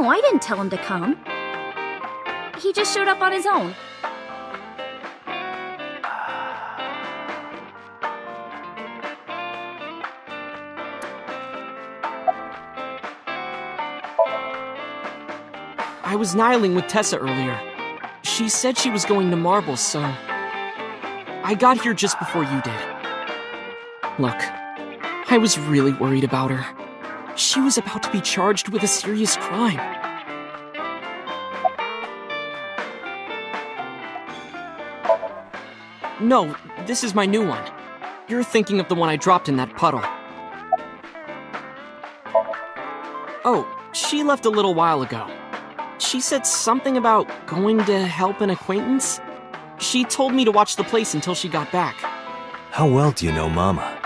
No, I didn't tell him to come. He just showed up on his own. I was nihiling with Tessa earlier. She said she was going to Marbles, so I got here just before you did. Look, I was really worried about her. She was about to be charged with a serious crime. No, this is my new one. You're thinking of the one I dropped in that puddle. Oh, she left a little while ago. She said something about going to help an acquaintance. She told me to watch the place until she got back. How well do you know Mama?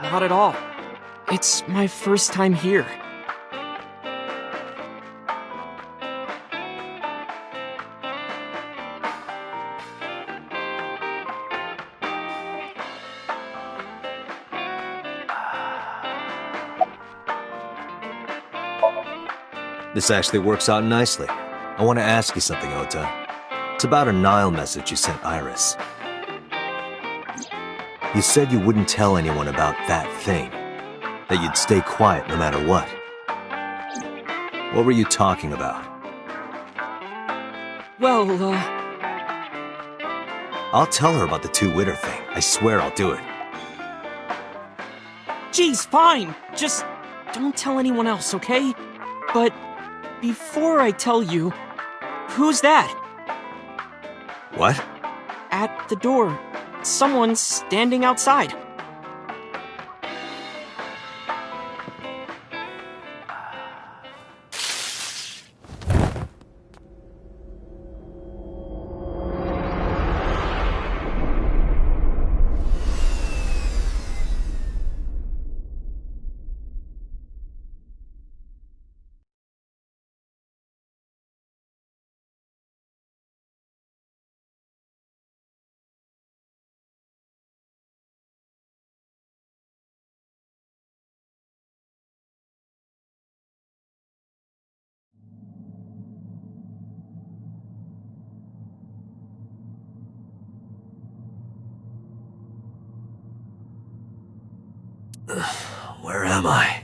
Not at all. It's my first time here. This actually works out nicely. I want to ask you something, Ota. It's about a Nile message you sent Iris. You said you wouldn't tell anyone about that thing. That you'd stay quiet no matter what. What were you talking about? Well, I'll tell her about the two-witter thing. I swear I'll do it. Geez, fine. Just don't tell anyone else, okay? But before I tell you, who's that? What? At the door. Someone's standing outside. Where am I?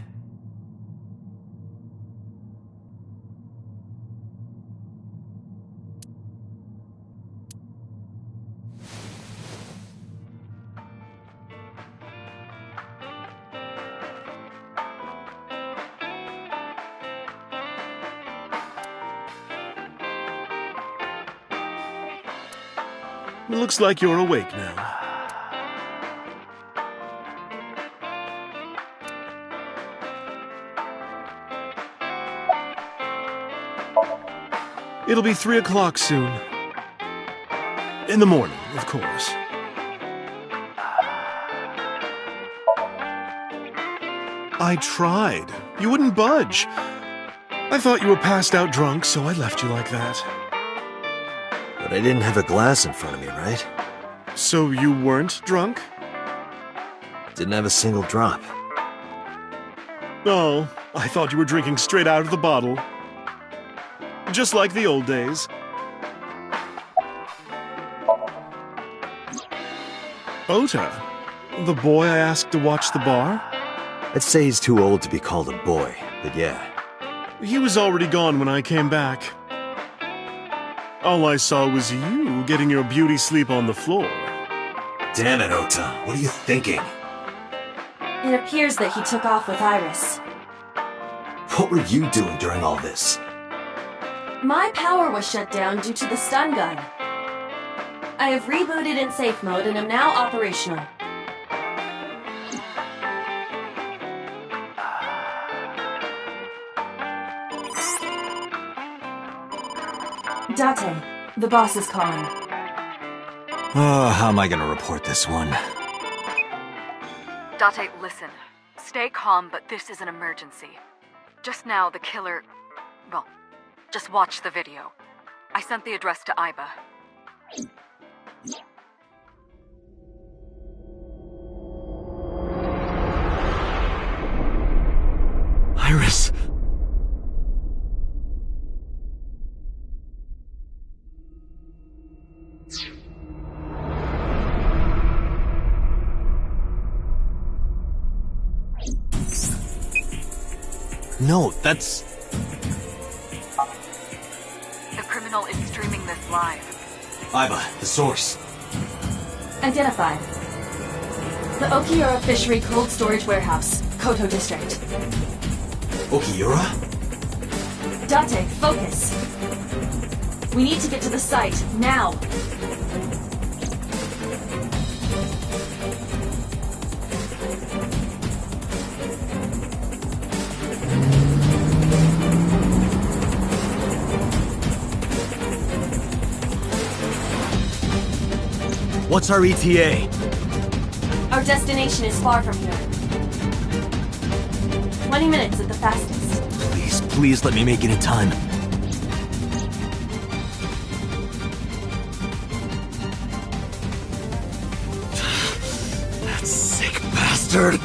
It looks like you're awake now. It'll be 3 o'clock soon. In the morning, of course. I tried. You wouldn't budge. I thought you were passed out drunk, so I left you like that. But I didn't have a glass in front of me, right? So you weren't drunk? Didn't have a single drop. Oh, I thought you were drinking straight out of the bottle. Just like the old days. Ota, the boy I asked to watch the bar? I'd say he's too old to be called a boy, but yeah. He was already gone when I came back. All I saw was you getting your beauty sleep on the floor. Damn it, Ota. What are you thinking? It appears that he took off with Iris. What were you doing during all this? My power was shut down due to the stun gun. I have rebooted in safe mode and am now operational. Date, the boss is calling. Oh, how am I gonna report this one? Date, listen. Stay calm, but this is an emergency. Just now, the killer... Well, just watch the video. I sent the address to Aiba. Iris! No, that's... The criminal is streaming this live. Aiba, the source. Identified. The Okiura Fishery Cold Storage Warehouse, Koto District. Okiura? Date, focus. We need to get to the site, now. What's our ETA? Our destination is far from here. 20 minutes at the fastest. Please, please let me make it in time. That sick bastard!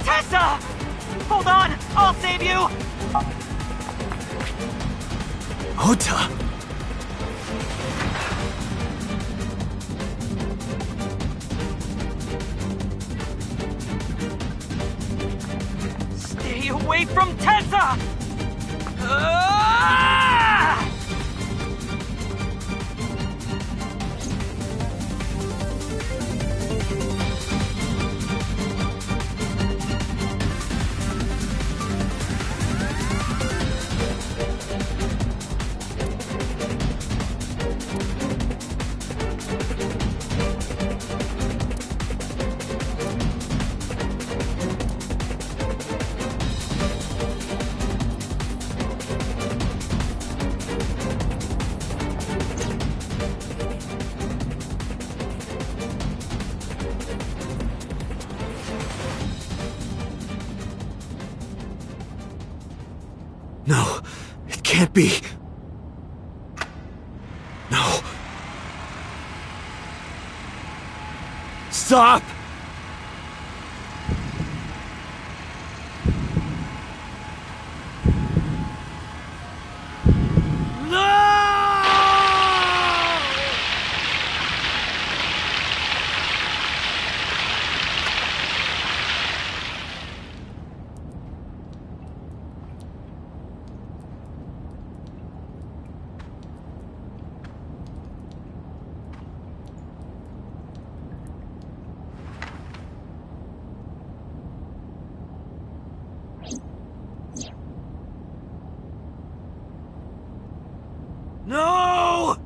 Tessa! Hold on! I'll save you! Ota! Stay away from Tessa! Ah! No, it can't be. No. Stop! No!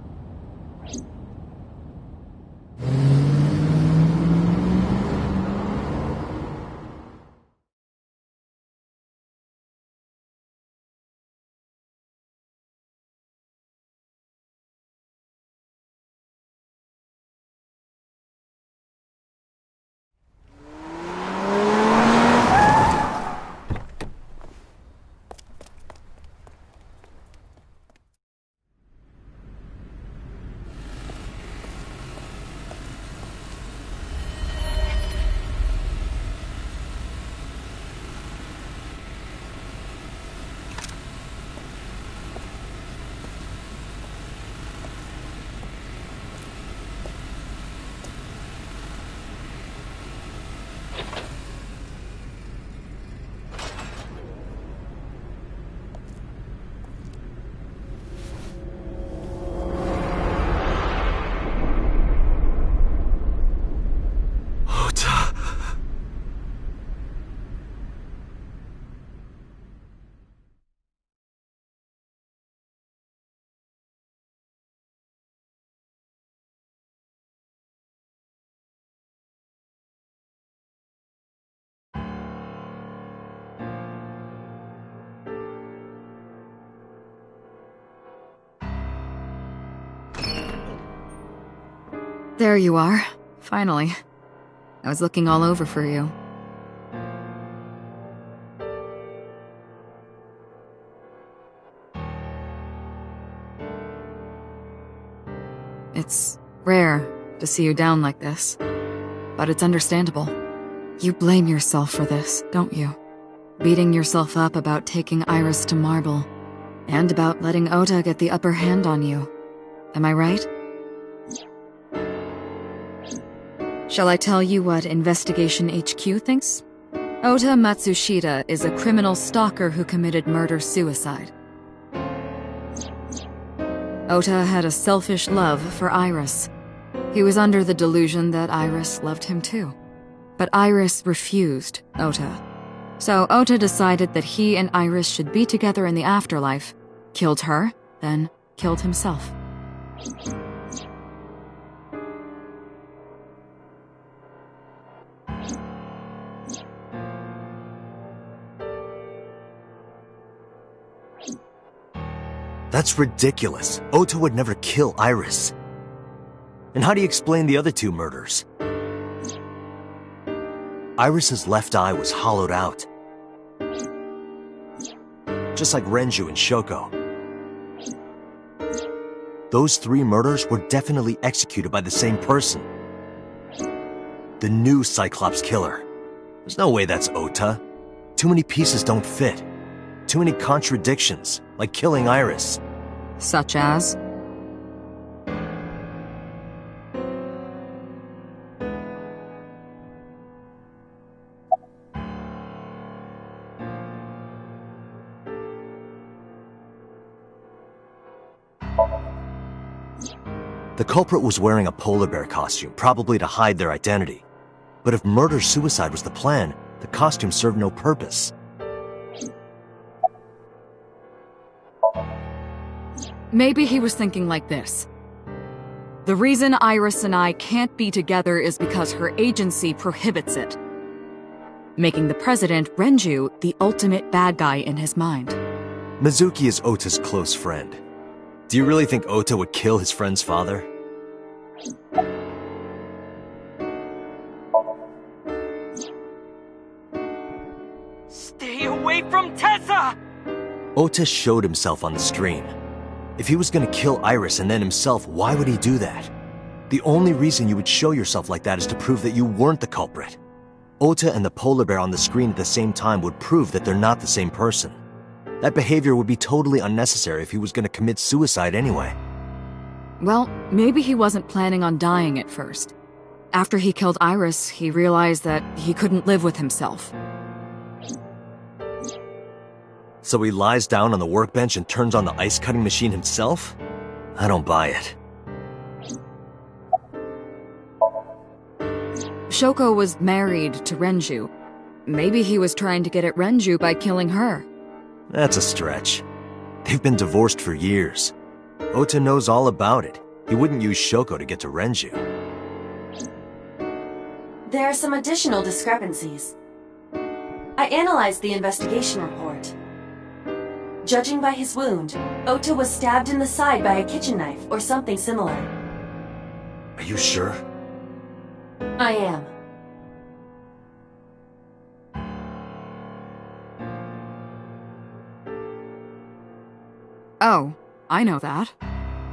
There you are. Finally. I was looking all over for you. It's rare, to see you down like this. But it's understandable. You blame yourself for this, don't you? Beating yourself up about taking Iris to Marble, and about letting Ota get the upper hand on you. Am I right? Shall I tell you what Investigation HQ thinks? Ota Matsushita is a criminal stalker who committed murder-suicide. Ota had a selfish love for Iris. He was under the delusion that Iris loved him too. But Iris refused Ota. So Ota decided that he and Iris should be together in the afterlife, killed her, then killed himself. That's ridiculous. Ota would never kill Iris. And how do you explain the other two murders? Iris's left eye was hollowed out. Just like Renju and Shoko. Those 3 murders were definitely executed by the same person. The new Cyclops killer. There's no way that's Ota. Too many pieces don't fit. Too many contradictions, like killing Iris. Such as? The culprit was wearing a polar bear costume, probably to hide their identity. But if murder-suicide was the plan, the costume served no purpose. Maybe he was thinking like this. The reason Iris and I can't be together is because her agency prohibits it, making the president, Renju, the ultimate bad guy in his mind. Mizuki is Ota's close friend. Do you really think Ota would kill his friend's father? Stay away from Tessa! Ota showed himself on the screen. If he was gonna kill Iris and then himself, why would he do that? The only reason you would show yourself like that is to prove that you weren't the culprit. Ota and the polar bear on the screen at the same time would prove that they're not the same person. That behavior would be totally unnecessary if he was gonna commit suicide anyway. Well, maybe he wasn't planning on dying at first. After he killed Iris, he realized that he couldn't live with himself. So he lies down on the workbench and turns on the ice-cutting machine himself? I don't buy it. Shoko was married to Renju. Maybe he was trying to get at Renju by killing her. That's a stretch. They've been divorced for years. Ota knows all about it. He wouldn't use Shoko to get to Renju. There are some additional discrepancies. I analyzed the investigation report. Judging by his wound, Ota was stabbed in the side by a kitchen knife or something similar. Are you sure? I am. Oh, I know that.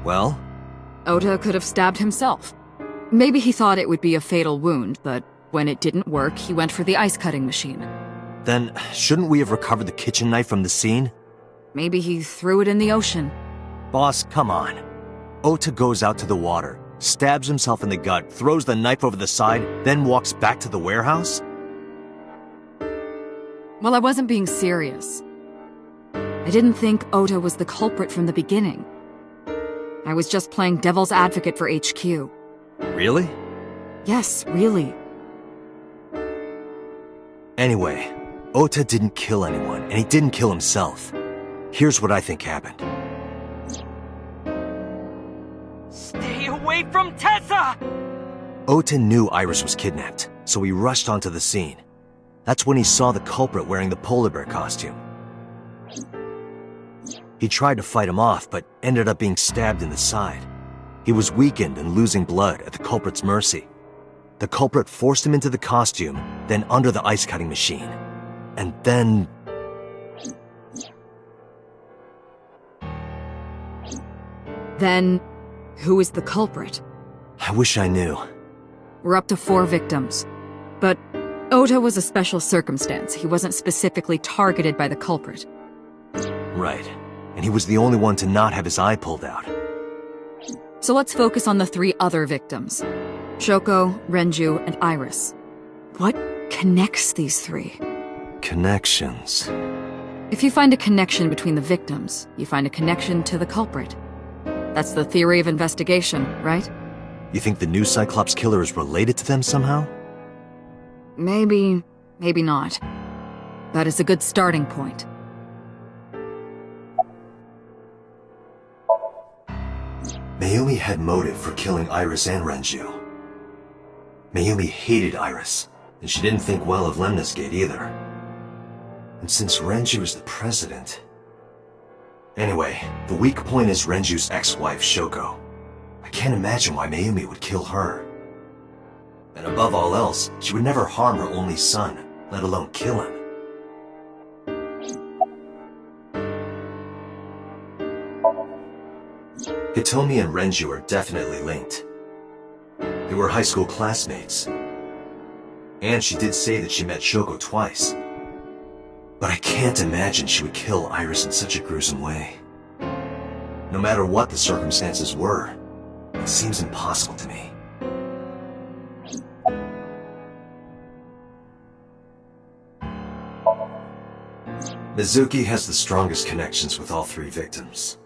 Well? Ota could have stabbed himself. Maybe he thought it would be a fatal wound, but when it didn't work, he went for the ice-cutting machine. Then, shouldn't we have recovered the kitchen knife from the scene? Maybe he threw it in the ocean. Boss, come on. Ota goes out to the water, stabs himself in the gut, throws the knife over the side, then walks back to the warehouse? Well, I wasn't being serious. I didn't think Ota was the culprit from the beginning. I was just playing devil's advocate for HQ. Really? Yes, really. Anyway, Ota didn't kill anyone, and he didn't kill himself. Here's what I think happened. Stay away from Tessa! Ota knew Iris was kidnapped, so he rushed onto the scene. That's when he saw the culprit wearing the polar bear costume. He tried to fight him off, but ended up being stabbed in the side. He was weakened and losing blood at the culprit's mercy. The culprit forced him into the costume, then under the ice-cutting machine. And then... Then, who is the culprit? I wish I knew. We're up to 4 victims. But Ota was a special circumstance. He wasn't specifically targeted by the culprit. Right. And he was the only one to not have his eye pulled out. So let's focus on the 3 other victims. Shoko, Renju, and Iris. What connects these 3? Connections. If you find a connection between the victims, you find a connection to the culprit. That's the theory of investigation, right? You think the new Cyclops killer is related to them somehow? Maybe, maybe not. But it's a good starting point. Mayumi had motive for killing Iris and Renju. Mayumi hated Iris, and she didn't think well of Lemnis Gate either. And since Renju is the president... Anyway, the weak point is Renju's ex-wife, Shoko. I can't imagine why Mayumi would kill her. And above all else, she would never harm her only son, let alone kill him. Hitomi and Renju are definitely linked. They were high school classmates. And she did say that she met Shoko twice. But I can't imagine she would kill Iris in such a gruesome way. No matter what the circumstances were, it seems impossible to me. Mizuki has the strongest connections with all 3 victims.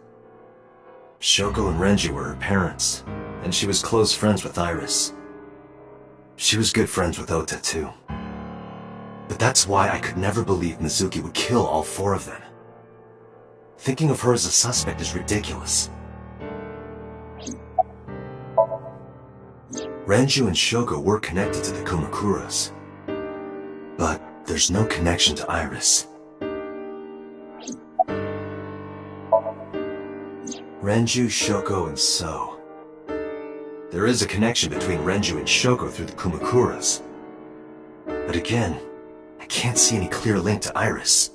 Shoko and Renju were her parents, and she was close friends with Iris. She was good friends with Ota, too. But that's why I could never believe Mizuki would kill all 4 of them. Thinking of her as a suspect is ridiculous. Renju and Shoko were connected to the Kumakuras. But there's no connection to Iris. Renju, Shoko, and So. There is a connection between Renju and Shoko through the Kumakuras. But again, I can't see any clear link to Iris.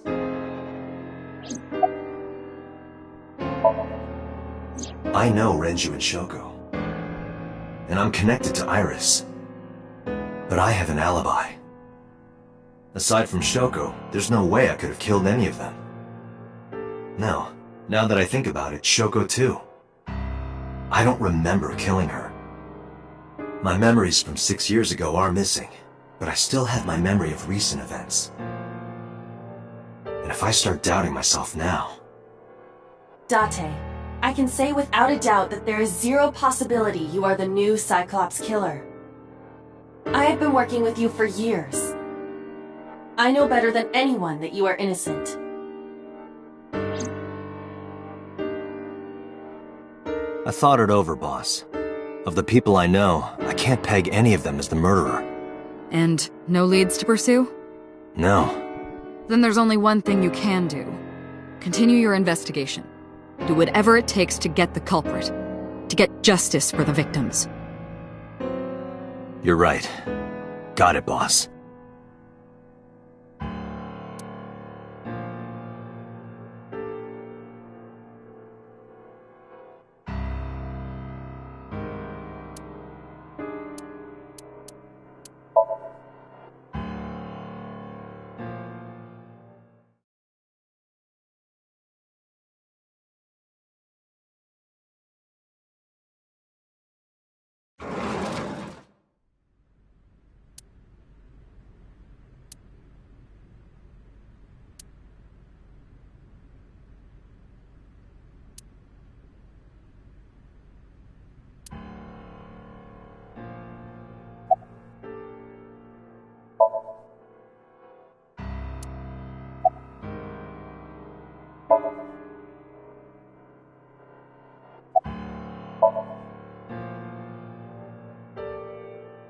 I know Renju and Shoko. And I'm connected to Iris. But I have an alibi. Aside from Shoko, there's no way I could have killed any of them. No, now that I think about it, Shoko too. I don't remember killing her. My memories from 6 years ago are missing, but I still have my memory of recent events. And if I start doubting myself now... Date, I can say without a doubt that there is 0 possibility you are the new Cyclops killer. I have been working with you for years. I know better than anyone that you are innocent. I thought it over, boss. Of the people I know, I can't peg any of them as the murderer. And no leads to pursue? No. Then there's only one thing you can do. Continue your investigation. Do whatever it takes to get the culprit. To get justice for the victims. You're right. Got it, boss.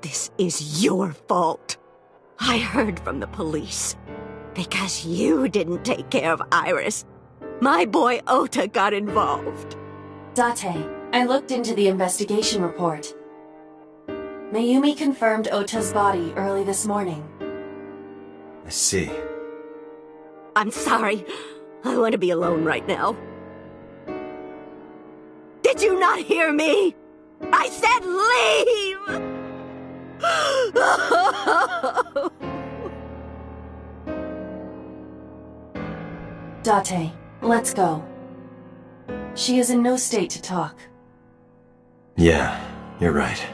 This is your fault. I heard from the police. Because you didn't take care of Iris, my boy Ota got involved. Date, I looked into the investigation report. Mayumi confirmed Ota's body early this morning. I see. I'm sorry. I want to be alone right now. Did you not hear me? I said leave! Date, let's go. She is in no state to talk. Yeah, you're right.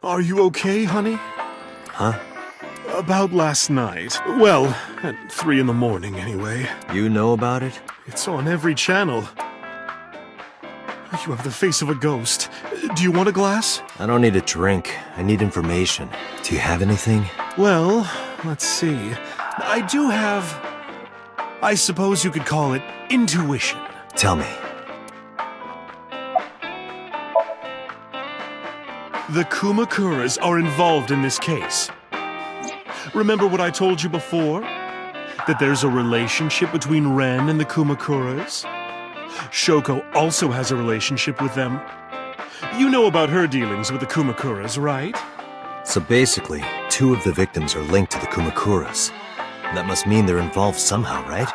Are you okay, honey? Huh? About last night. Well, at 3 in the morning anyway. You know about it? It's on every channel. You have the face of a ghost. Do you want a glass? I don't need a drink. I need information. Do you have anything? Well, let's see. I do have... I suppose you could call it intuition. Tell me. The Kumakuras are involved in this case. Remember what I told you before? That there's a relationship between Ren and the Kumakuras? Shoko also has a relationship with them. You know about her dealings with the Kumakuras, right? So basically, 2 of the victims are linked to the Kumakuras. That must mean they're involved somehow, right?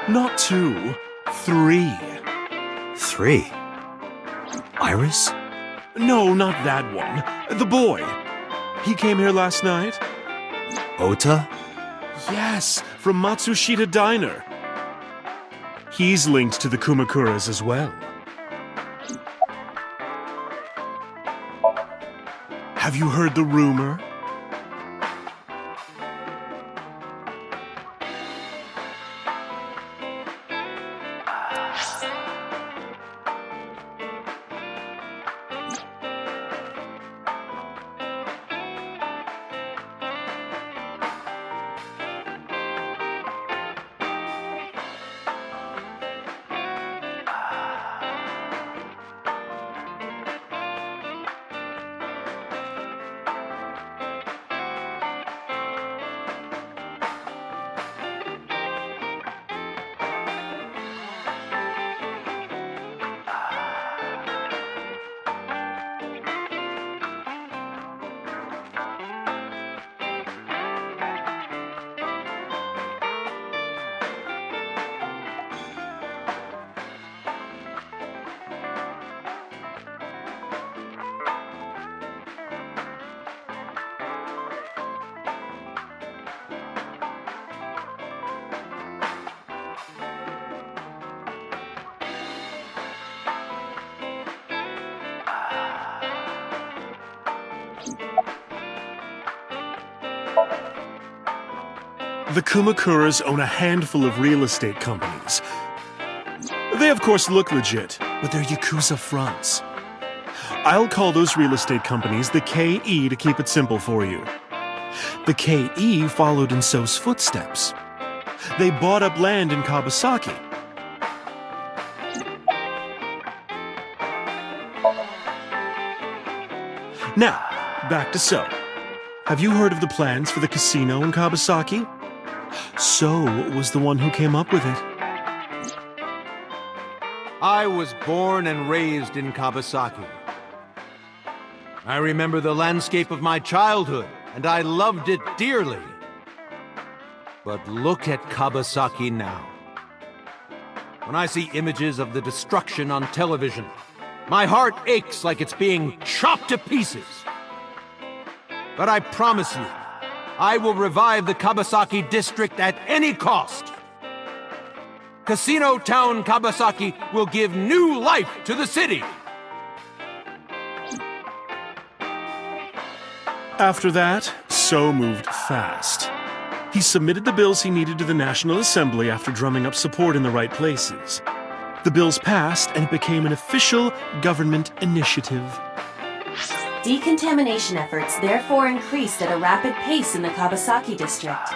Not 2, 3. 3? Iris? No, not that one. The boy. He came here last night. Ota? Yes, from Matsushita Diner. He's linked to the Kumakuras as well. Have you heard the rumor? The Kumakuras own a handful of real estate companies. They of course look legit, but they're Yakuza fronts. I'll call those real estate companies the KE to keep it simple for you. The KE followed in So's footsteps. They bought up land in Kabasaki. Now, back to So. Have you heard of the plans for the casino in Kabasaki? So was the one who came up with it. I was born and raised in Kabasaki. I remember the landscape of my childhood, and I loved it dearly. But look at Kabasaki now. When I see images of the destruction on television, my heart aches like it's being chopped to pieces. But I promise you, I will revive the Kabasaki district at any cost. Casino Town Kabasaki will give new life to the city. After that, So moved fast. He submitted the bills he needed to the National Assembly after drumming up support in the right places. The bills passed, and it became an official government initiative. Decontamination efforts therefore increased at a rapid pace in the Kabasaki district.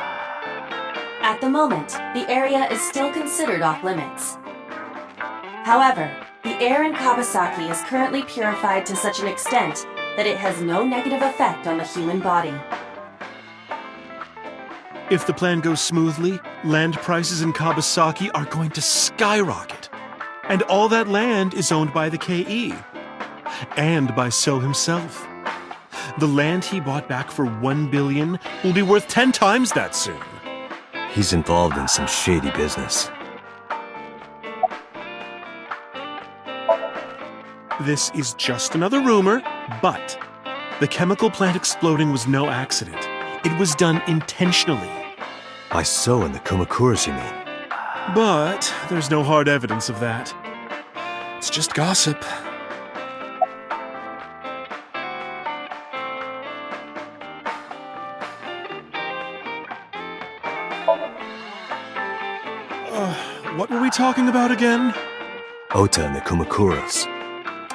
At the moment, the area is still considered off-limits. However, the air in Kabasaki is currently purified to such an extent that it has no negative effect on the human body. If the plan goes smoothly, land prices in Kabasaki are going to skyrocket. And all that land is owned by the KE. And by So himself. The land he bought back for $1 billion will be worth 10 times that soon. He's involved in some shady business. This is just another rumor, but the chemical plant exploding was no accident. It was done intentionally. By So and the Kumakuras, you mean? But there's no hard evidence of that. It's just gossip. What were we talking about again? Ota and the Kumakuras.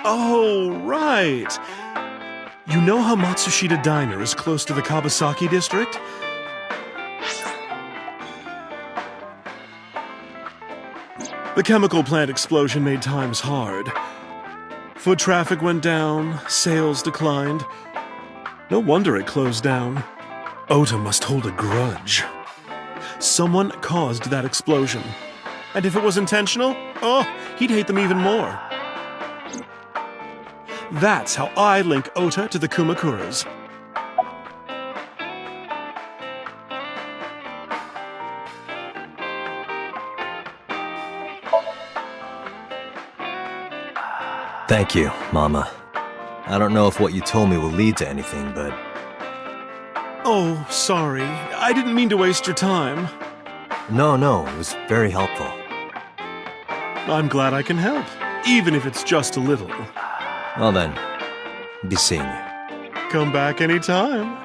Oh, right. You know how Matsushita Diner is close to the Kabasaki district? The chemical plant explosion made times hard. Foot traffic went down, sales declined. No wonder it closed down. Ota must hold a grudge. Someone caused that explosion. And if it was intentional, oh, he'd hate them even more. That's how I link Ota to the Kumakuras. Thank you, Mama. I don't know if what you told me will lead to anything, but... Oh, sorry. I didn't mean to waste your time. No, it was very helpful. I'm glad I can help, even if it's just a little. Well then, be seeing you. Come back anytime.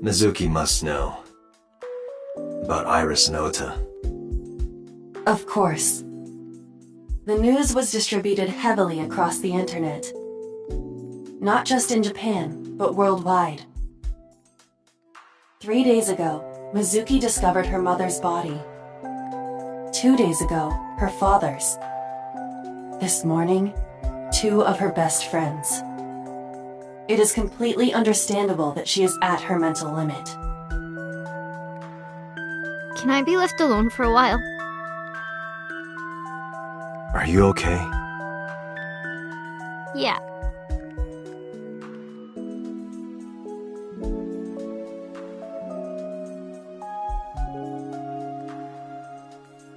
Mizuki must know about Iris and Ota. Of course. The news was distributed heavily across the internet. Not just in Japan, but worldwide. 3 days ago, Mizuki discovered her mother's body. 2 days ago, her father's. This morning, 2 of her best friends. It is completely understandable that she is at her mental limit. Can I be left alone for a while? Are you okay? Yeah.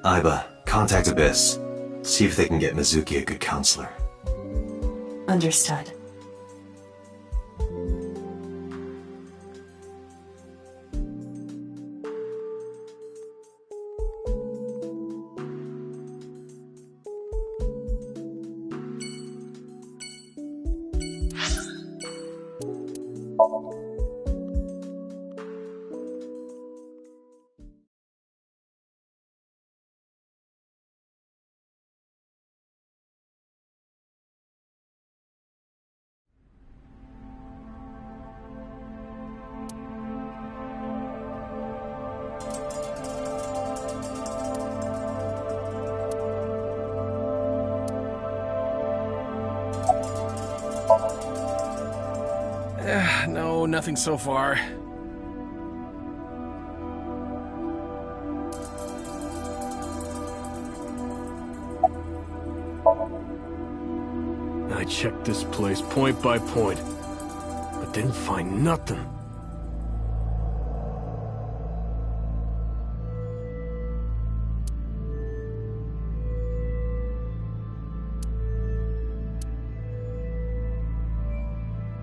Aiba, contact Abyss. See if they can get Mizuki a good counselor. Understood. No, nothing so far. checked this place point by point, but didn't find nothing.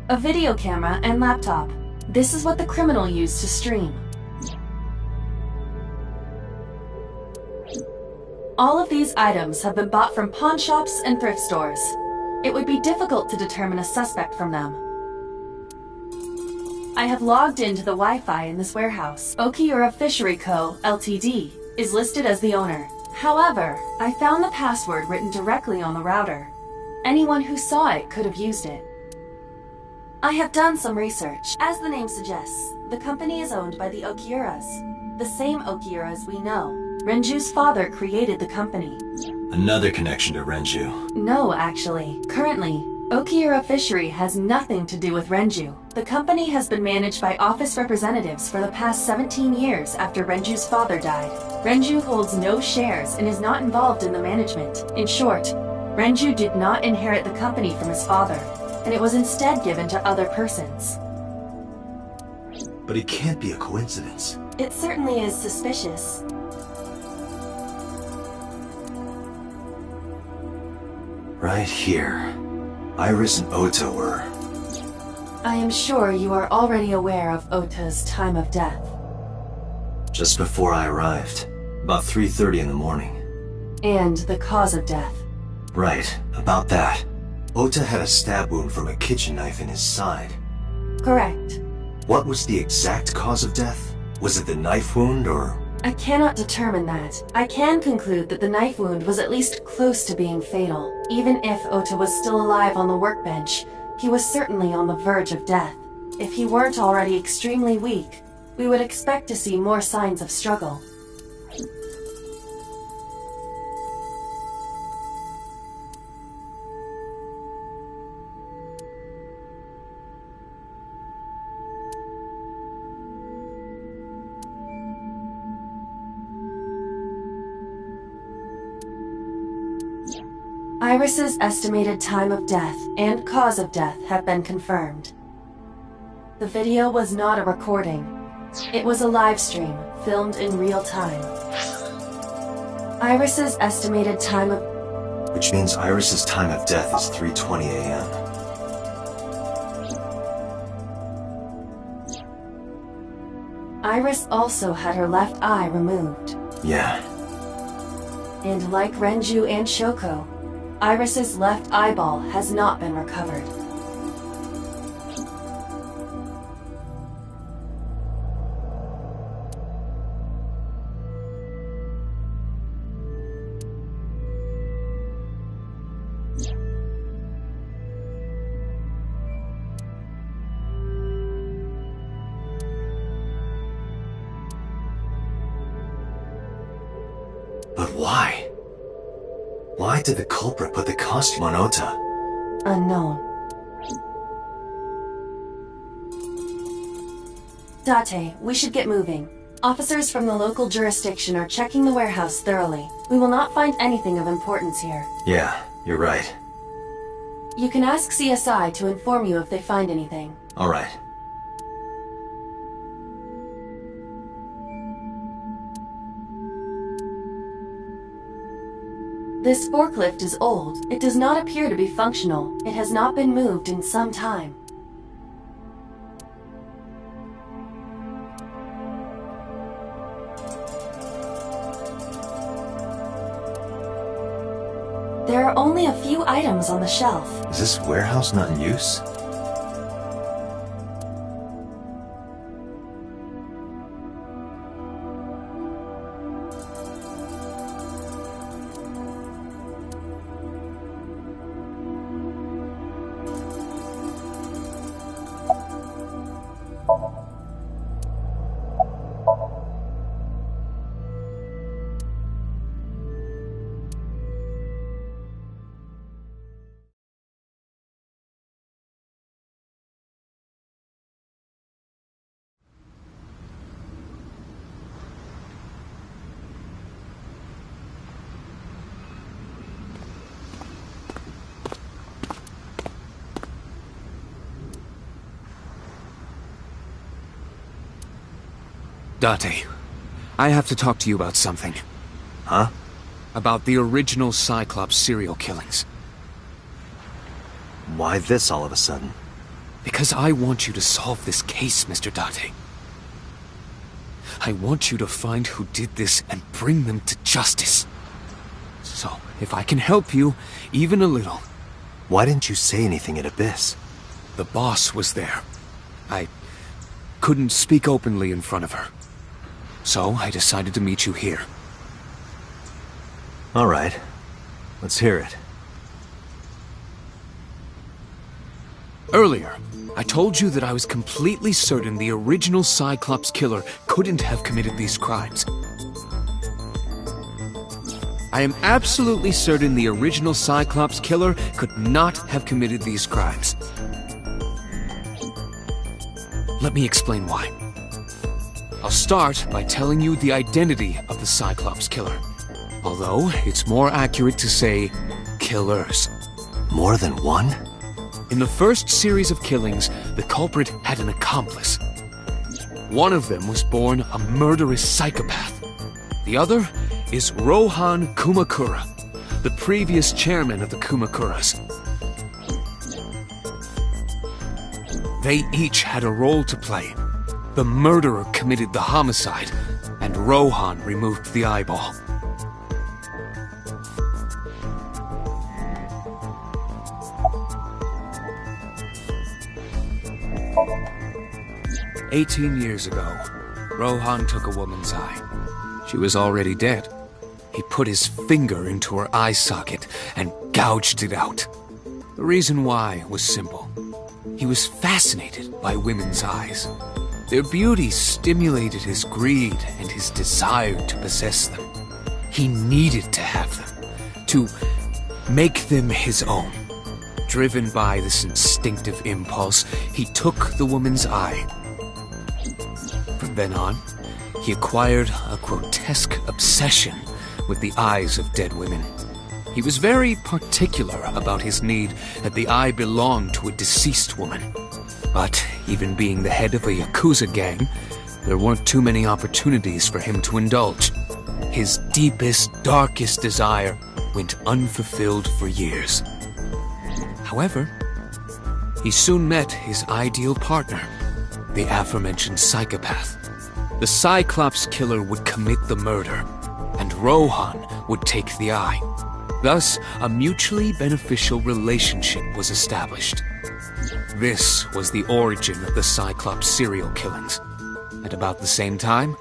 A video camera and laptop. This is what the criminal used to stream. All of these items have been bought from pawn shops and thrift stores. It would be difficult to determine a suspect from them. I have logged into the Wi-Fi in this warehouse. Okiura Fishery Co., Ltd. is listed as the owner. However, I found the password written directly on the router. Anyone who saw it could have used it. I have done some research. As the name suggests, the company is owned by the Okiuras. The same Okiuras we know. Renju's father created the company. Another connection to Renju. No, actually. Currently, Okiura Fishery has nothing to do with Renju. The company has been managed by office representatives for the past 17 years after Renju's father died. Renju holds no shares and is not involved in the management. In short, Renju did not inherit the company from his father, and it was instead given to other persons. But it can't be a coincidence. It certainly is suspicious. Right here, Iris and Ota were... I am sure you are already aware of Ota's time of death. Just before I arrived, about 3:30 in the morning. And the cause of death. Right, about that. Ota had a stab wound from a kitchen knife in his side. Correct. What was the exact cause of death? Was it the knife wound, or...? I cannot determine that. I can conclude that the knife wound was at least close to being fatal. Even if Ota was still alive on the workbench, he was certainly on the verge of death. If he weren't already extremely weak, we would expect to see more signs of struggle. Iris's estimated time of death and cause of death have been confirmed. The video was not a recording. It was a live stream, filmed in real time. Iris's estimated time of... Which means Iris's time of death is 3:20 a.m. Iris also had her left eye removed. Yeah. And like Renju and Shoko, Iris's left eyeball has not been recovered. But why? Why did the culprit put the costume on Ota? Unknown. Date, we should get moving. Officers from the local jurisdiction are checking the warehouse thoroughly. We will not find anything of importance here. Yeah, you're right. You can ask CSI to inform you if they find anything. All right. This forklift is old. It does not appear to be functional. It has not been moved in some time. There are only a few items on the shelf. Is this warehouse not in use? Date, I have to talk to you about something. Huh? About the original Cyclops serial killings. Why this all of a sudden? Because I want you to solve this case, Mr. Date. I want you to find who did this and bring them to justice. So, if I can help you, even a little... Why didn't you say anything at Abyss? The boss was there. I couldn't speak openly in front of her. So, I decided to meet you here. All right. Let's hear it. Earlier, I told you that I was completely certain the original Cyclops killer couldn't have committed these crimes. I am absolutely certain the original Cyclops killer could not have committed these crimes. Let me explain why. I'll start by telling you the identity of the Cyclops killer. Although, it's more accurate to say, killers. More than one? In the first series of killings, the culprit had an accomplice. One of them was born a murderous psychopath. The other is Rohan Kumakura, the previous chairman of the Kumakuras. They each had a role to play. The murderer committed the homicide, and Rohan removed the eyeball. "18 years ago, Rohan took a woman's eye. She was already dead. He put his finger into her eye socket and gouged it out. The reason why was simple. He was fascinated by women's eyes. Their beauty stimulated his greed and his desire to possess them. He needed to have them, to make them his own. Driven by this instinctive impulse, he took the woman's eye. From then on, he acquired a grotesque obsession with the eyes of dead women. He was very particular about his need that the eye belonged to a deceased woman. But even being the head of a Yakuza gang, there weren't too many opportunities for him to indulge. His deepest, darkest desire went unfulfilled for years. However, he soon met his ideal partner, the aforementioned psychopath. The Cyclops killer would commit the murder, and Rohan would take the eye. Thus, a mutually beneficial relationship was established. This was the origin of the Cyclops serial killings. At about the same time,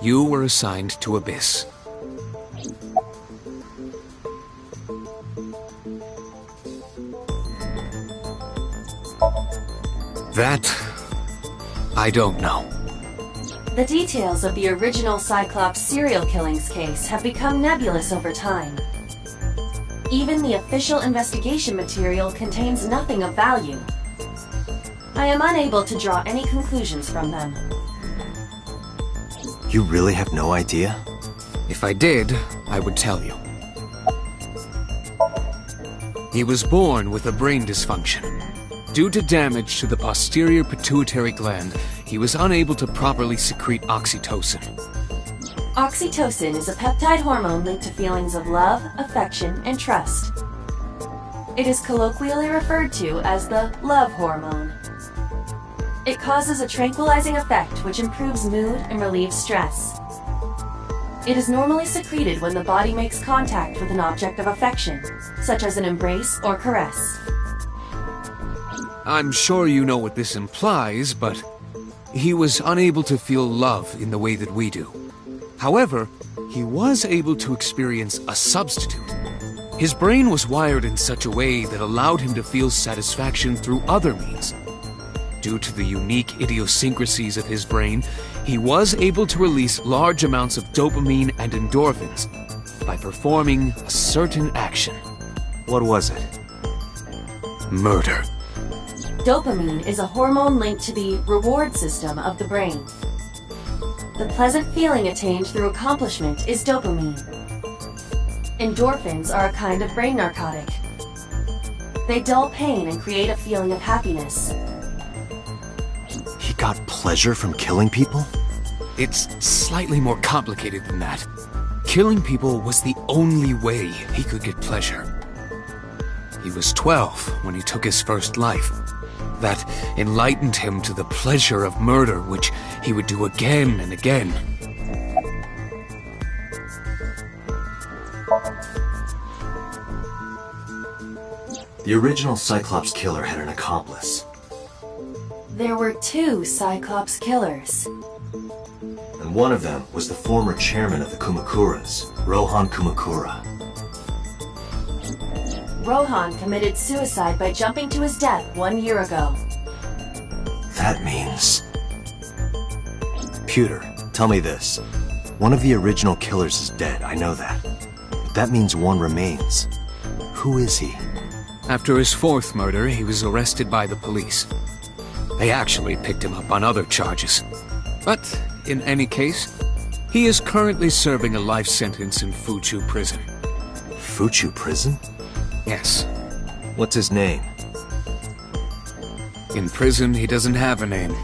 you were assigned to Abyss. That, I don't know. The details of the original Cyclops serial killings case have become nebulous over time. Even the official investigation material contains nothing of value. I am unable to draw any conclusions from them. You really have no idea? If I did, I would tell you. He was born with a brain dysfunction. Due to damage to the posterior pituitary gland, he was unable to properly secrete oxytocin. Oxytocin is a peptide hormone linked to feelings of love, affection, and trust. It is colloquially referred to as the love hormone. It causes a tranquilizing effect which improves mood and relieves stress. It is normally secreted when the body makes contact with an object of affection, such as an embrace or caress. I'm sure you know what this implies, but he was unable to feel love in the way that we do. However, he was able to experience a substitute. His brain was wired in such a way that allowed him to feel satisfaction through other means. Due to the unique idiosyncrasies of his brain, he was able to release large amounts of dopamine and endorphins by performing a certain action. What was it? Murder. Dopamine is a hormone linked to the reward system of the brain. The pleasant feeling attained through accomplishment is dopamine. Endorphins are a kind of brain narcotic. They dull pain and create a feeling of happiness. He got pleasure from killing people? it's slightly more complicated than that. Killing people was the only way he could get pleasure. He was 12 when he took his first life. That enlightened him to the pleasure of murder, which he would do again and again. The original Cyclops killer had an accomplice. There were 2 Cyclops killers. And one of them was the former chairman of the Kumakuras, Rohan Kumakura. Rohan committed suicide by jumping to his death 1 year ago. That means... Pewter, tell me this. One of the original killers is dead, I know that. But that means one remains. Who is he? After his 4th murder, he was arrested by the police. They actually picked him up on other charges. But, in any case, he is currently serving a life sentence in Fuchu Prison. Fuchu Prison? Yes. What's his name? In prison, he doesn't have a name.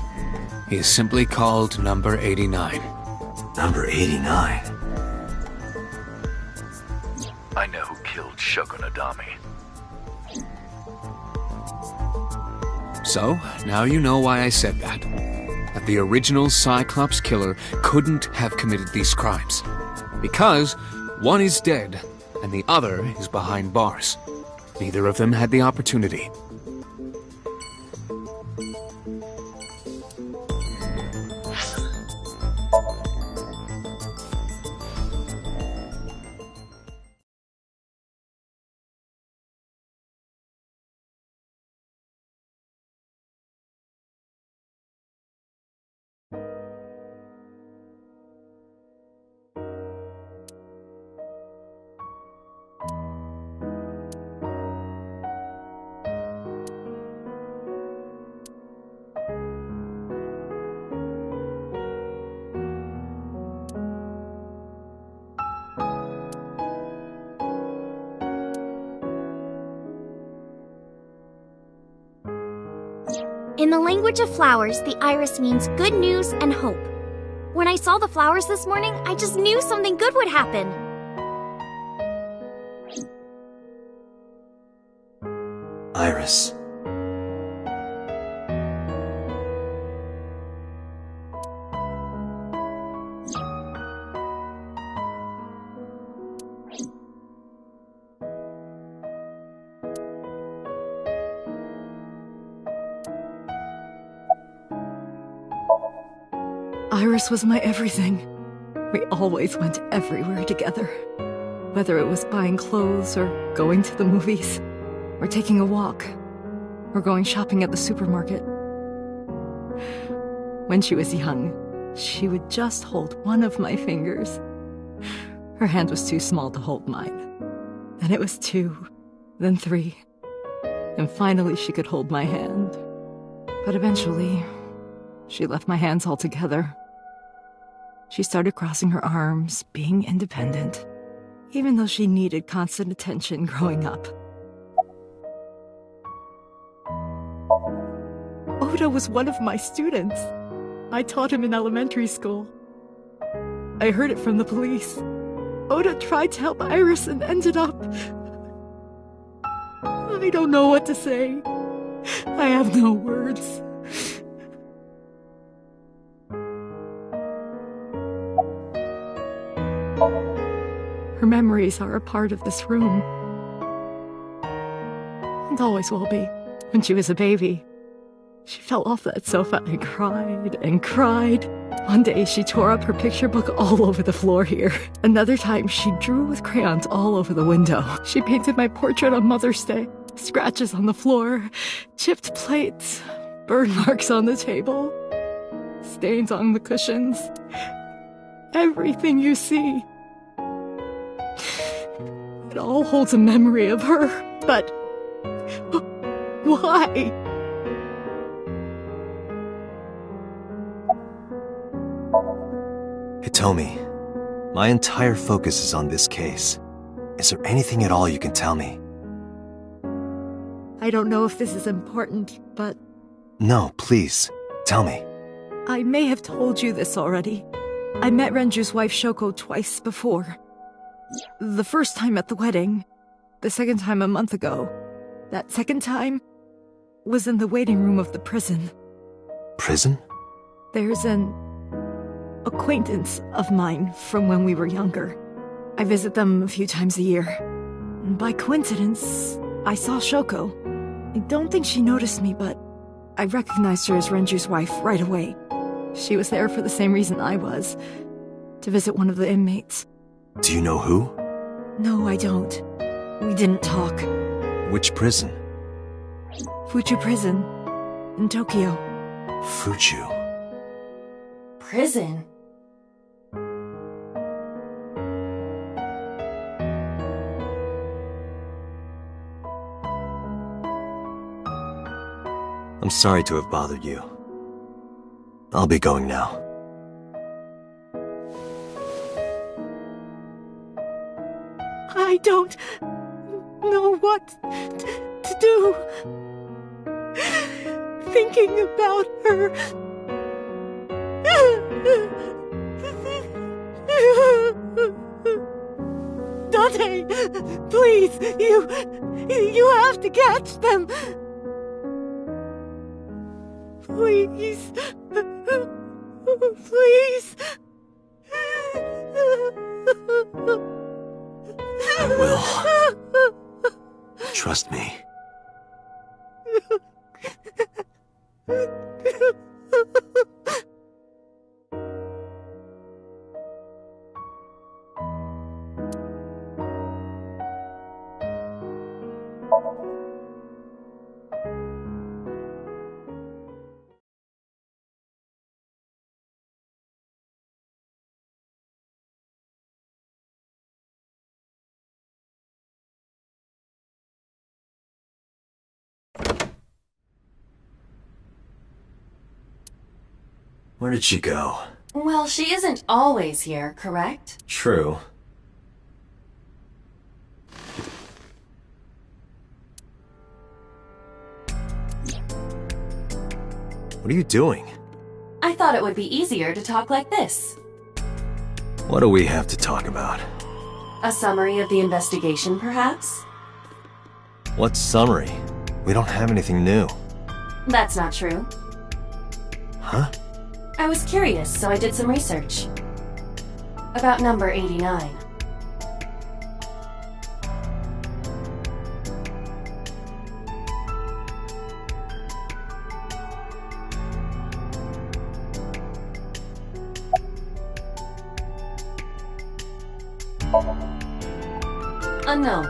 He is simply called Number 89. Number 89? I know who killed Shogun Adami. So, now you know why I said that. That the original Cyclops killer couldn't have committed these crimes. Because one is dead, and the other is behind bars. Neither of them had the opportunity. In the language of flowers, the iris means good news and hope. When I saw the flowers this morning, I just knew something good would happen. Iris. Iris was my everything. We always went everywhere together. Whether it was buying clothes, or going to the movies, or taking a walk, or going shopping at the supermarket. When she was young, she would just hold one of my fingers. Her hand was too small to hold mine. Then it was 2, then 3, and finally she could hold my hand. But eventually, she left my hands altogether. She started crossing her arms, being independent, even though she needed constant attention growing up. Ota was one of my students. I taught him in elementary school. I heard it from the police. Ota tried to help Iris and ended up... I don't know what to say. I have no words. Her memories are a part of this room. And always will be. When she was a baby, she fell off that sofa and cried and cried. One day she tore up her picture book all over the floor here. Another time she drew with crayons all over the window. She painted my portrait on Mother's Day. Scratches on the floor, chipped plates, burn marks on the table, stains on the cushions. Everything you see. It all holds a memory of her, but why? Hitomi, my entire focus is on this case. Is there anything at all you can tell me? I don't know if this is important, but... No, please, tell me. I may have told you this already, I met Renju's wife Shoko twice before. The first time at the wedding, the second time a month ago. That second time was in the waiting room of the prison. Prison? There's an acquaintance of mine from when we were younger. I visit them a few times a year. By coincidence, I saw Shoko. I don't think she noticed me, but I recognized her as Renju's wife right away. She was there for the same reason I was, to visit one of the inmates. Do you know who? No, I don't. We didn't talk. Which prison? Fuchu Prison, in Tokyo. Fuchu. Prison? I'm sorry to have bothered you. I'll be going now. I don't know what to do. Thinking about her. Dante, please, you have to catch them. Please. Please. I will. Trust me. Where did she go? Well, she isn't always here, correct? True. What are you doing? I thought it would be easier to talk like this. What do we have to talk about? A summary of the investigation, perhaps? What summary? We don't have anything new. That's not true. Huh? I was curious, so I did some research. About number 89. Unknown.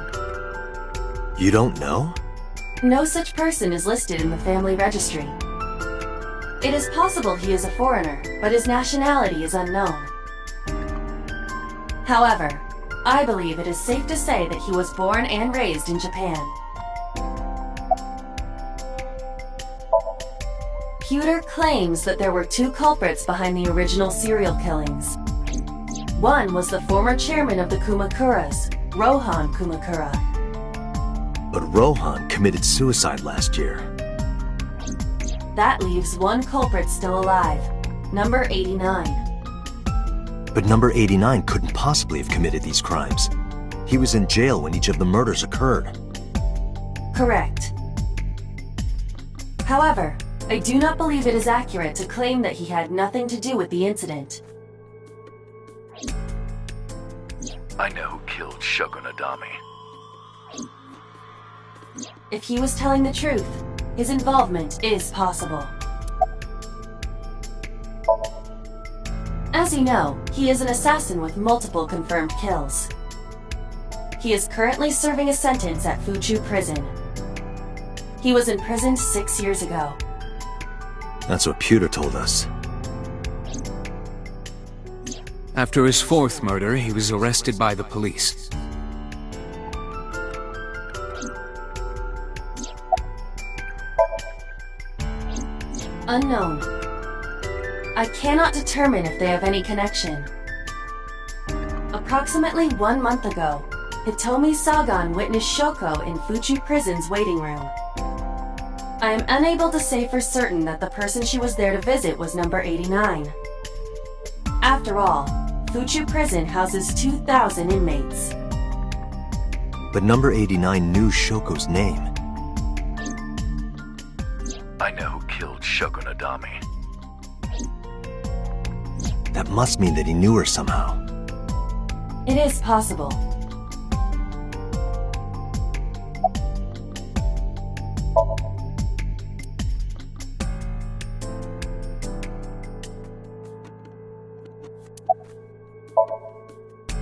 You don't know? No such person is listed in the family registry. It is possible he is a foreigner, but his nationality is unknown. However, I believe it is safe to say that he was born and raised in Japan. Pewter claims that there were two culprits behind the original serial killings. One was the former chairman of the Kumakuras, Rohan Kumakura. But Rohan committed suicide last year. That leaves one culprit still alive, number 89. But number 89 couldn't possibly have committed these crimes. He was in jail when each of the murders occurred. Correct. However, I do not believe it is accurate to claim that he had nothing to do with the incident. I know who killed Shogun Adami. If he was telling the truth, his involvement is possible. As you know, he is an assassin with multiple confirmed kills. He is currently serving a sentence at Fuchu Prison. He was imprisoned 6 years ago. That's what Pewter told us. After his fourth murder, he was arrested by the police. Unknown. I cannot determine if they have any connection. Approximately 1 month ago, Hitomi Sagan witnessed Shoko in Fuchu Prison's waiting room. I am unable to say for certain that the person she was there to visit was number 89. After all, Fuchu Prison houses 2,000 inmates. But number 89 knew Shoko's name. I know who killed Shoko Nadami. That must mean that he knew her somehow. It is possible.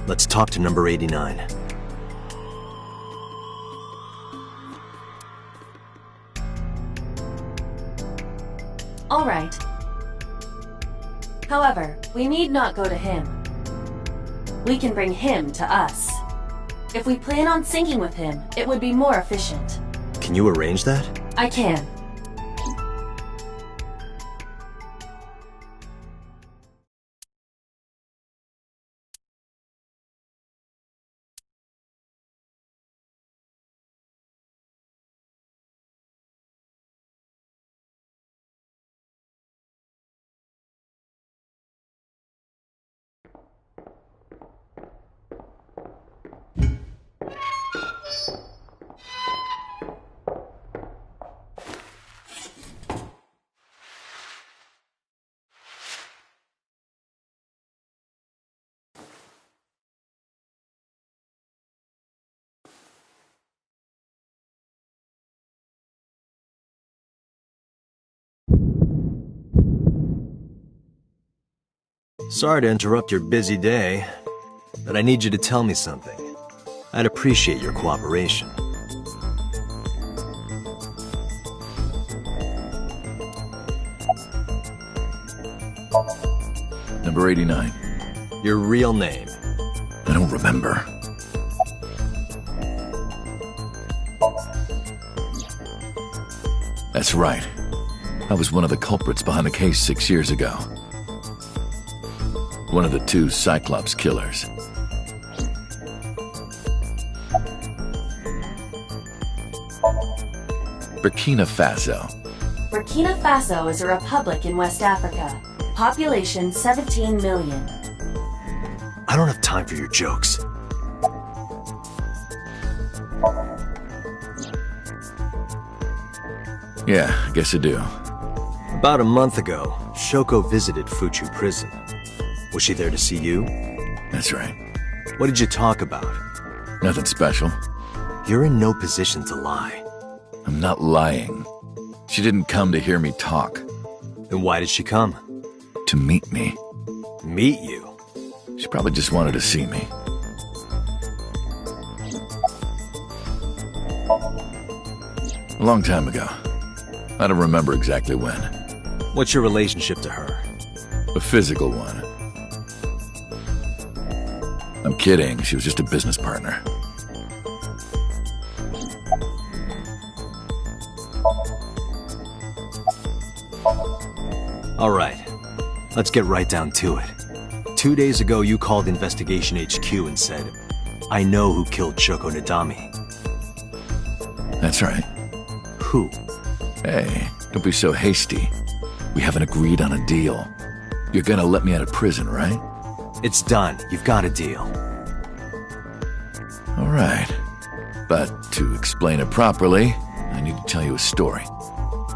Let's talk to number 89. All right. However, we need not go to him. We can bring him to us. If we plan on syncing with him, it would be more efficient. Can you arrange that? I can. Sorry to interrupt your busy day, but I need you to tell me something. I'd appreciate your cooperation. Number 89. Your real name. I don't remember. That's right. I was one of the culprits behind the case 6 years ago. One of the 2 Cyclops killers. Burkina Faso. Burkina Faso is a republic in West Africa. Population 17 million. I don't have time for your jokes. Yeah, I guess I do. About a month ago, Shoko visited Fuchu Prison. Was she there to see you? That's right. What did you talk about? Nothing special. You're in no position to lie. I'm not lying. She didn't come to hear me talk. Then why did she come? To meet me. Meet you? She probably just wanted to see me. A long time ago. I don't remember exactly when. What's your relationship to her? A physical one. I'm kidding, she was just a business partner. All right, let's get right down to it. 2 days ago, you called Investigation HQ and said, I know who killed Shoko Nadami. That's right. Who? Hey, don't be so hasty. We haven't agreed on a deal. You're gonna let me out of prison, right? It's done. You've got a deal. All right. But to explain it properly, I need to tell you a story.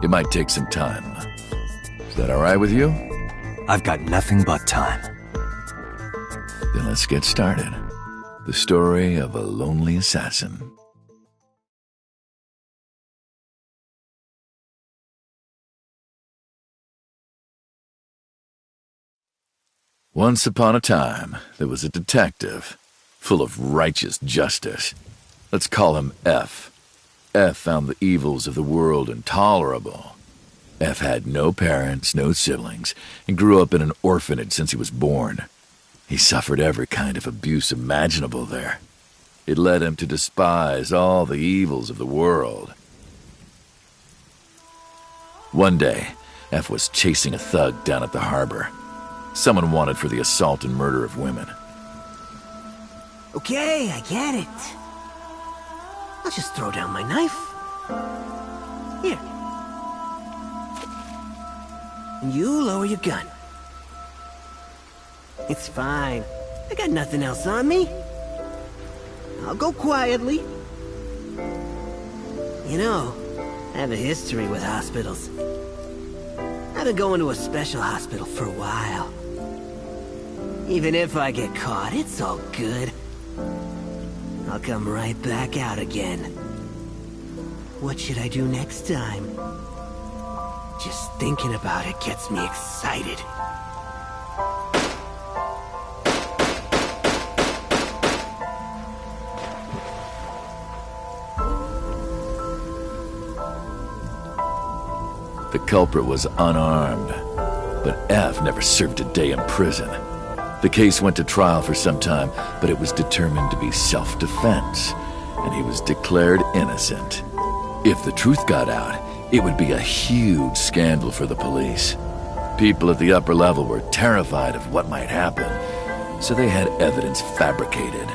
It might take some time. Is that all right with you? I've got nothing but time. Then let's get started. The story of a lonely assassin. Once upon a time, there was a detective, full of righteous justice. Let's call him F. F found the evils of the world intolerable. F had no parents, no siblings, and grew up in an orphanage since he was born. He suffered every kind of abuse imaginable there. It led him to despise all the evils of the world. One day, F was chasing a thug down at the harbor. Someone wanted for the assault and murder of women. Okay, I get it. I'll just throw down my knife. Here. And you lower your gun. It's fine. I got nothing else on me. I'll go quietly. You know, I have a history with hospitals. I've been going to a special hospital for a while. Even if I get caught, it's all good. I'll come right back out again. What should I do next time? Just thinking about it gets me excited. The culprit was unarmed, but F never served a day in prison. The case went to trial for some time, but it was determined to be self-defense, and he was declared innocent. If the truth got out, it would be a huge scandal for the police. People at the upper level were terrified of what might happen, so they had evidence fabricated.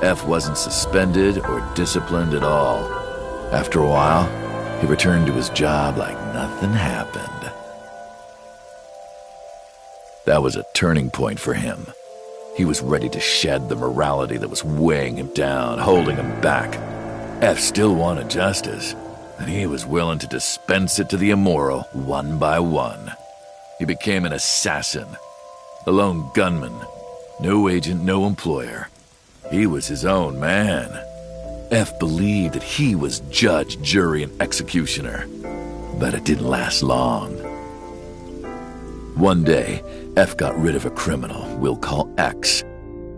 F wasn't suspended or disciplined at all. After a while, he returned to his job like nothing happened. That was a turning point for him. He was ready to shed the morality that was weighing him down, holding him back. F still wanted justice, and he was willing to dispense it to the immoral one by one. He became an assassin, a lone gunman, no agent, no employer. He was his own man. F believed that he was judge, jury, and executioner, but it didn't last long. One day, F got rid of a criminal we'll call X.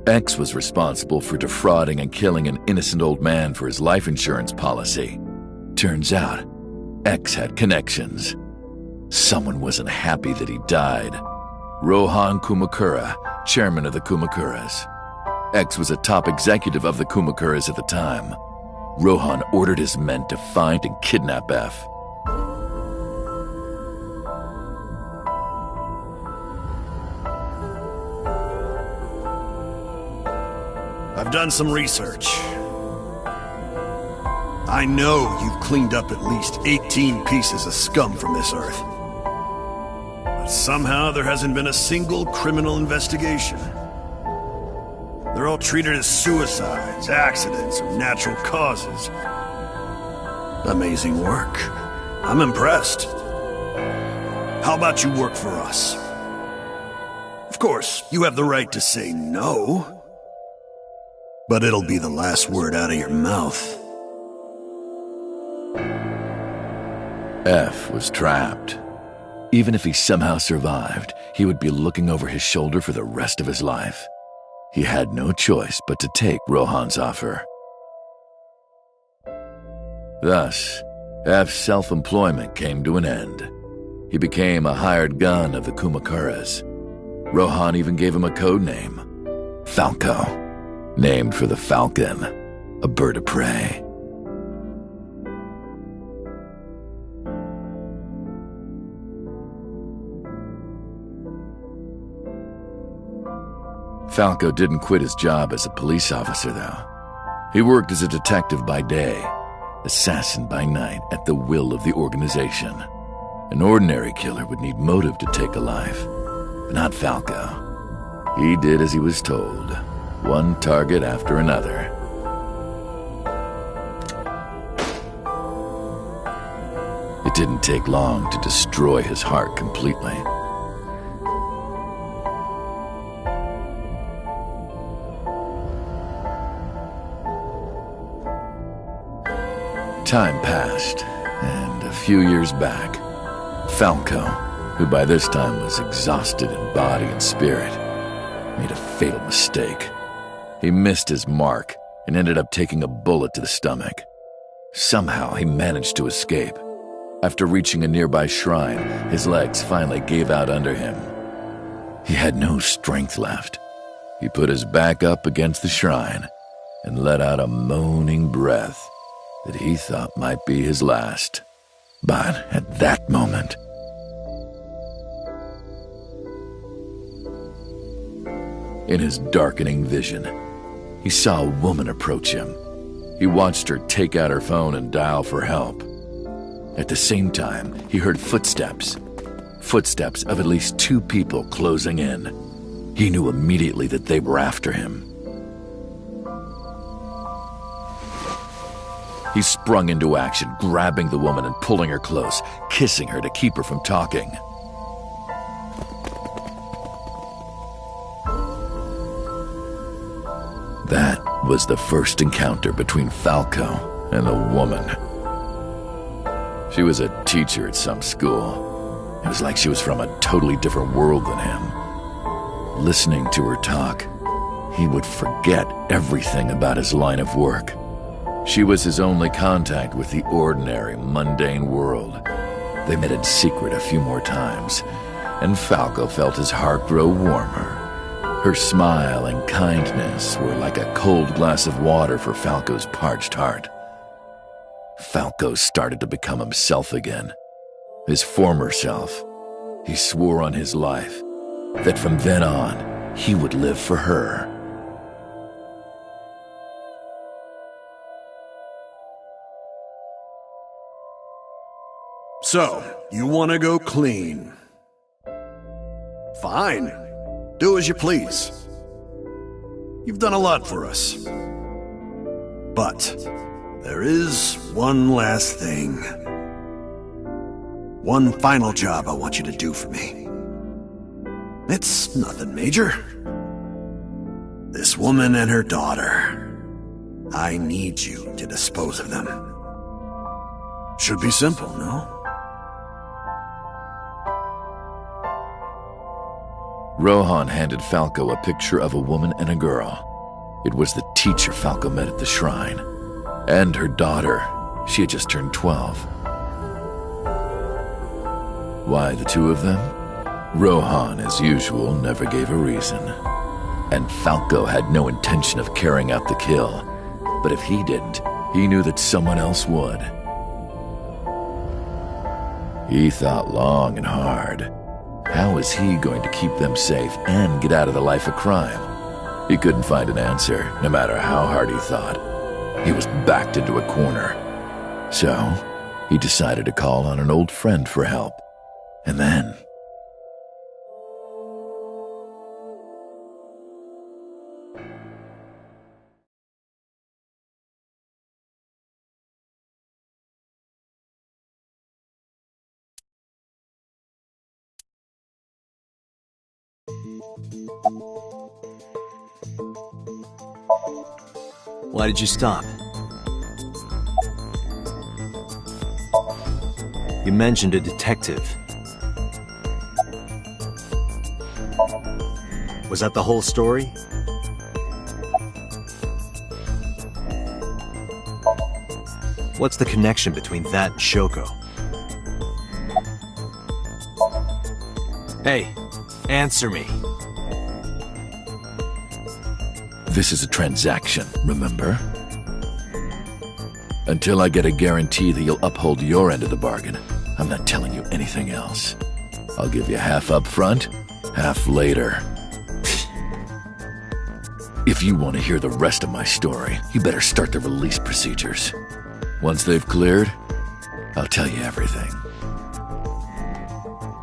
X was responsible for defrauding and killing an innocent old man for his life insurance policy. Turns out, X had connections. Someone wasn't happy that he died. Rohan Kumakura, chairman of the Kumakuras. X was a top executive of the Kumakuras at the time. Rohan ordered his men to find and kidnap F. I've done some research. I know you've cleaned up at least 18 pieces of scum from this earth. But somehow there hasn't been a single criminal investigation. They're all treated as suicides, accidents, or natural causes. Amazing work. I'm impressed. How about you work for us? Of course, you have the right to say no. But it'll be the last word out of your mouth. F was trapped. Even if he somehow survived, he would be looking over his shoulder for the rest of his life. He had no choice but to take Rohan's offer. Thus, F's self-employment came to an end. He became a hired gun of the Kumakuras. Rohan even gave him a code name, Falco, named for the falcon, a bird of prey. Falco didn't quit his job as a police officer, though. He worked as a detective by day, assassin by night at the will of the organization. An ordinary killer would need motive to take a life, but not Falco. He did as he was told, one target after another. It didn't take long to destroy his heart completely. Time passed, and a few years back, Falco, who by this time was exhausted in body and spirit, made a fatal mistake. He missed his mark and ended up taking a bullet to the stomach. Somehow he managed to escape. After reaching a nearby shrine, his legs finally gave out under him. He had no strength left. He put his back up against the shrine and let out a moaning breath that he thought might be his last. But at that moment, in his darkening vision, he saw a woman approach him. He watched her take out her phone and dial for help. At the same time, he heard footsteps. Footsteps of at least two people closing in. He knew immediately that they were after him. He sprung into action, grabbing the woman and pulling her close, kissing her to keep her from talking. That was the first encounter between Falco and the woman. She was a teacher at some school. It was like she was from a totally different world than him. Listening to her talk, he would forget everything about his line of work. She was his only contact with the ordinary, mundane world. They met in secret a few more times, and Falco felt his heart grow warmer. Her smile and kindness were like a cold glass of water for Falco's parched heart. Falco started to become himself again, his former self. He swore on his life that from then on, he would live for her. So, you want to go clean? Fine. Do as you please. You've done a lot for us. But there is one last thing. One final job I want you to do for me. It's nothing major. This woman and her daughter. I need you to dispose of them. Should be simple, no? Rohan handed Falco a picture of a woman and a girl. It was the teacher Falco met at the shrine. And her daughter. She had just turned 12. Why the two of them? Rohan, as usual, never gave a reason. And Falco had no intention of carrying out the kill. But if he didn't, he knew that someone else would. He thought long and hard. How was he going to keep them safe and get out of the life of crime? He couldn't find an answer, no matter how hard he thought. He was backed into a corner. So, he decided to call on an old friend for help. And then... Why did you stop? You mentioned a detective. Was that the whole story? What's the connection between that and Shoko? Hey, answer me. This is a transaction, remember? Until I get a guarantee that you'll uphold your end of the bargain, I'm not telling you anything else. I'll give you half up front, half later. If you want to hear the rest of my story, you better start the release procedures. Once they've cleared, I'll tell you everything.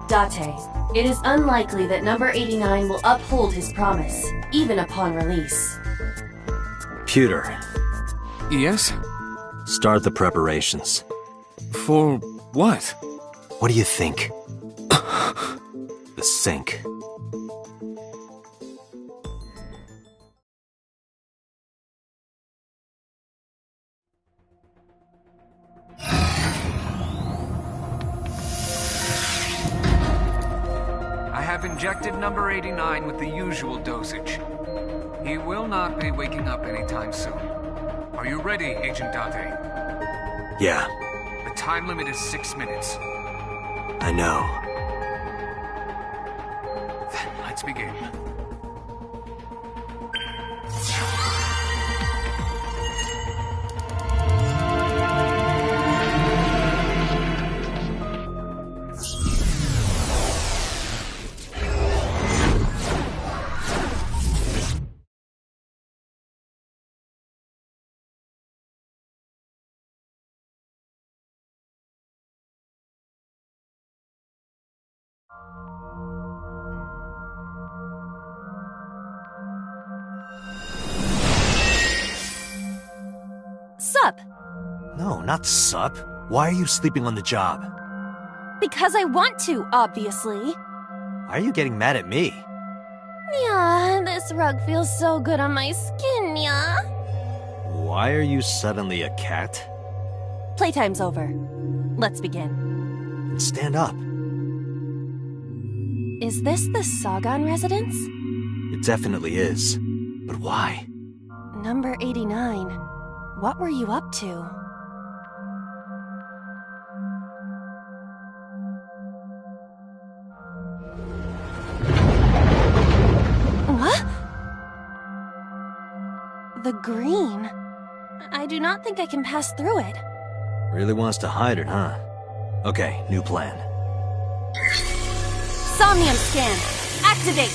Date, it is unlikely that number 89 will uphold his promise, even upon release. Pewter. Yes? Start the preparations. For what? What do you think? The sink. I have injected number 89 with the usual dosage. He will not be waking up anytime soon. Are you ready, Agent Date? Yeah. The time limit is 6 minutes. I know. Then let's begin. up. No, not sup. Why are you sleeping on the job? Because I want to, obviously. Why are you getting mad at me? Yeah, this rug feels so good on my skin, yeah. Why are you suddenly a cat? Playtime's over. Let's begin. Stand up. Is this the Sagan residence? It definitely is. But why? Number 89. What were you up to? What? The green. I do not think I can pass through it. Really wants to hide it, huh? Okay, new plan. Somnium scan. Activate!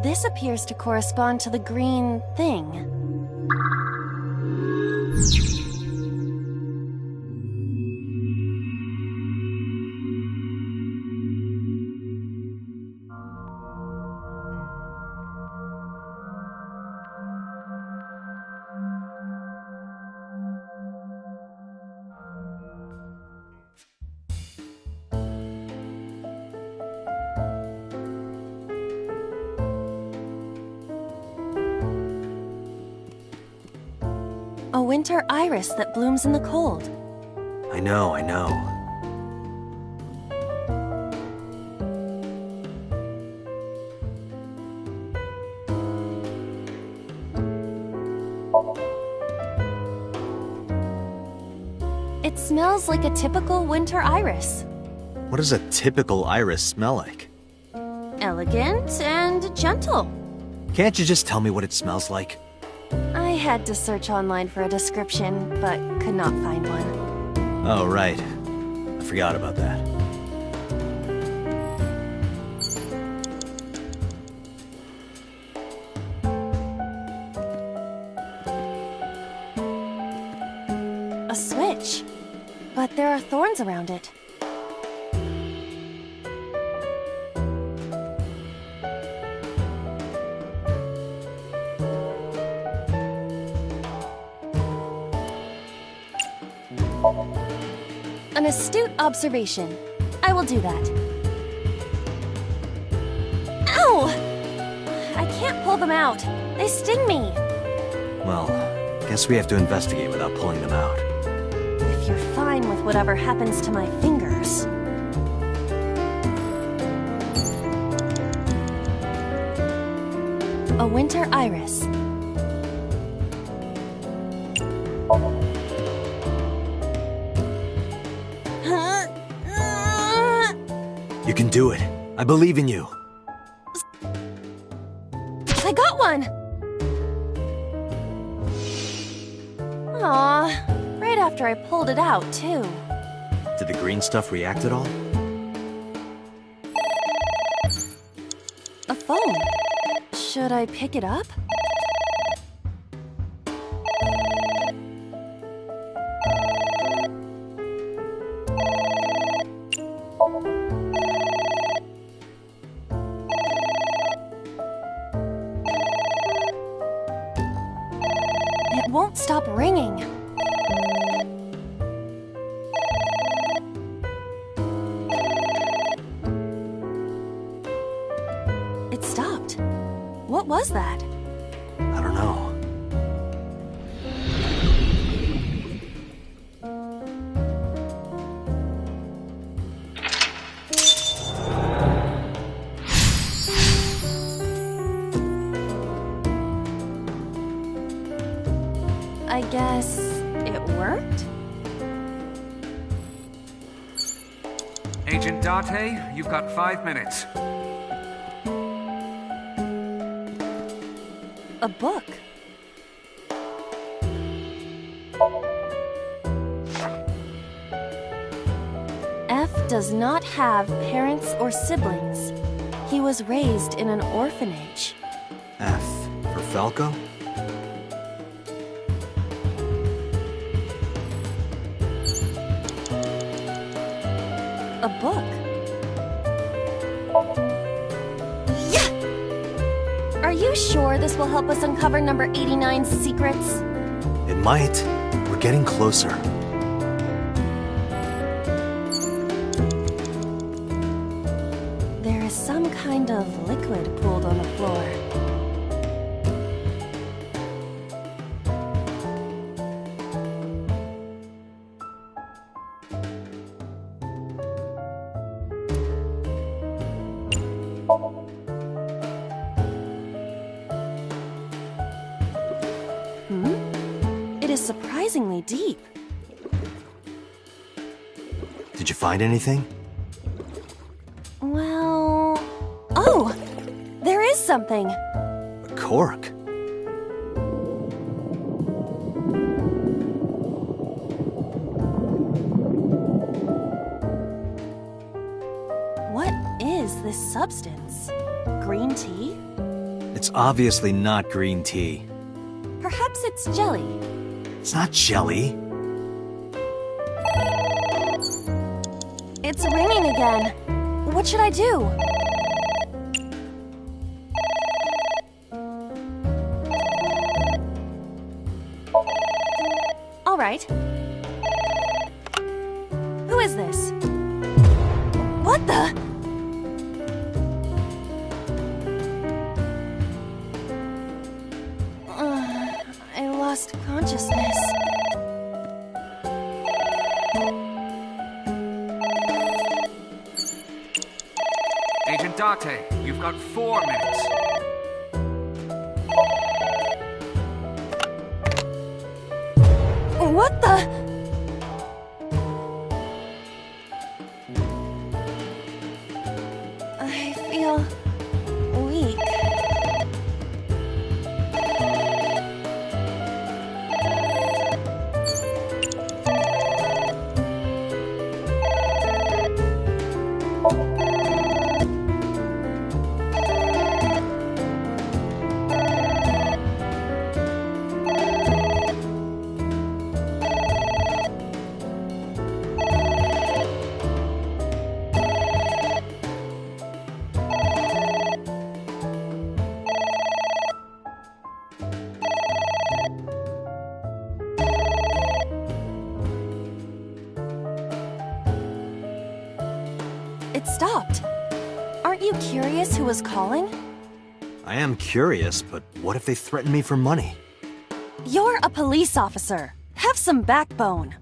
This appears to correspond to the green thing. A winter iris that blooms in the cold. I know. It smells like a typical winter iris. What does a typical iris smell like? Elegant and gentle. Can't you just tell me what it smells like? I had to search online for a description, but could not find one. Oh, right. I forgot about that. A switch. But there are thorns around it. An astute observation. I will do that. Ow! I can't pull them out. They sting me. Well, guess we have to investigate without pulling them out. If you're fine with whatever happens to my fingers. A winter iris. You can do it. I believe in you. I got one! Aw, right after I pulled it out, too. Did the green stuff react at all? A phone. Should I pick it up? It won't stop ringing. It stopped. What was that? I don't know. I guess it worked? Agent Date, you've got 5 minutes. A book. does not have parents or siblings. He was raised in an orphanage. F for Falco? A book. Yeah! Are you sure this will help us uncover number 89's secrets? It might. We're getting closer. There is some kind of liquid pooled on the floor. It is surprisingly deep. Did you find anything? Well... Oh! There is something! A cork. What is this substance? Green tea? It's obviously not green tea. Perhaps it's jelly. It's not jelly. It's ringing again. What should I do? All right. Who is this? What the? I lost consciousness. Agent Date, you've got 4 minutes. What the? I feel weak. It stopped. Aren't you curious who was calling? I am curious, but what if they threaten me for money? You're a police officer. Have some backbone.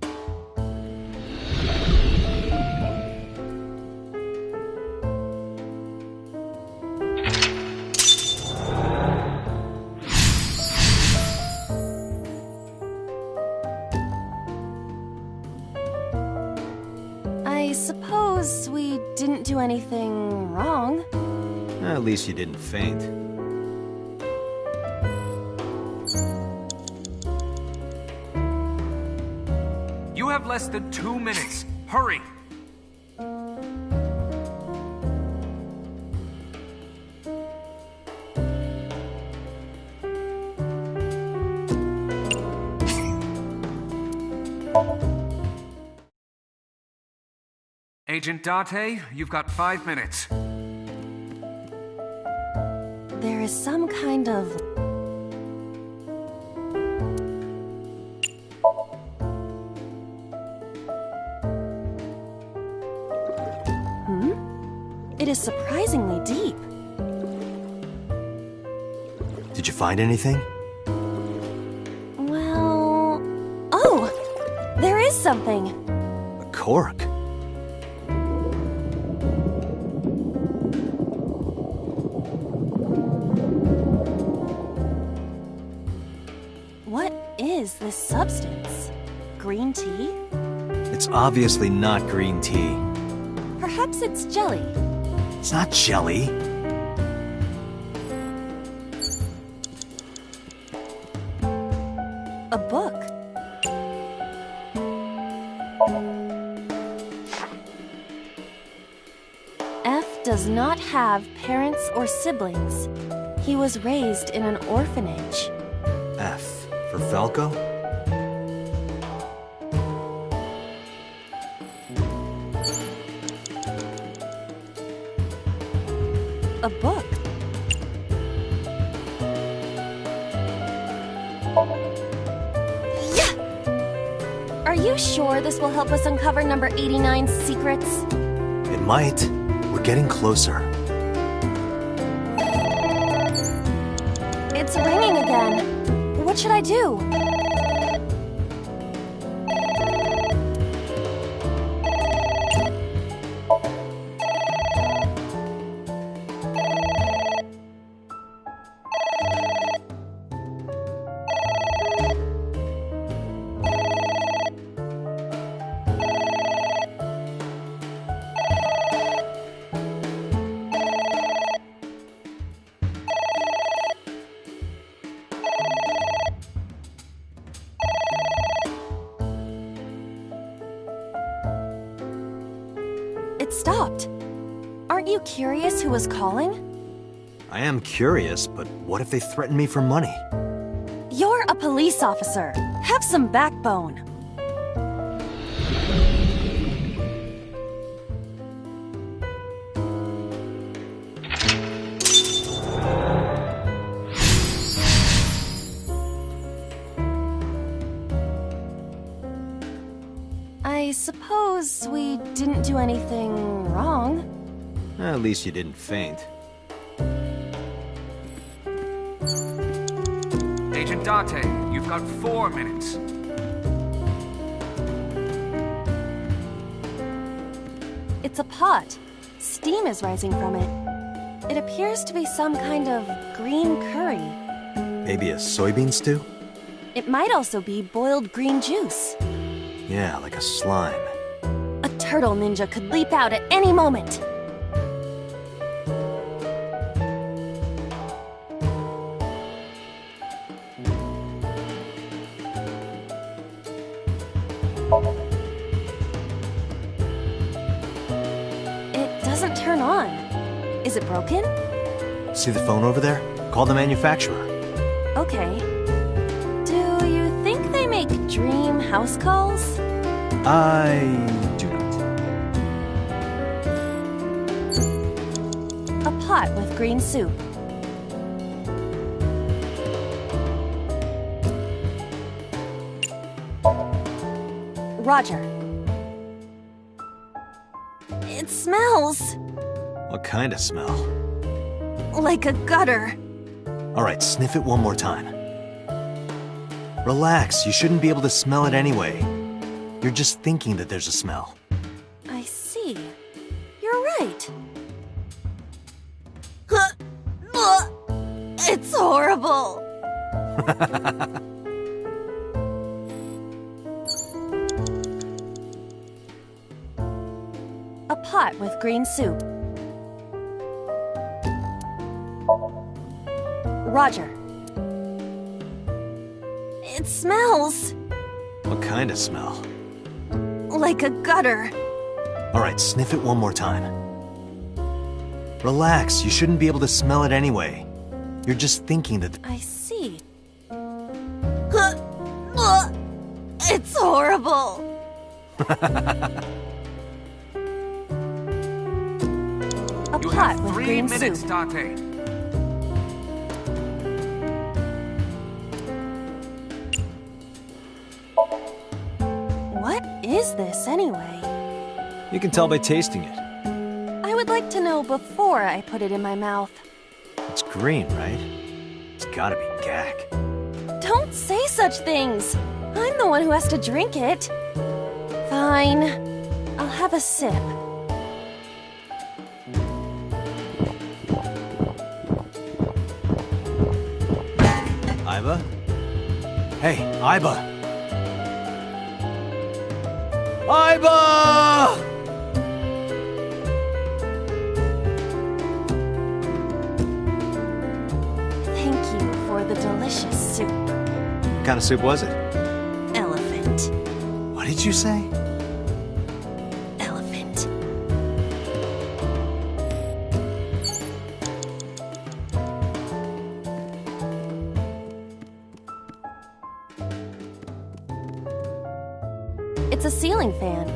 I suppose we didn't do anything wrong. At least you didn't faint. You have less than 2 minutes. Hurry! Agent Date, you've got 5 minutes. There is some kind of... It is surprisingly deep. Did you find anything? Well... Oh! There is something. A cork. What is this substance? Green tea? It's obviously not green tea. Perhaps it's jelly. It's not jelly. A book. does not have parents or siblings. He was raised in an orphanage. F for Falco? A book. Yeah! Are you sure this will help us uncover number 89's secrets? It might. We're getting closer. It's ringing again. What should I do? It stopped. Aren't you curious who was calling? I am curious, but what if they threaten me for money? You're a police officer. Have some backbone. I suppose we didn't do anything wrong. At least you didn't faint. Agent Date, you've got 4 minutes. It's a pot. Steam is rising from it. It appears to be some kind of green curry. Maybe a soybean stew? It might also be boiled green juice. Yeah, like a slime. A turtle ninja could leap out at any moment. It doesn't turn on. Is it broken? See the phone over there? Call the manufacturer. Okay. Do you think they make dream house calls? I do not. A pot with green soup. Roger. It smells What kind of smell? like a gutter. All right, sniff it one more time. Relax, you shouldn't be able to smell it anyway. You're just thinking that there's a smell. I see. You're right. It's horrible. A pot with green soup. Roger. It smells What kind of smell? like a gutter. All right, sniff it one more time. Relax, you shouldn't be able to smell it anyway. You're just thinking that... I see. It's horrible. A You pot have with 3 green minutes, soup. Date. What is this anyway? You can tell by tasting it. I would like to know before I put it in my mouth. It's green, right? It's gotta be gack. Don't say such things. I'm the one who has to drink it. Fine. I'll have a sip. Iba? Hey, Iba! Iba! Thank you for the delicious soup. What kind of soup was it? Elephant. What did you say? Elephant. It's a ceiling fan.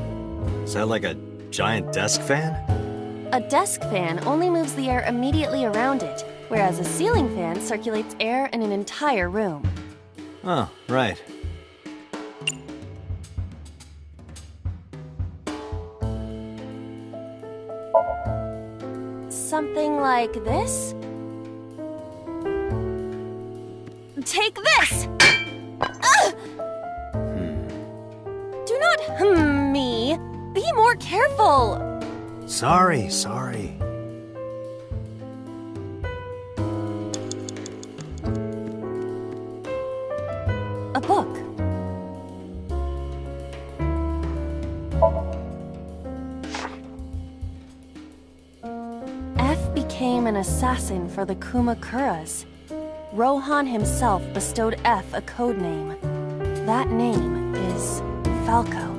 Is that like a giant desk fan? A desk fan only moves the air immediately around it, whereas a ceiling fan circulates air in an entire room. Oh, right. Something like this? Take this! Do not me. Be more careful. Sorry. A book. F became an assassin for the Kumakuras. Rohan himself bestowed F a code name. That name is Falco.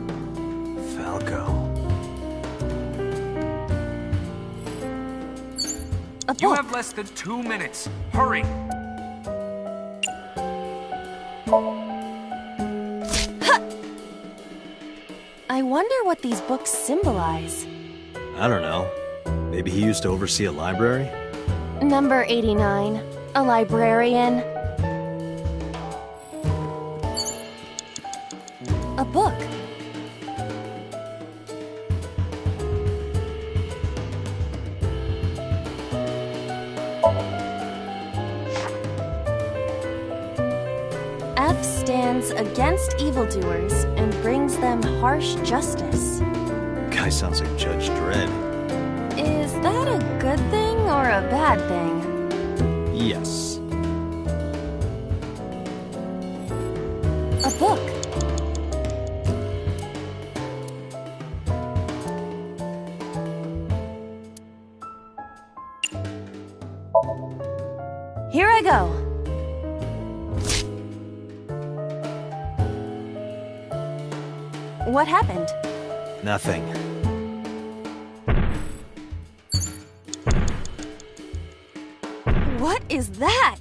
A book. You have less than 2 minutes. Hurry! I wonder what these books symbolize. I don't know. Maybe he used to oversee a library? Number 89. A librarian. A book. F stands against evildoers and brings them harsh justice. Guy sounds like Judge Dredd. Is that a good thing or a bad thing? Yes. A book. Here I go. What happened? Nothing. What is that?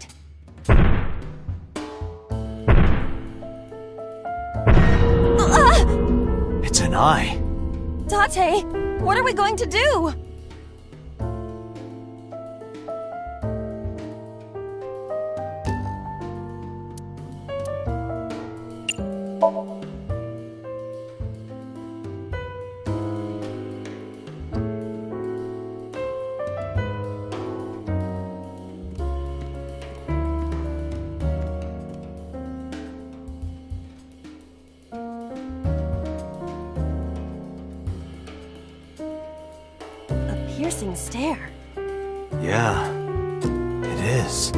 It's an eye. Date, what are we going to do? Piercing stare. Yeah, it is.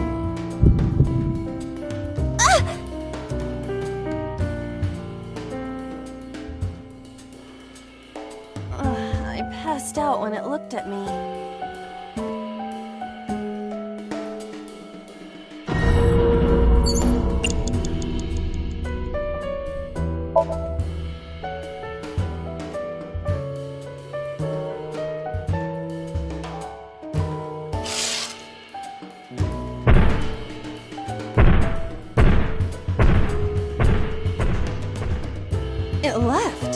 I passed out when it looked at me. It left.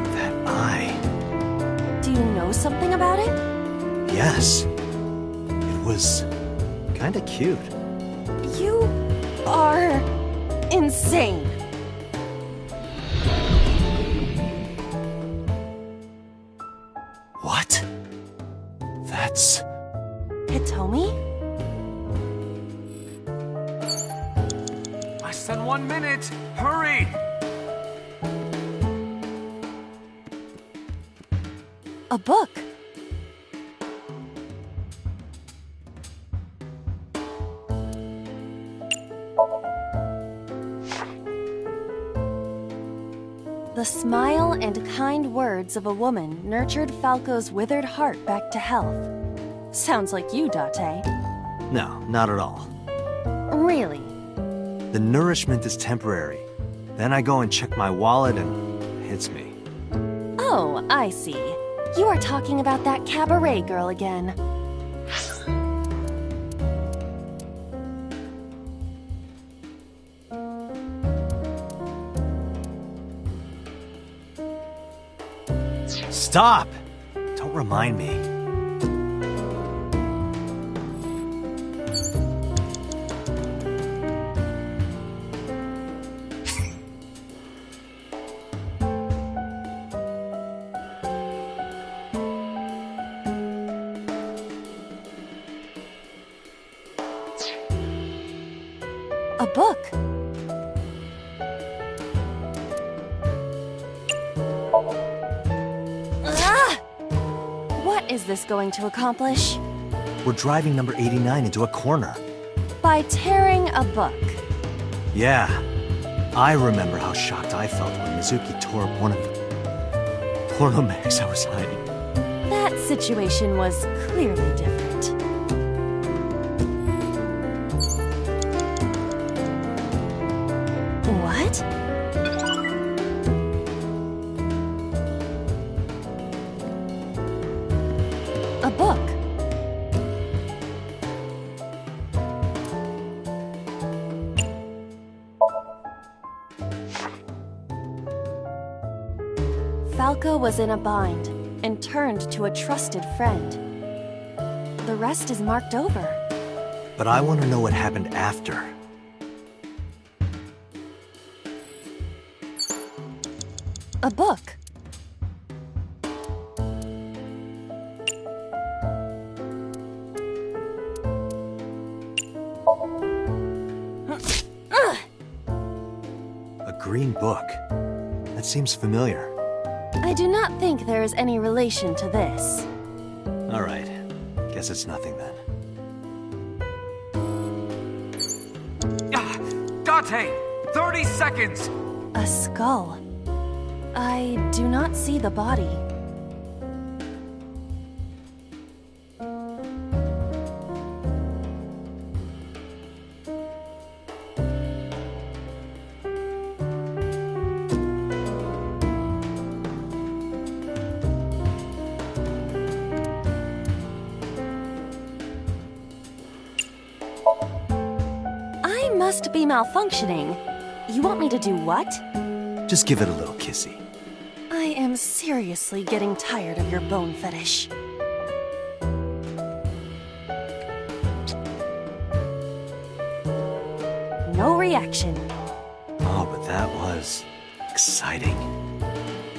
That eye. Do you know something about it? Yes. It was kinda cute. You are insane. What? That's... Hitomi? Less than 1 minute. Hurry! A book. The smile and kind words of a woman nurtured Falco's withered heart back to health. Sounds like you, Date. No, not at all. Really? The nourishment is temporary. Then I go and check my wallet and it hits me. Oh, I see. You are talking about that cabaret girl again. Stop! Don't remind me. A book. What is this going to accomplish? We're driving number 89 into a corner. By tearing a book. Yeah. I remember how shocked I felt when Mizuki tore up one of the pornomags I was hiding. That situation was clearly different. What? A book. Falco was in a bind and turned to a trusted friend. The rest is marked over. But I want to know what happened after. A book. A green book. That seems familiar. I do not think there is any relation to this. Alright. Guess it's nothing then. Date! 30 seconds! A skull. I do not see the body. I must be malfunctioning. You want me to do what? Just give it a little kissy. I am seriously getting tired of your bone fetish. No reaction. Oh, but that was exciting.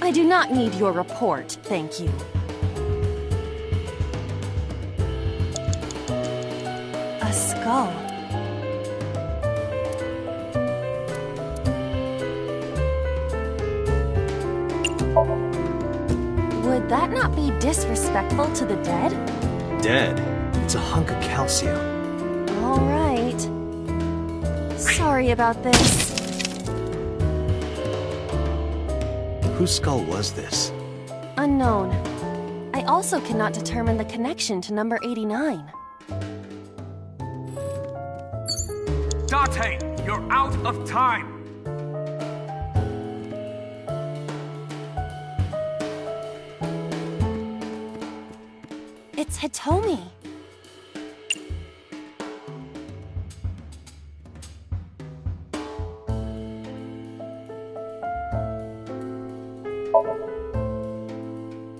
I do not need your report, thank you. A skull. Would that not be disrespectful to the dead? Dead? It's a hunk of calcium. All right. Sorry about this. Whose skull was this? Unknown. I also cannot determine the connection to number 89. Date, you're out of time! It's Hitomi.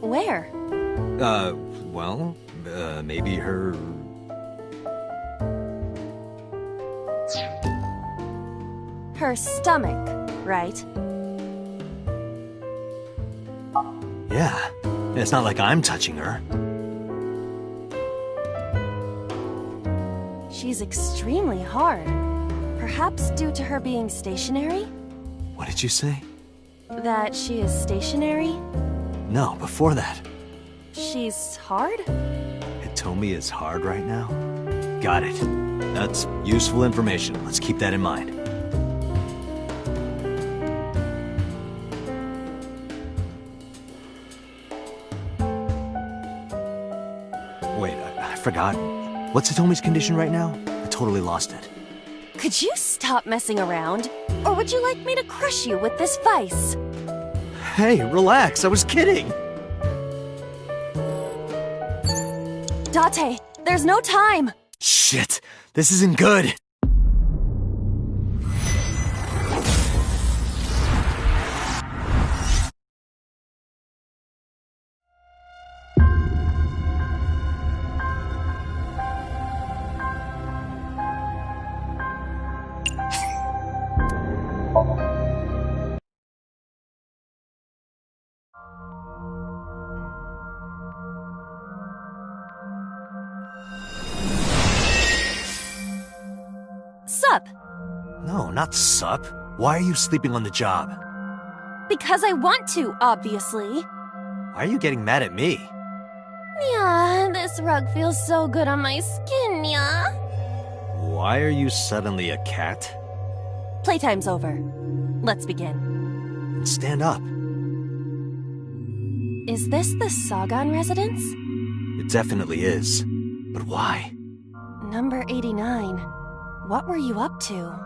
Where? Maybe her... Her stomach, right? Yeah. It's not like I'm touching her. She's extremely hard. Perhaps due to her being stationary? What did you say? That she is stationary? No, before that. She's hard? Hitomi is hard right now? Got it. That's useful information. Let's keep that in mind. Wait, I forgot. What's Hitomi's condition right now? I totally lost it. Could you stop messing around? Or would you like me to crush you with this vice? Hey, relax. I was kidding. Date, there's no time! Shit, this isn't good. Sup? No, not sup. Why are you sleeping on the job? Because I want to, obviously. Why are you getting mad at me? Yeah, this rug feels so good on my skin, yeah? Why are you suddenly a cat? Playtime's over. Let's begin. Stand up. Is this the Sagan residence? It definitely is. But why? Number 89. What were you up to?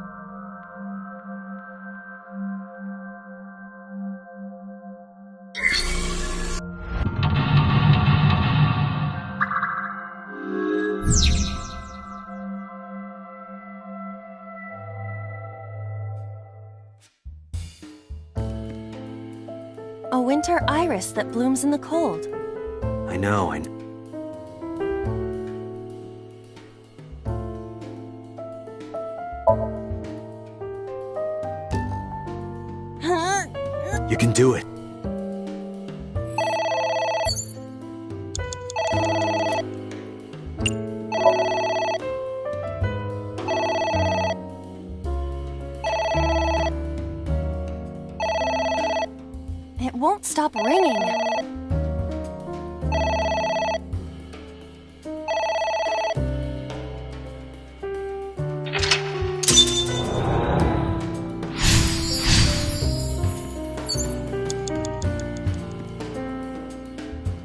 A winter iris that blooms in the cold. I know. You can do it. It won't stop ringing.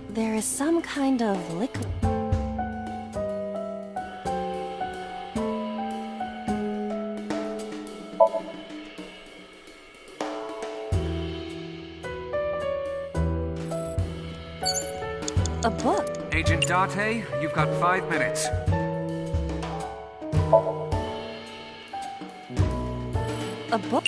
There is some kind of liquid. A book. Agent Date, you've got 5 minutes. A book.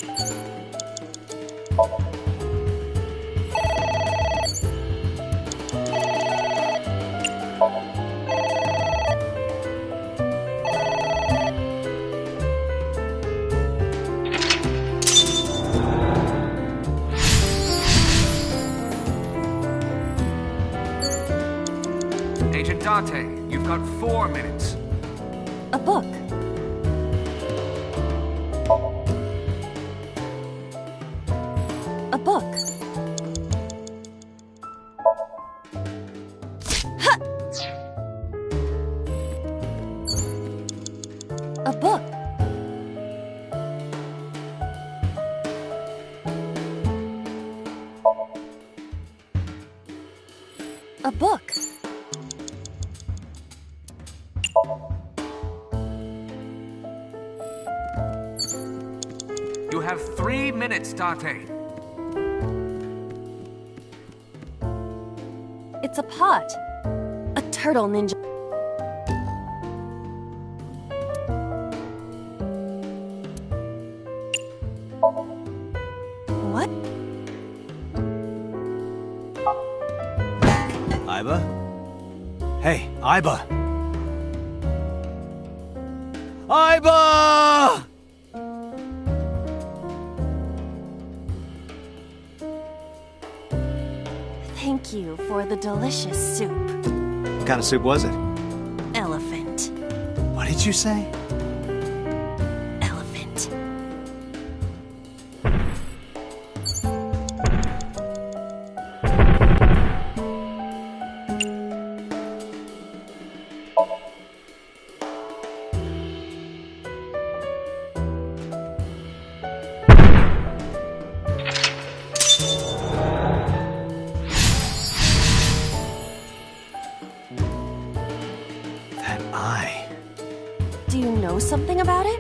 Agent Date, you've got 4 minutes. A book. A book. Ha! A book. A book. You have 3 minutes, Date. It's a pot. A turtle ninja. What? Aiba? Hey, Aiba! Aiba! Thank you for the delicious soup. What kind of soup was it? Elephant. What did you say? Elephant. That eye. Do you know something about it?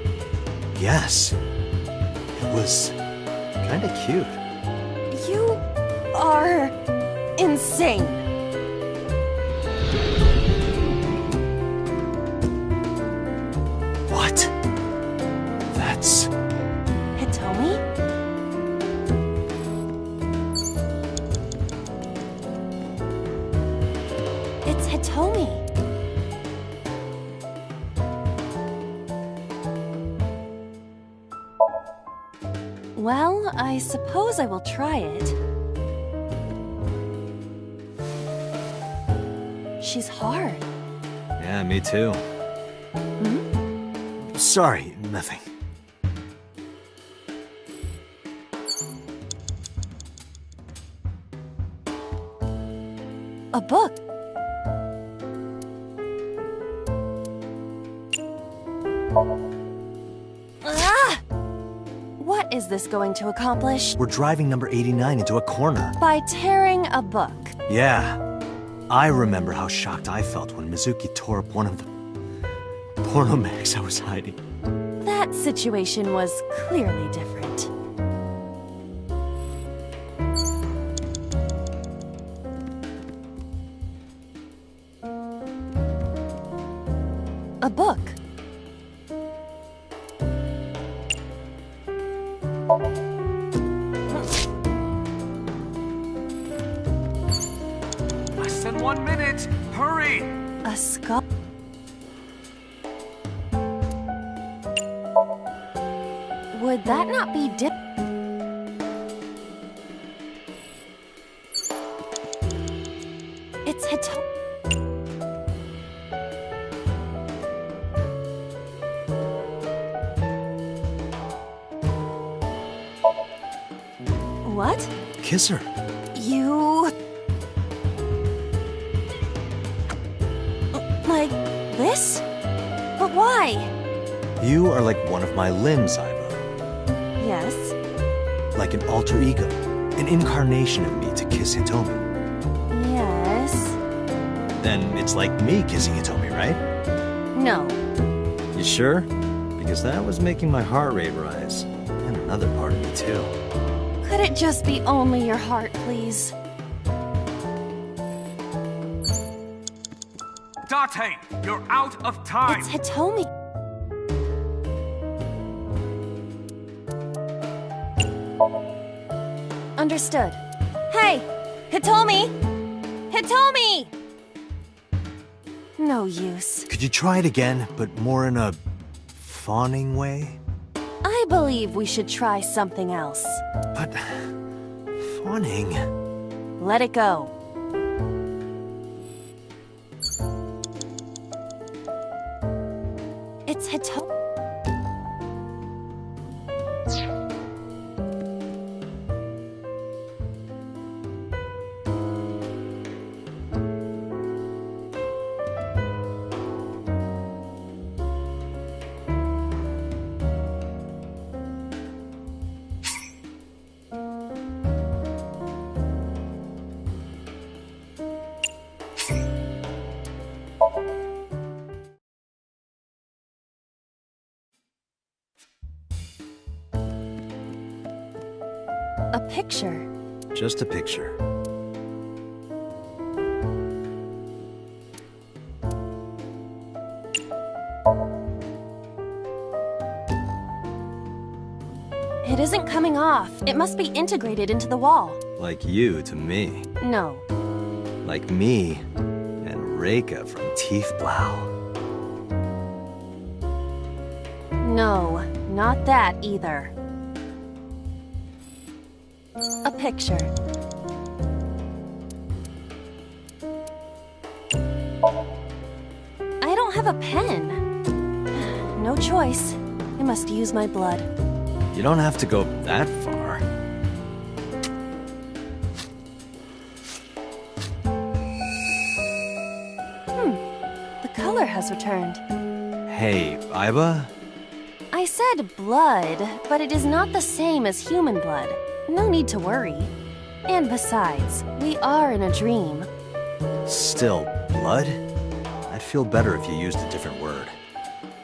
Yes. It was kinda cute. You are insane. Hitomi. Well, I suppose I will try it. She's hard. Yeah, me too. Sorry, nothing. A book. Ah! What is this going to accomplish? We're driving number 89 into a corner. By tearing a book. Yeah. I remember how shocked I felt when Mizuki tore up one of the porno mags I was hiding. That situation was clearly different. A book. Less than 1 minute! Hurry! A skull. Would that not be dip? It's Hito. What? Kiss her. You... Like this? But why? You are like one of my limbs, Aiba. Yes. Like an alter ego. An incarnation of me to kiss Hitomi. Yes. Then it's like me kissing Hitomi, right? No. You sure? Because that was making my heart rate rise. And another part of me, too. Could it just be only your heart, please? Date, you're out of time! It's Hitomi. Understood. Hey! Hitomi! Hitomi! No use. Could you try it again, but more in a fawning way? I believe we should try something else. But... fawning... Let it go. It's Hitomi. A picture. Just a picture. It isn't coming off. It must be integrated into the wall. Like you to me. No. Like me and Reika from Tiefblau. No, not that either. A picture. I don't have a pen. No choice. I must use my blood. You don't have to go that far. The color has returned. Hey, Aiba? I said blood, but it is not the same as human blood. No need to worry. And besides, we are in a dream. Still, blood? I'd feel better if you used a different word.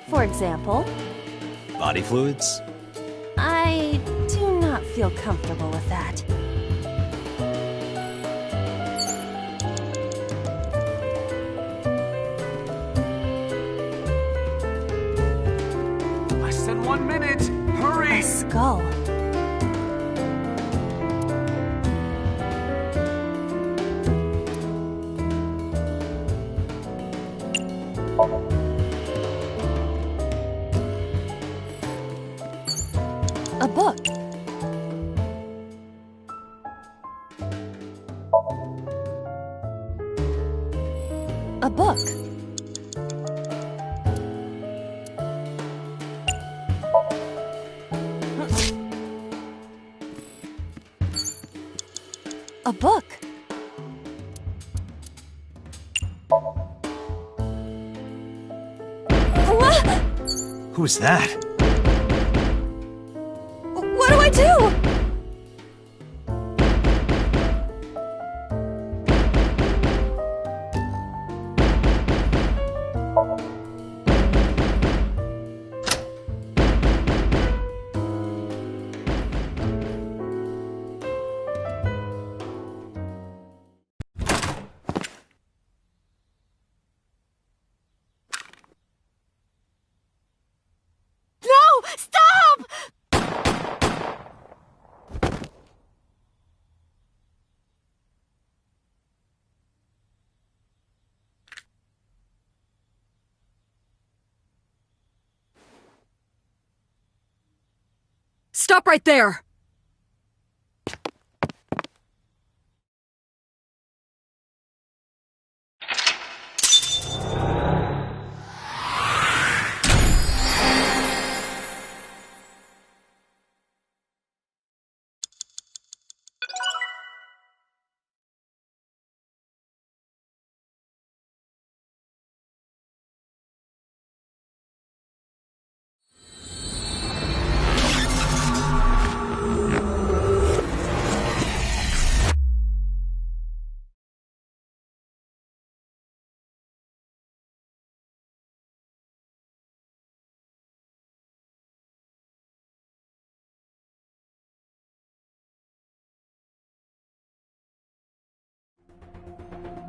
For example? Body fluids? I do not feel comfortable with that. Less than 1 minute! Hurry! A skull. A book. A book. Who is that? What do I do? Stop right there!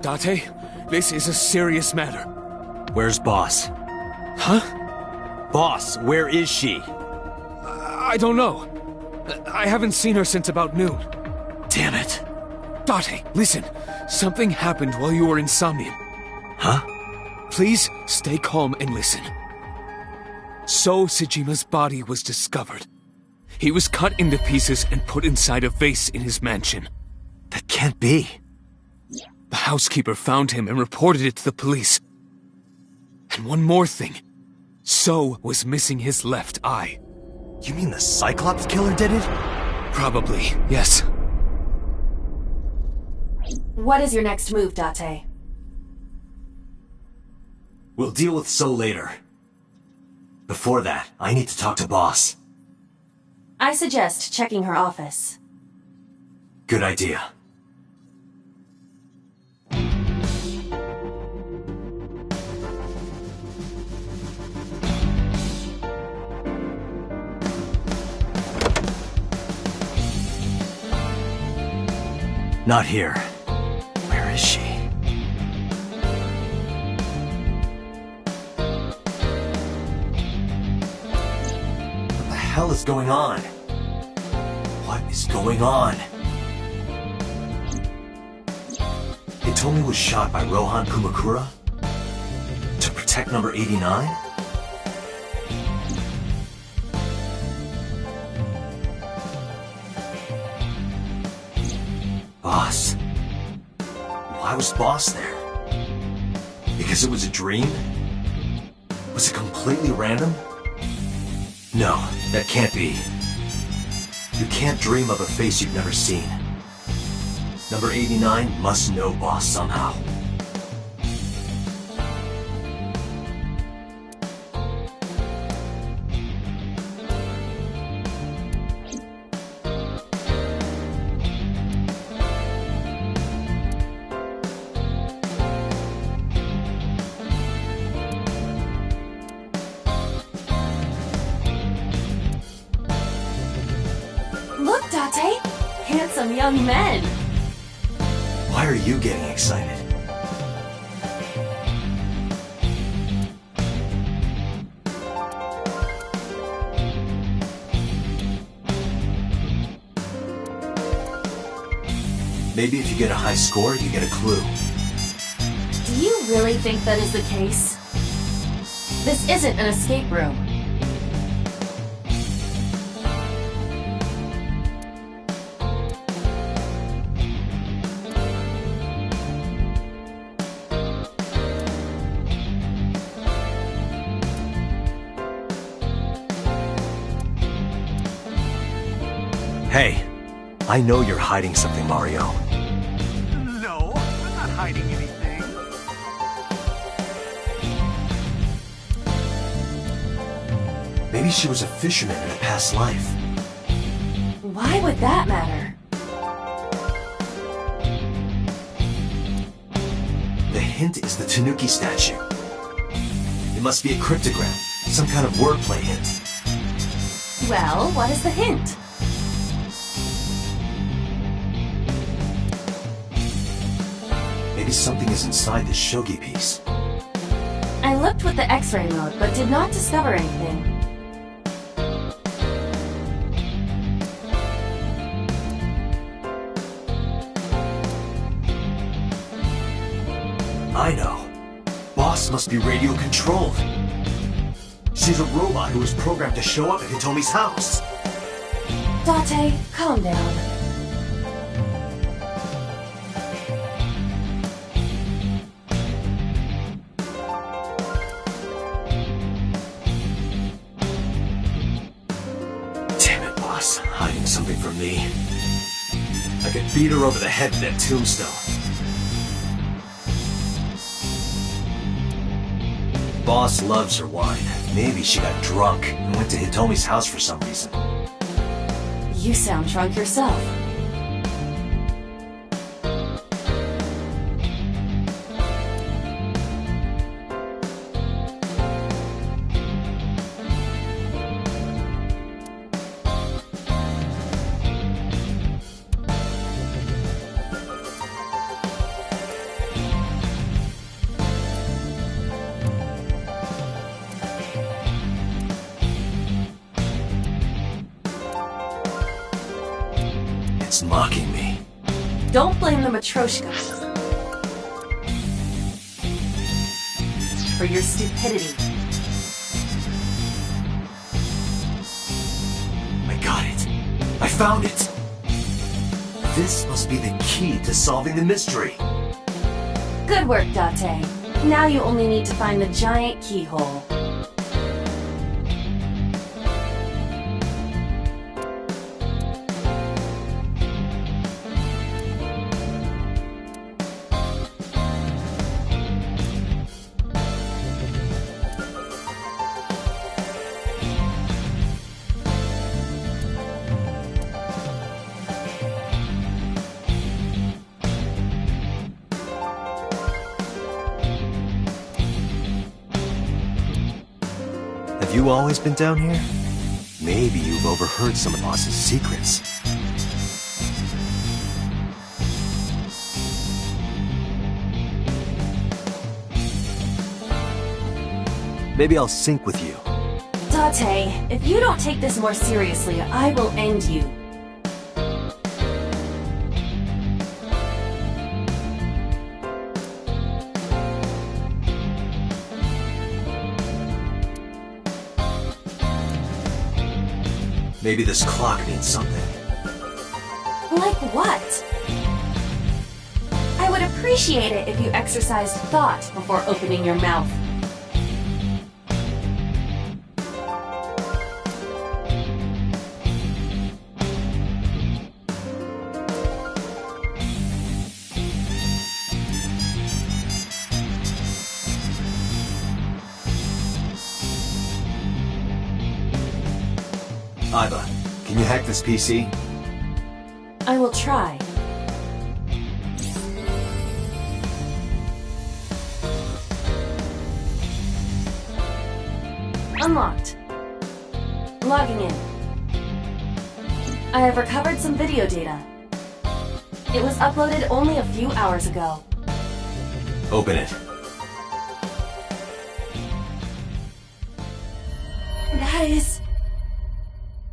Date, this is a serious matter. Where's Boss? Huh? Boss, where is she? I don't know. I haven't seen her since about noon. Damn it. Date, listen. Something happened while you were in Somnium. Huh? Please stay calm and listen. So Sejima's body was discovered. He was cut into pieces and put inside a vase in his mansion. That can't be. The housekeeper found him and reported it to the police. And one more thing. So was missing his left eye. You mean the Cyclops killer did it? Probably, yes. What is your next move, Date? We'll deal with So later. Before that, I need to talk to Boss. I suggest checking her office. Good idea. Not here. Where is she? What the hell is going on? What is going on? Hitomi was shot by Rohan Kumakura? To protect number 89? Boss. Why was Boss there? Because it was a dream? Was it completely random? No, that can't be. You can't dream of a face you've never seen. Number 89 must know Boss somehow. Look, Date! Handsome young men! Why are you getting excited? Maybe if you get a high score, you get a clue. Do you really think that is the case? This isn't an escape room. Hey, I know you're hiding something, Mario. No, I'm not hiding anything. Maybe she was a fisherman in a past life. Why would that matter? The hint is the Tanuki statue. It must be a cryptogram, some kind of wordplay hint. Well, what is the hint? Maybe something is inside this shogi piece. I looked with the X-ray mode, but did not discover anything. I know. Boss must be radio-controlled. She's a robot who was programmed to show up at Hitomi's house. Date, calm down. Damn it, boss. Hiding something from me. I could beat her over the head with that tombstone. Boss loves her wine. Maybe she got drunk and went to Hitomi's house for some reason. You sound drunk yourself. It's mocking me. Don't blame the Matryoshka for your stupidity. I got it. I found it. This must be the key to solving the mystery. Good work, Date. Now you only need to find the giant keyhole. Have you always been down here? Maybe you've overheard some of Boss's secrets. Maybe I'll sync with you. Date, if you don't take this more seriously, I will end you. Maybe this clock means something. Like what? I would appreciate it if you exercised thought before opening your mouth. Aiba, can you hack this PC? I will try. Unlocked. Logging in. I have recovered some video data. It was uploaded only a few hours ago. Open it. That is...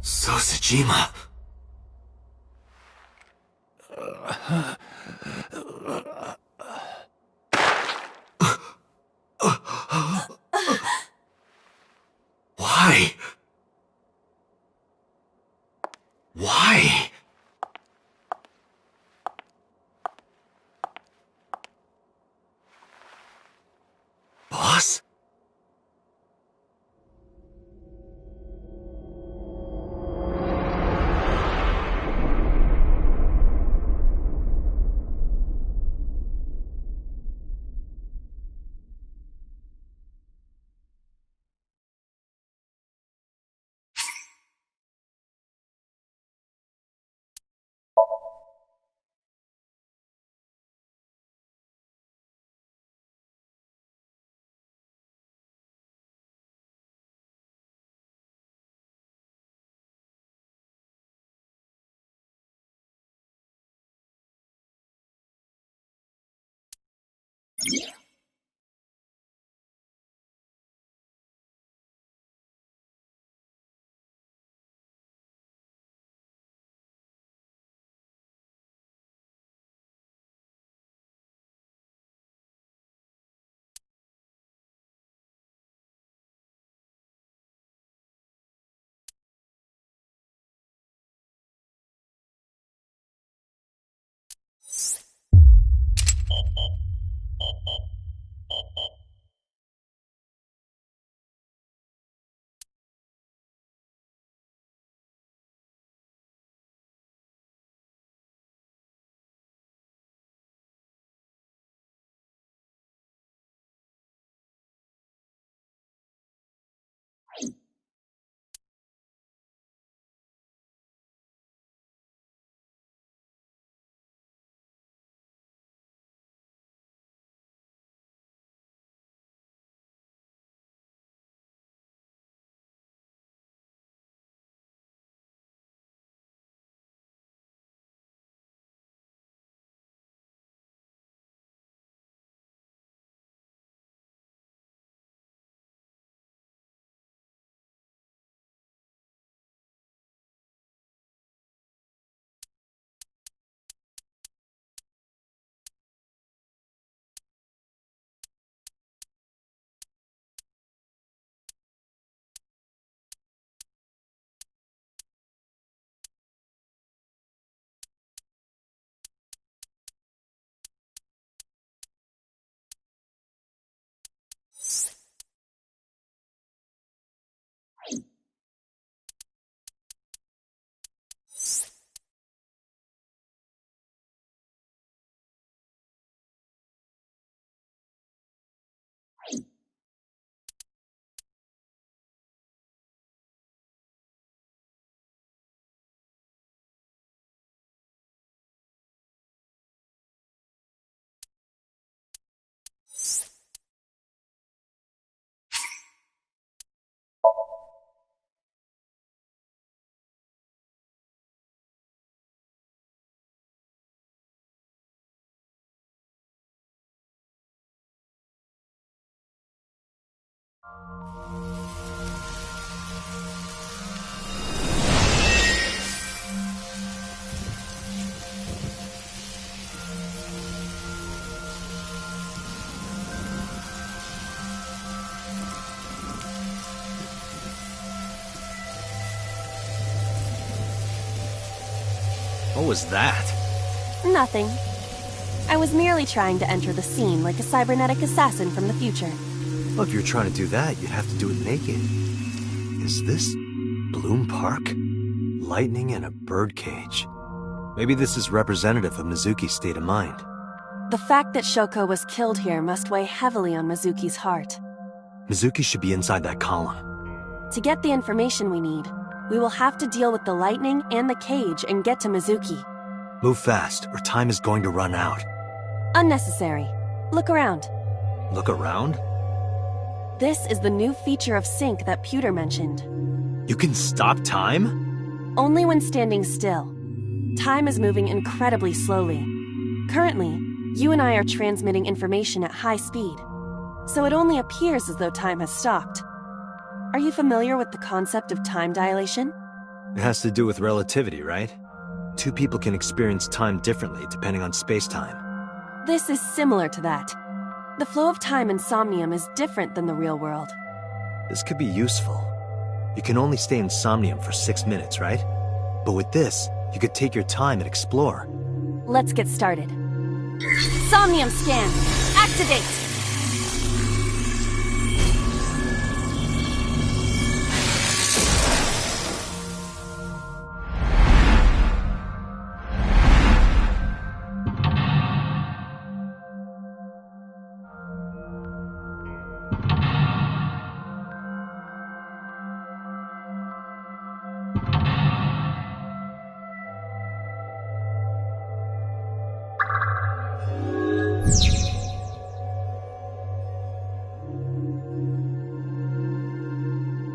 Sosajima. Why? Why? Boss? What was that? Nothing. I was merely trying to enter the scene like a cybernetic assassin from the future. Well, if you're trying to do that, you'd have to do it naked. Is this Bloom Park? Lightning in a birdcage. Maybe this is representative of Mizuki's state of mind. The fact that Shoko was killed here must weigh heavily on Mizuki's heart. Mizuki should be inside that column. To get the information we need, we will have to deal with the lightning and the cage and get to Mizuki. Move fast, or time is going to run out. Unnecessary. Look around. Look around? This is the new feature of Sync that Pewter mentioned. You can stop time? Only when standing still. Time is moving incredibly slowly. Currently, you and I are transmitting information at high speed, so it only appears as though time has stopped. Are you familiar with the concept of time dilation? It has to do with relativity, right? Two people can experience time differently depending on space-time. This is similar to that. The flow of time in Somnium is different than the real world. This could be useful. You can only stay in Somnium for 6 minutes, right? But with this, you could take your time and explore. Let's get started. Somnium scan! Activate!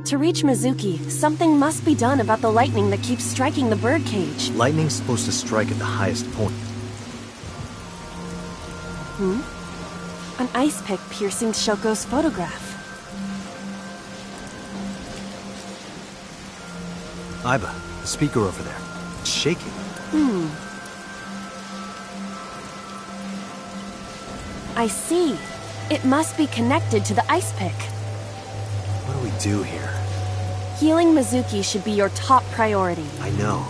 To reach Mizuki, something must be done about the lightning that keeps striking the birdcage. Lightning's supposed to strike at the highest point. An ice pick piercing Shoko's photograph. Aiba, the speaker over there. It's shaking. I see. It must be connected to the ice pick. What do we do here? Healing Mizuki should be your top priority. I know.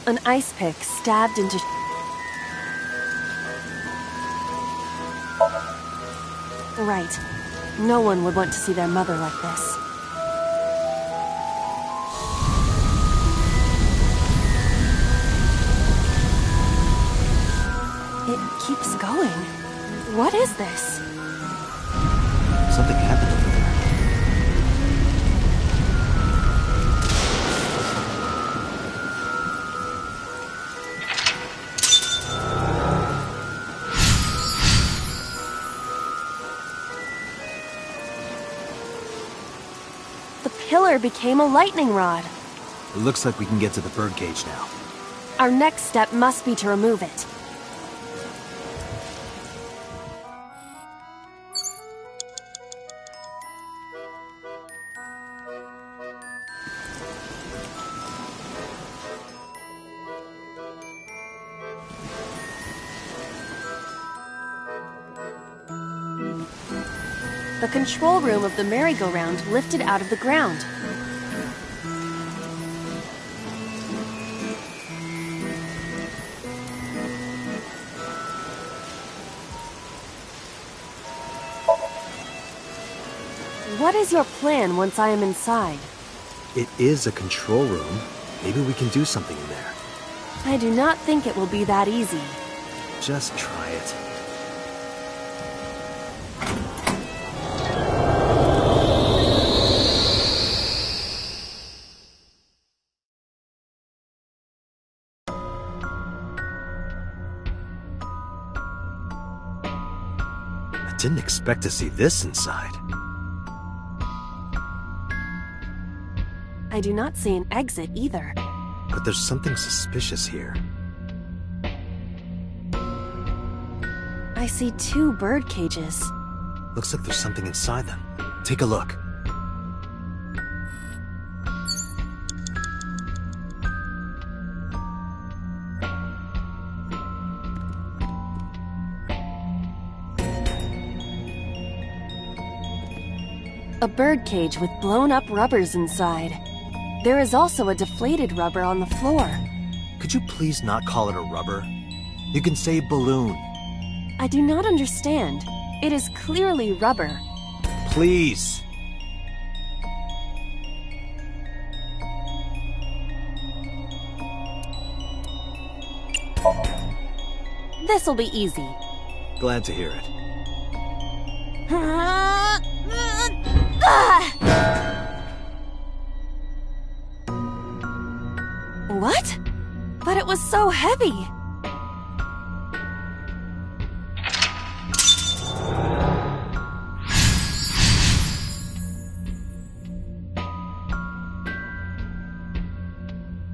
An ice pick stabbed into... Right. No one would want to see their mother like this. It keeps going. What is this? Something happened over there. The pillar became a lightning rod. It looks like we can get to the birdcage now. Our next step must be to remove it. The control room of the merry-go-round lifted out of the ground. What is your plan once I am inside? It is a control room. Maybe we can do something in there. I do not think it will be that easy. Just try it. I didn't expect to see this inside. I do not see an exit either. But there's something suspicious here. I see 2 bird cages. Looks like there's something inside them. Take a look. A bird cage with blown-up rubbers inside. There is also a deflated rubber on the floor. Could you please not call it a rubber? You can say balloon. I do not understand. It is clearly rubber. Please. This'll be easy. Glad to hear it. What? But it was so heavy.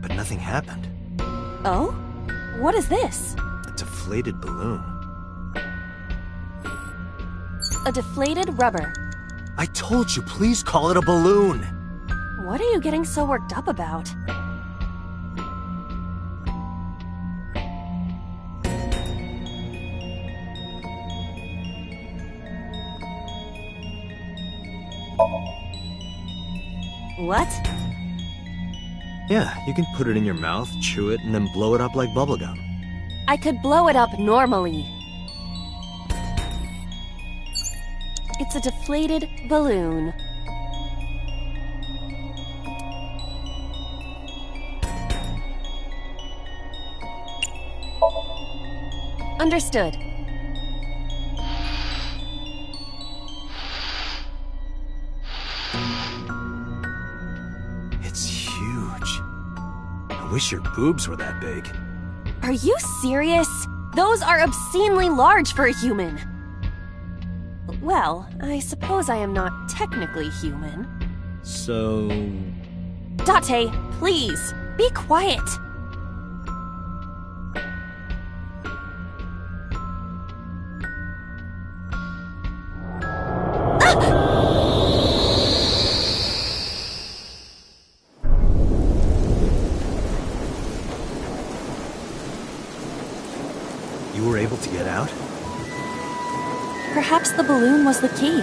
But nothing happened. Oh? What is this? A deflated balloon. A deflated rubber. I told you, please call it a balloon. What are you getting so worked up about? What? Yeah, you can put it in your mouth, chew it, and then blow it up like bubblegum. I could blow it up normally. It's a deflated balloon. Understood. It's huge. I wish your boobs were that big. Are you serious? Those are obscenely large for a human. Well, I suppose I am not technically human. So... Date, please, be quiet. able to get out? Perhaps the balloon was the key.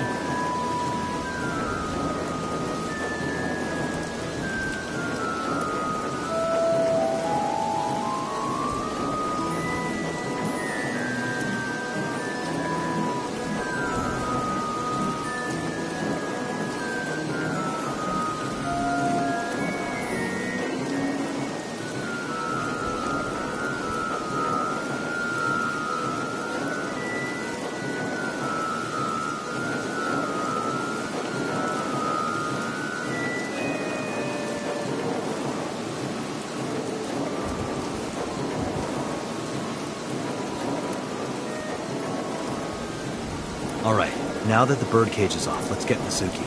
Alright, now that the birdcage is off, let's get Mizuki.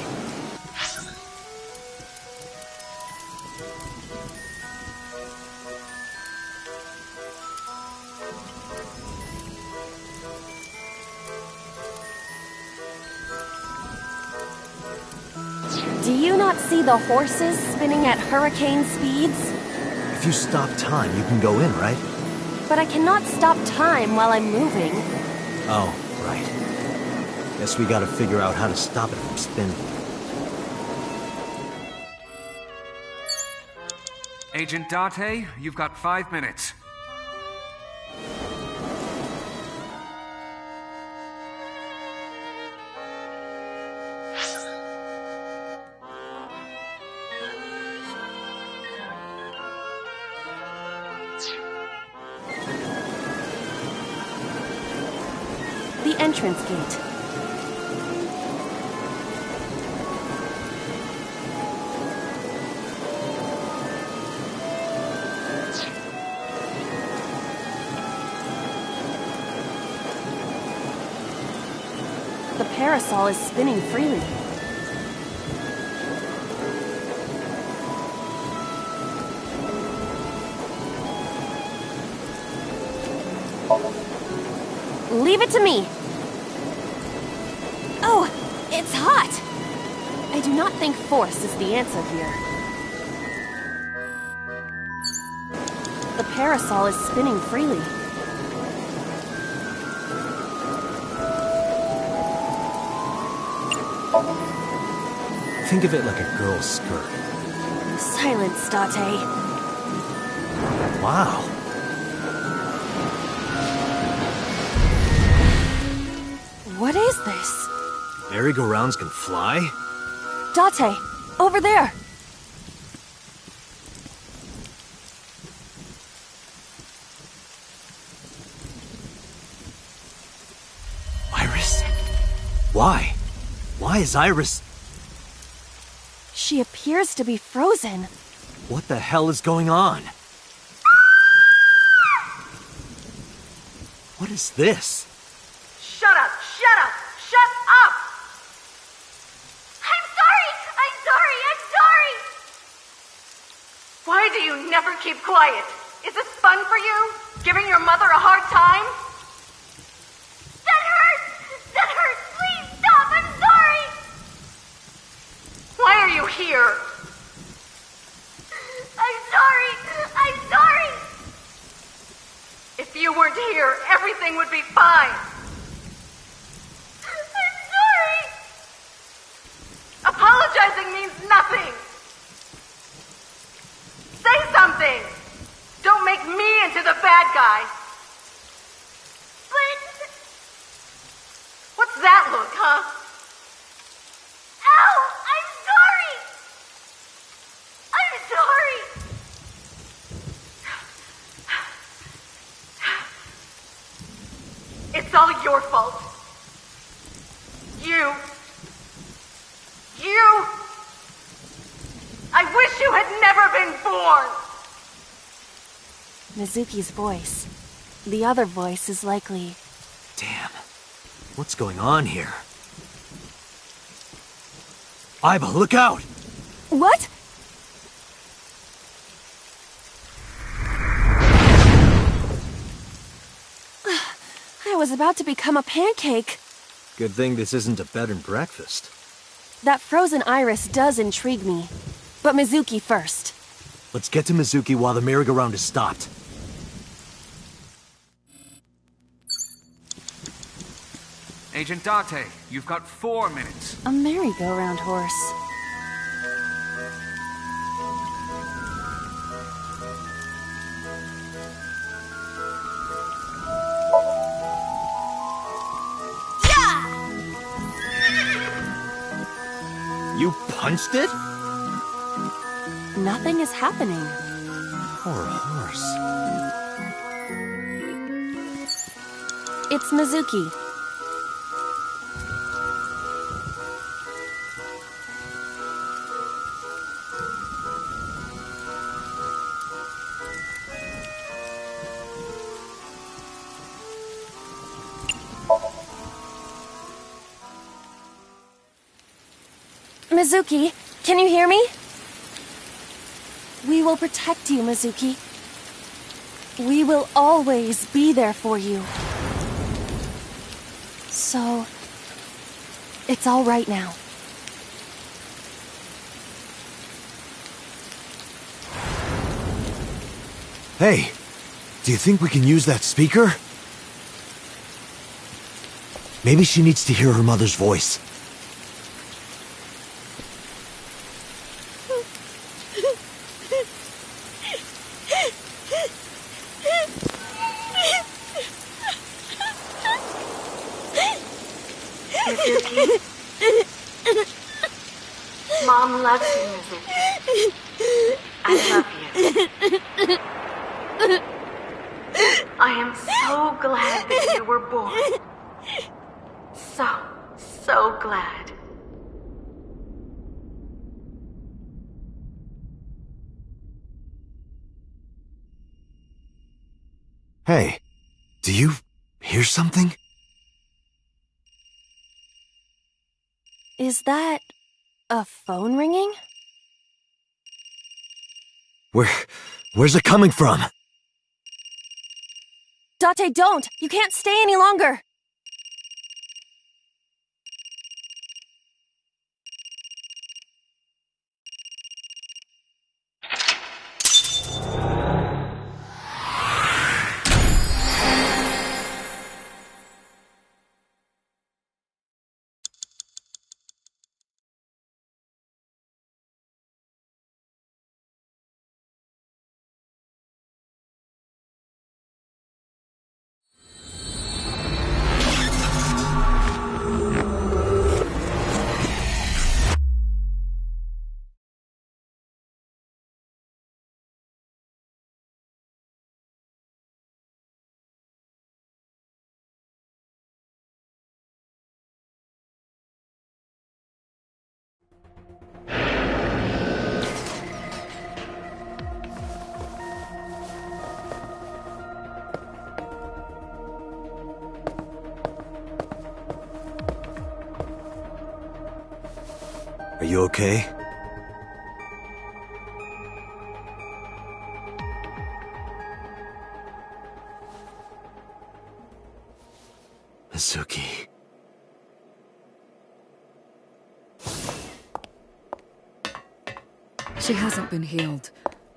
Do you not see the horses spinning at hurricane speeds? If you stop time, you can go in, right? But I cannot stop time while I'm moving. Oh, right. Guess we gotta figure out how to stop it from spinning. Agent Date, you've got 5 minutes. The entrance gate. The parasol is spinning freely. Leave it to me. Oh, it's hot. I do not think force is the answer here. The parasol is spinning freely. Think of it like a girl's skirt. Silence, Date. Wow. What is this? Merry-go-rounds can fly? Date, over there! Iris? Why? Why is Iris... She appears to be frozen. What the hell is going on? What is this? Shut up! Shut up! Shut up! I'm sorry! I'm sorry! I'm sorry! Why do you never keep quiet? Is this fun for you? Giving your mother a hard time? That hurts! That hurts! Please stop! I'm sorry! Why are you here? I'm sorry! I'm sorry! If you weren't here, everything would be fine. I'm sorry! Apologizing means nothing! Say something! Don't make me into the bad guy! But... What's that look, huh? Ow! I'm sorry! I'm sorry! It's all your fault. You. I wish you had never been born! Mizuki's voice. The other voice is likely... Damn. What's going on here? Aiba, look out! What? I was about to become a pancake. Good thing this isn't a bed and breakfast. That frozen iris does intrigue me. But Mizuki first. Let's get to Mizuki while the merry-go-round is stopped. Agent Date, you've got 4 minutes. A merry-go-round horse. You punched it? Nothing is happening. Poor horse. It's Mizuki. Mizuki, can you hear me? We will protect you, Mizuki. We will always be there for you. So, it's all right now. Hey, do you think we can use that speaker? Maybe she needs to hear her mother's voice. Mom loves you, Mizuki. I love you. I am so glad that you were born. So glad. Hey, do you hear something? Is that a phone ringing? Where's it coming from? Date, don't! You can't stay any longer! Are you okay? Mizuki. She hasn't been healed.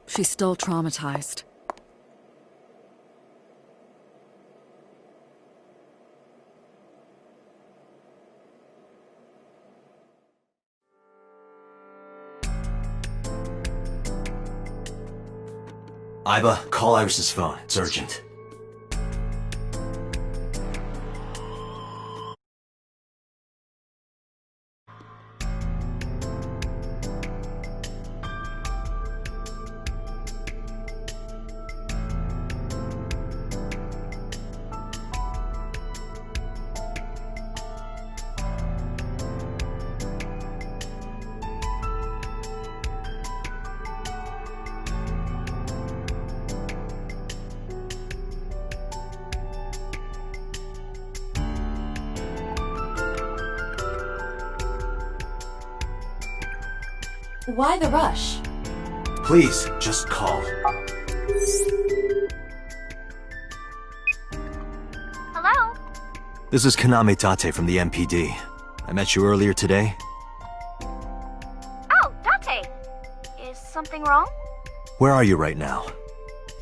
She's still traumatized. Aiba, call Iris's phone. It's urgent. Why the rush? Please, just call. Hello? This is Kaname Tate from the MPD. I met you earlier today. Oh, Date. Is something wrong? Where are you right now?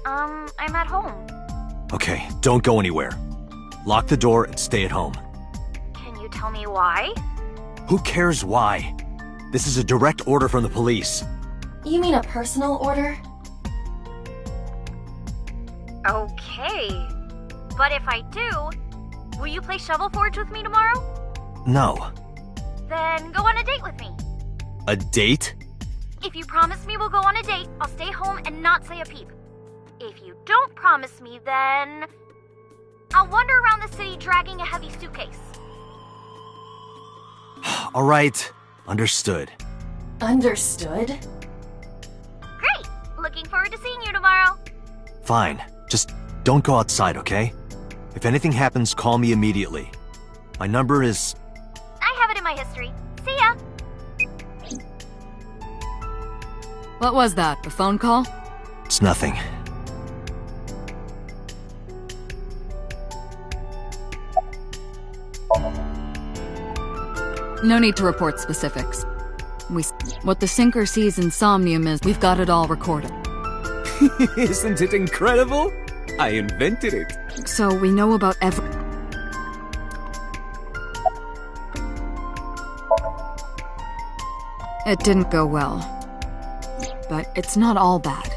I'm at home. Okay, don't go anywhere. Lock the door and stay at home. Can you tell me why? Who cares why? This is a direct order from the police. You mean a personal order? Okay. But if I do, will you play Shovel Forge with me tomorrow? No. Then go on a date with me. A date? If you promise me we'll go on a date, I'll stay home and not say a peep. If you don't promise me, then I'll wander around the city dragging a heavy suitcase. All right. Understood. Understood? Great! Looking forward to seeing you tomorrow. Fine. Just don't go outside, okay? If anything happens, call me immediately. My number is... I have it in my history. See ya! What was that? A phone call? It's nothing. No need to report specifics. What the Sinker sees in Somnium is we've got it all recorded. Isn't it incredible? I invented it. So we know about It didn't go well. But it's not all bad.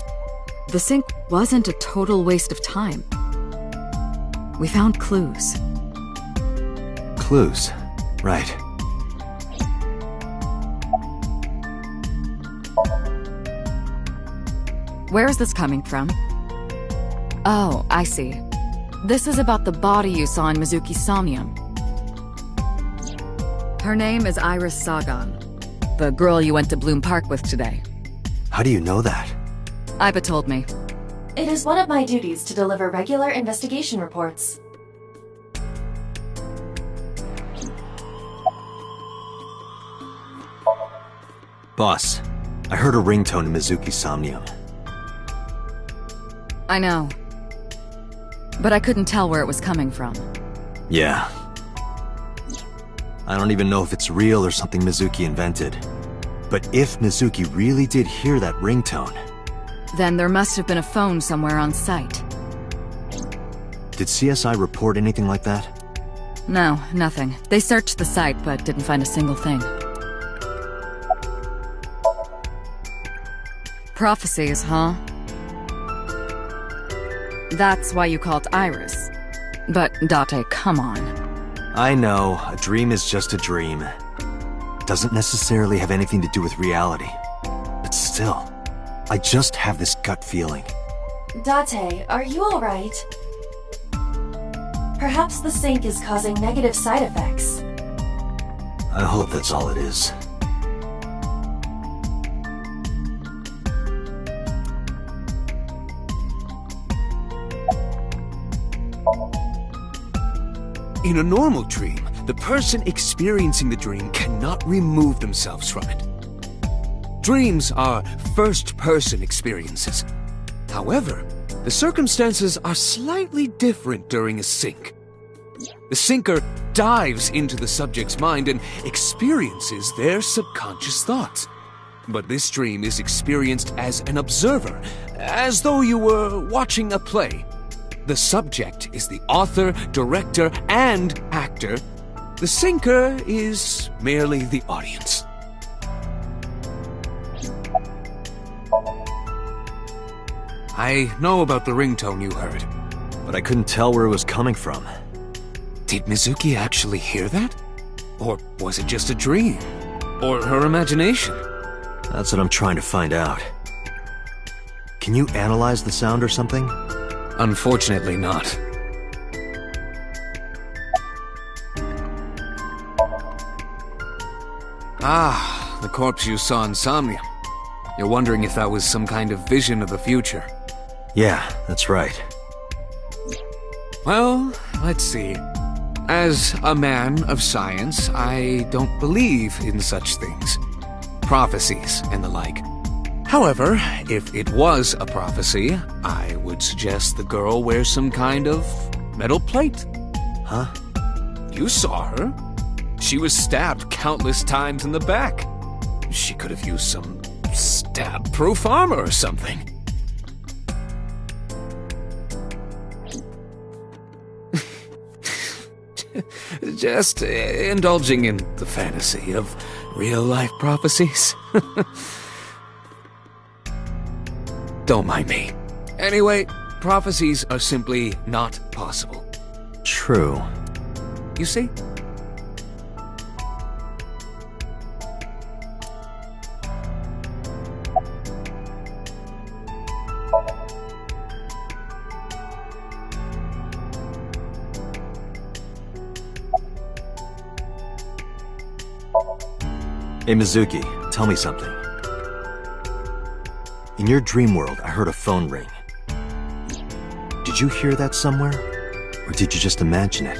The sink wasn't a total waste of time. We found clues. Clues. Right. Where is this coming from? Oh, I see. This is about the body you saw in Mizuki's Somnium. Her name is Iris Sagan, the girl you went to Bloom Park with today. How do you know that? Iba told me. It is one of my duties to deliver regular investigation reports. Boss, I heard a ringtone in Mizuki's Somnium. I know. But I couldn't tell where it was coming from. Yeah. I don't even know if it's real or something Mizuki invented. But if Mizuki really did hear that ringtone... Then there must have been a phone somewhere on site. Did CSI report anything like that? No, nothing. They searched the site, but didn't find a single thing. Prophecies, huh? That's why you called Iris. But, Date, come on. I know, a dream is just a dream. It doesn't necessarily have anything to do with reality. But still, I just have this gut feeling. Date, are you alright? Perhaps the sink is causing negative side effects. I hope that's all it is. In a normal dream, the person experiencing the dream cannot remove themselves from it. Dreams are first-person experiences. However, the circumstances are slightly different during a sink. The sinker dives into the subject's mind and experiences their subconscious thoughts. But this dream is experienced as an observer, as though you were watching a play. The subject is the author, director, and actor. The sinker is merely the audience. I know about the ringtone you heard, but I couldn't tell where it was coming from. Did Mizuki actually hear that? Or was it just a dream? Or her imagination? That's what I'm trying to find out. Can you analyze the sound or something? Unfortunately not. Ah, the corpse you saw in Somnium. You're wondering if that was some kind of vision of the future. Yeah, that's right. Well, let's see. As a man of science, I don't believe in such things. Prophecies and the like. However, if it was a prophecy, I would suggest the girl wear some kind of metal plate. Huh? You saw her. She was stabbed countless times in the back. She could have used some stab-proof armor or something. Just indulging in the fantasy of real-life prophecies. Don't mind me. Anyway, prophecies are simply not possible. True. You see? Hey, Mizuki, tell me something. In your dream world, I heard a phone ring. Did you hear that somewhere? Or did you just imagine it?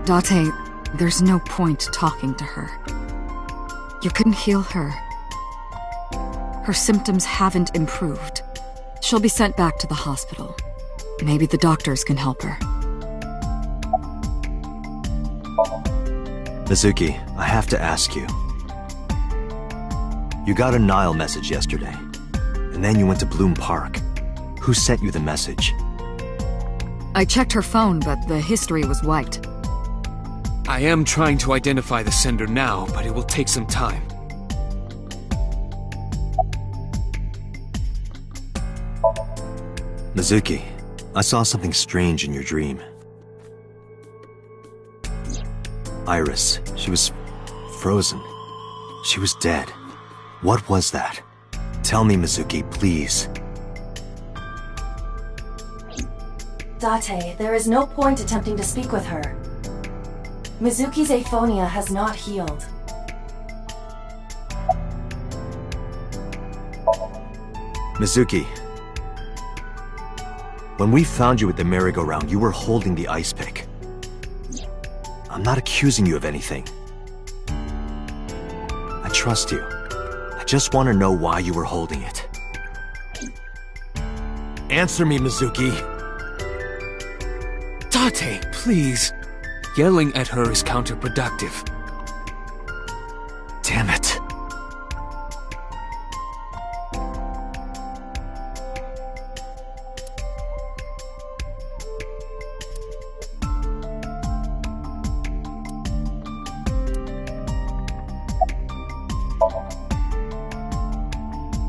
Date, there's no point talking to her. You couldn't heal her. Her symptoms haven't improved. She'll be sent back to the hospital. Maybe the doctors can help her. Mizuki, I have to ask you. You got a Nile message yesterday, and then you went to Bloom Park. Who sent you the message? I checked her phone, but the history was wiped. I am trying to identify the sender now, but it will take some time. Mizuki, I saw something strange in your dream. Iris, she was frozen. She was dead. What was that? Tell me, Mizuki, please. Date, there is no point attempting to speak with her. Mizuki's aphonia has not healed. Mizuki, when we found you at the merry-go-round, you were holding the ice pick. I'm not accusing you of anything. I trust you. I just want to know why you were holding it. Answer me, Mizuki. Date, please. Yelling at her is counterproductive. Damn it.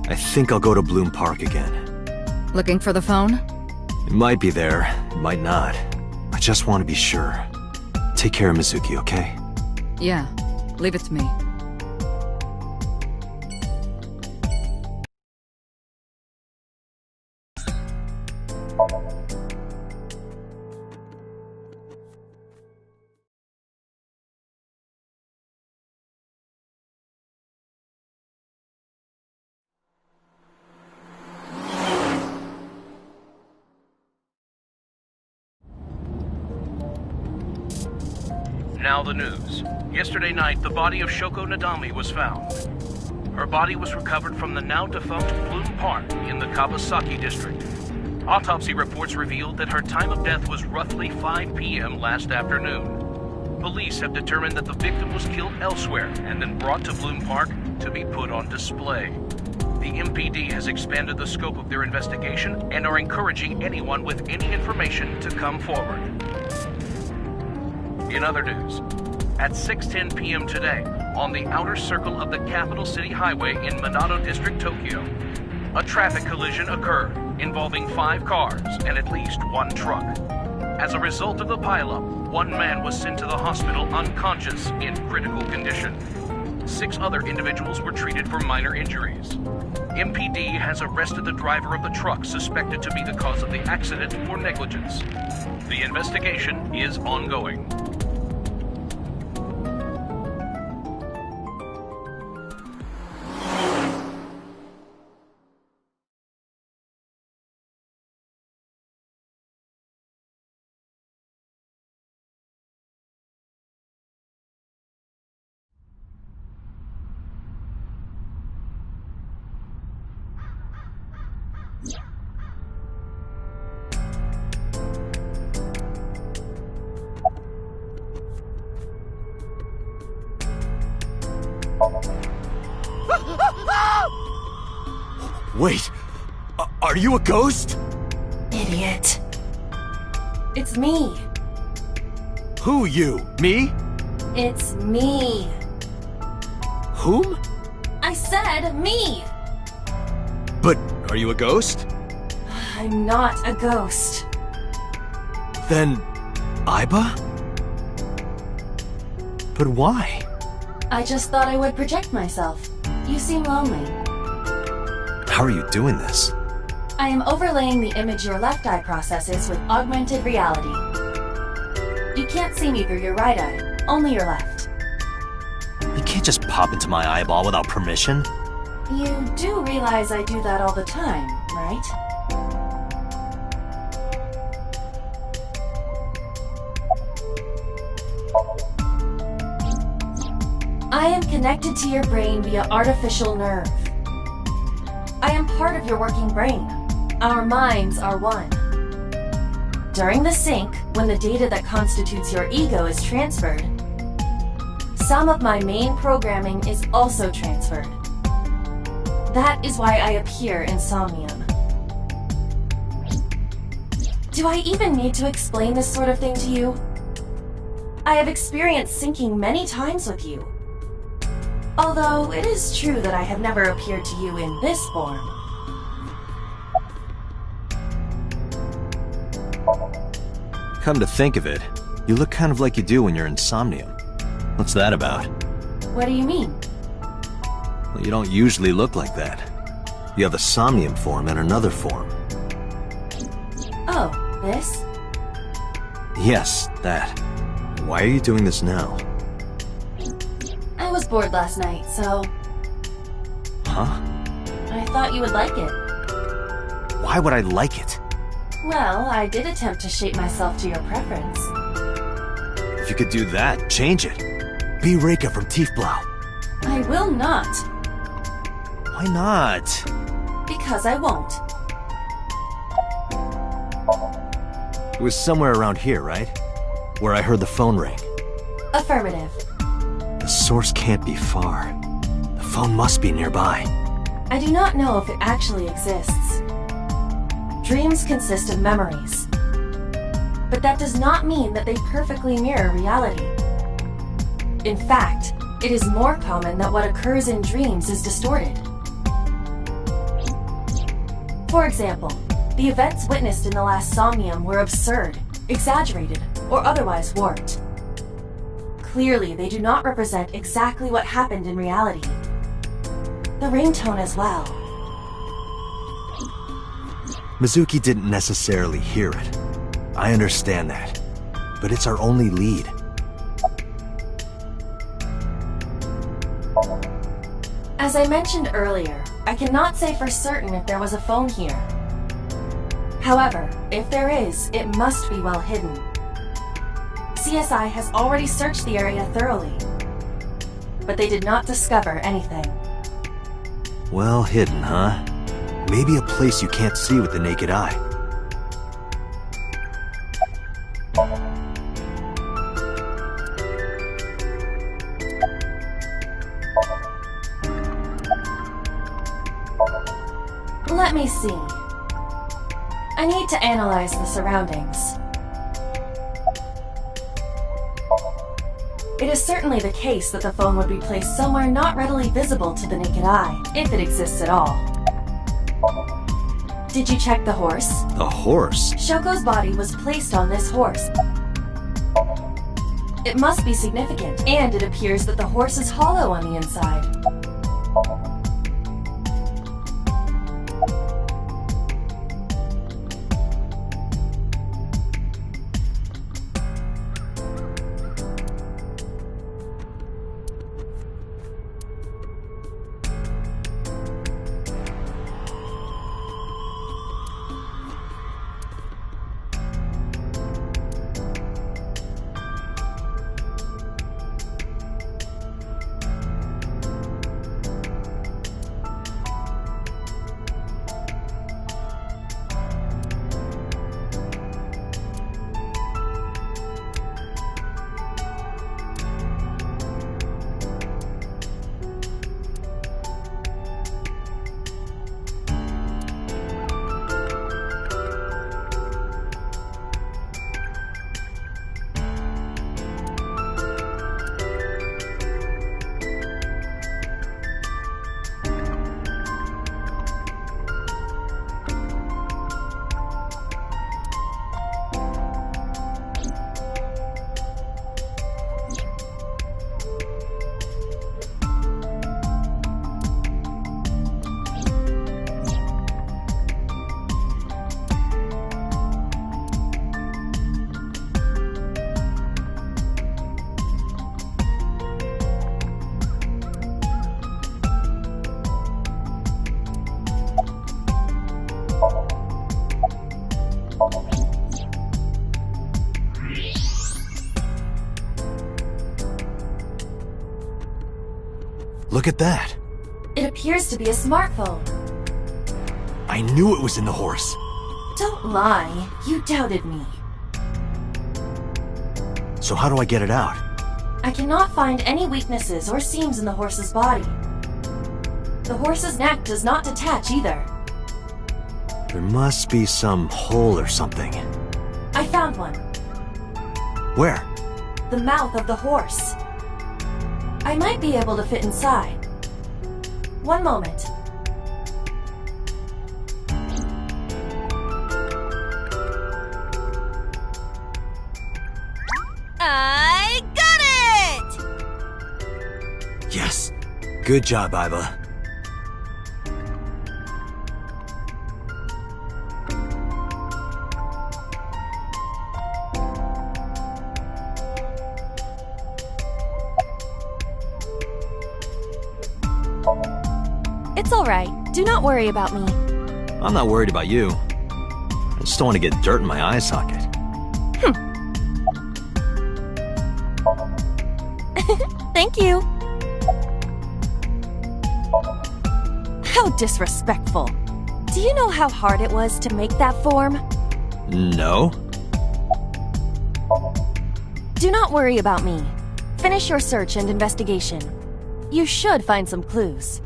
I think I'll go to Bloom Park again. Looking for the phone? It might be there, it might not. I just want to be sure. Take care of Mizuki, okay? Yeah, leave it to me. Now the news. Yesterday night, the body of Shoko Nadami was found. Her body was recovered from the now-defunct Bloom Park in the Kawasaki district. Autopsy reports revealed that her time of death was roughly 5 p.m. last afternoon. Police have determined that the victim was killed elsewhere and then brought to Bloom Park to be put on display. The MPD has expanded the scope of their investigation and are encouraging anyone with any information to come forward. In other news, at 6:10 p.m. today, on the outer circle of the Capital City Highway in Minato District, Tokyo, a traffic collision occurred involving 5 cars and at least 1 truck. As a result of the pileup, 1 man was sent to the hospital unconscious in critical condition. 6 other individuals were treated for minor injuries. MPD has arrested the driver of the truck suspected to be the cause of the accident for negligence. The investigation is ongoing. Wait, are you a ghost? Idiot. It's me, Who you? Me? It's me. Whom? I said me! But are you a ghost? I'm not a ghost. Then, Aiba? But why? I just thought I would project myself. You seem lonely. How are you doing this? I am overlaying the image your left eye processes with augmented reality. You can't see me through your right eye, only your left. You can't just pop into my eyeball without permission. You do realize I do that all the time, right? I am connected to your brain via artificial nerve. I am part of your working brain. Our minds are one. During the sync, when the data that constitutes your ego is transferred, some of my main programming is also transferred. That is why I appear in Somnium. Do I even need to explain this sort of thing to you? I have experienced syncing many times with you. Although it is true that I have never appeared to you in this form. Come to think of it, you look kind of like you do when you're in Somnium. What's that about? What do you mean? Well, you don't usually look like that. You have a Somnium form and another form. Oh, this? Yes, that. Why are you doing this now? I was bored last night, so... Huh? I thought you would like it. Why would I like it? Well, I did attempt to shape myself to your preference. If you could do that, change it. Be Reika from Tiefblau. I will not. Why not? Because I won't. It was somewhere around here, right? Where I heard the phone ring. Affirmative. The source can't be far. The phone must be nearby. I do not know if it actually exists. Dreams consist of memories. But that does not mean that they perfectly mirror reality. In fact, it is more common that what occurs in dreams is distorted. For example, the events witnessed in the last Somnium were absurd, exaggerated, or otherwise warped. Clearly, they do not represent exactly what happened in reality. The ringtone as well. Mizuki didn't necessarily hear it. I understand that. But it's our only lead. As I mentioned earlier, I cannot say for certain if there was a phone here. However, if there is, it must be well hidden. CSI has already searched the area thoroughly, but they did not discover anything. Well hidden, huh? Maybe a place you can't see with the naked eye. Let me see. I need to analyze the surroundings. It is certainly the case that the phone would be placed somewhere not readily visible to the naked eye, if it exists at all. Did you check the horse? The horse? Shoko's body was placed on this horse. It must be significant, and it appears that the horse is hollow on the inside. at that. It appears to be a smartphone. I knew it was in the horse. Don't lie. You doubted me. So how do I get it out? I cannot find any weaknesses or seams in the horse's body. The horse's neck does not detach either. There must be some hole or something. I found one. Where? The mouth of the horse. I might be able to fit inside. One moment. I got it! Yes. Good job, Aiba. It's alright. Do not worry about me. I'm not worried about you. I just don't want to get dirt in my eye socket. Thank you. How disrespectful. Do you know how hard it was to make that form? No. Do not worry about me. Finish your search and investigation. You should find some clues.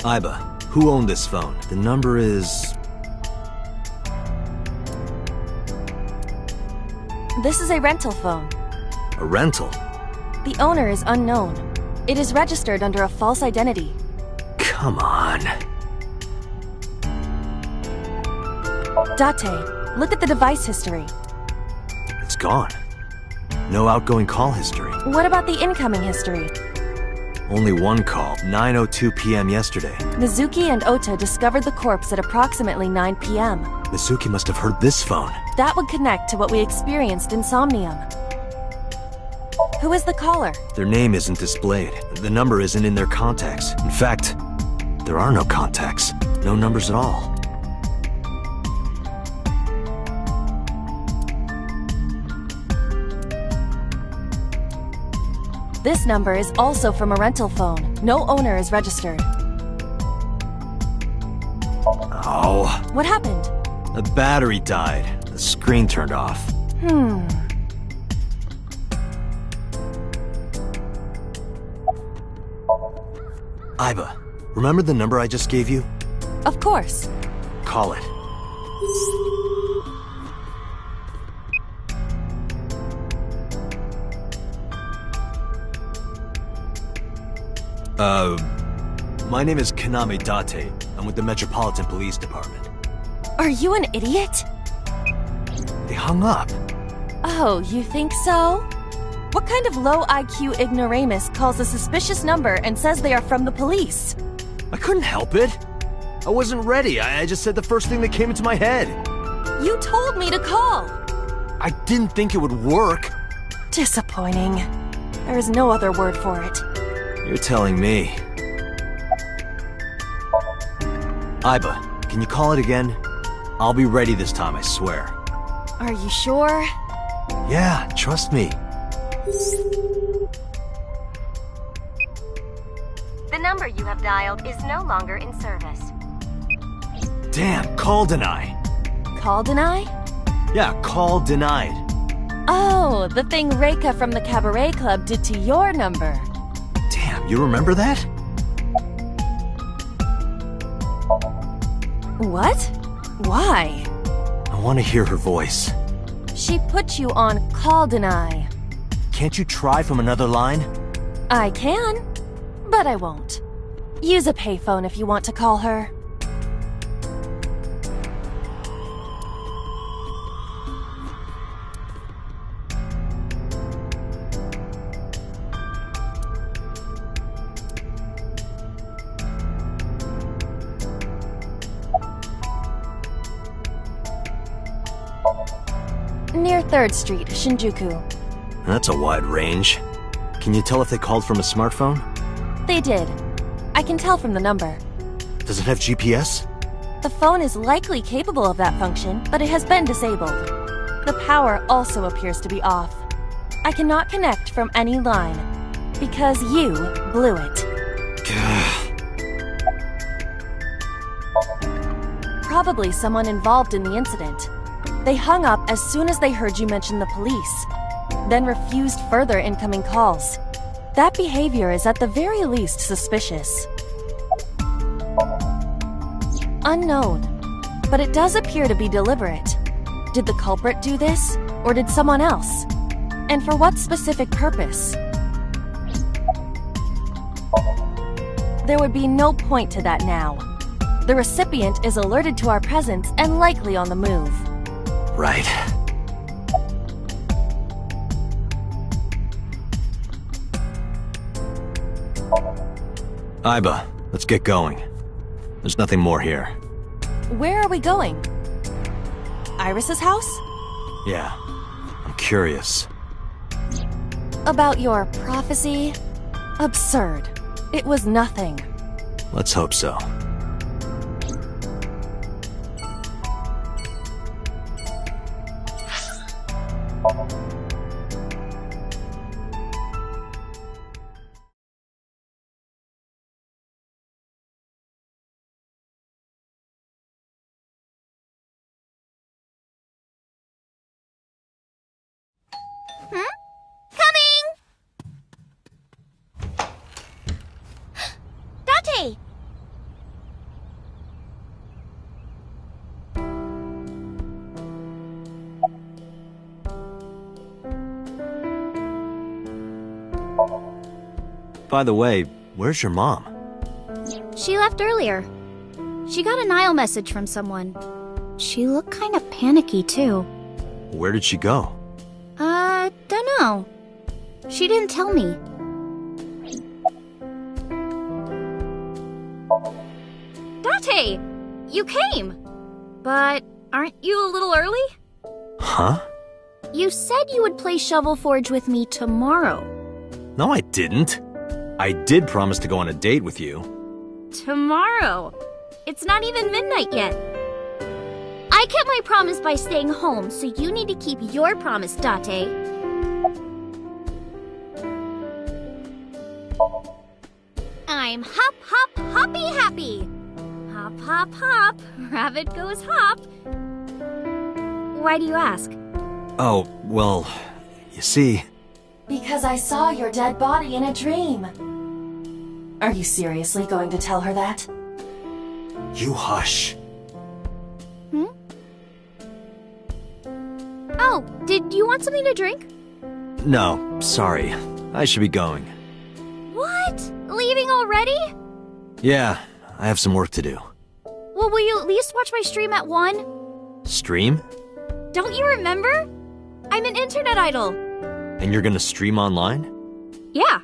Aiba, who owned this phone? The number is... This is a rental phone. a rental. The owner is unknown. It is registered under a false identity. Come on. Date, look at the device history. It's gone. No outgoing call history. What about the incoming history? Only one call, 9:02 p.m. yesterday. Mizuki and Ota discovered the corpse at approximately 9 p.m. Mizuki must have heard this phone. That would connect to what we experienced in Somnium. Who is the caller? Their name isn't displayed. The number isn't in their contacts. In fact, there are no contacts. No numbers at all. This number is also from a rental phone. No owner is registered. Oh. What happened? The battery died. The screen turned off. Aiba, remember the number I just gave you? Of course. Call it. My name is Kaname Date. I'm with the Metropolitan Police Department. Are you an idiot? They hung up. Oh, you think so? What kind of low IQ ignoramus calls a suspicious number and says they are from the police? I couldn't help it. I wasn't ready. I just said the first thing that came into my head. You told me to call. I didn't think it would work. Disappointing. There is no other word for it. You're telling me. Aiba, can you call it again? I'll be ready this time, I swear. Are you sure? Yeah, trust me. The number you have dialed is no longer in service. Damn, call deny. Call deny? Yeah, call denied. Oh, the thing Reika from the Cabaret Club did to your number. Damn, you remember that? What? Why? I want to hear her voice. She put you on call deny. Can't you try from another line? I can, but I won't. Use a payphone if you want to call her. Near 3rd Street, Shinjuku. That's a wide range. Can you tell if they called from a smartphone? They did. I can tell from the number. Does it have GPS? The phone is likely capable of that function, but it has been disabled. The power also appears to be off. I cannot connect from any line, because you blew it. Probably someone involved in the incident. They hung up as soon as they heard you mention the police, then refused further incoming calls. That behavior is at the very least suspicious. Unknown, but it does appear to be deliberate. Did the culprit do this, or did someone else? And for what specific purpose? There would be no point to that now. The recipient is alerted to our presence and likely on the move. Right. Aiba, let's get going. There's nothing more here. Where are we going? Iris's house? Yeah, I'm curious. About your prophecy? Absurd. It was nothing. Let's hope so. Date! By the way, where's your mom? She left earlier. She got a Nile message from someone. She looked kind of panicky, too. Where did she go? Dunno. She didn't tell me. Date! You came! But aren't you a little early? Huh? You said you would play Shovel Forge with me tomorrow. No, I didn't. I did promise to go on a date with you. Tomorrow? It's not even midnight yet. I kept my promise by staying home, so you need to keep your promise, Date. I'm hop, hop, hoppy happy. Hop, hop, hop. Rabbit goes hop. Why do you ask? Oh, well, you see... Because I saw your dead body in a dream. Are you seriously going to tell her that? You hush. Oh, did you want something to drink? No, sorry. I should be going. What? Leaving already? Yeah, I have some work to do. Well, will you at least watch my stream at 1? Stream? Don't you remember? I'm an internet idol. And you're gonna stream online? Yeah.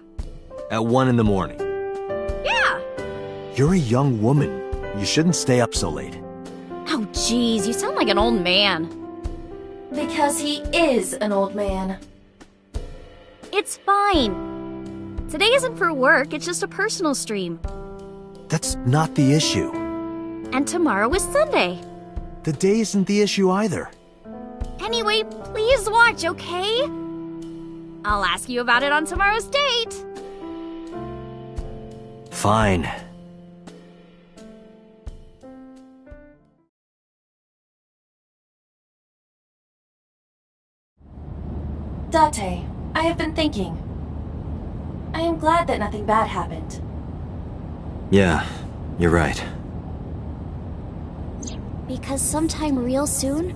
At 1 in the morning? Yeah. You're a young woman. You shouldn't stay up so late. Oh, jeez, you sound like an old man. Because he is an old man. It's fine. Today isn't for work, it's just a personal stream. That's not the issue. And tomorrow is Sunday. The day isn't the issue either. Anyway, please watch, okay? I'll ask you about it on tomorrow's date. Fine. Date, I have been thinking. I am glad that nothing bad happened. Yeah, you're right. Because sometime real soon,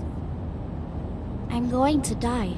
I'm going to die.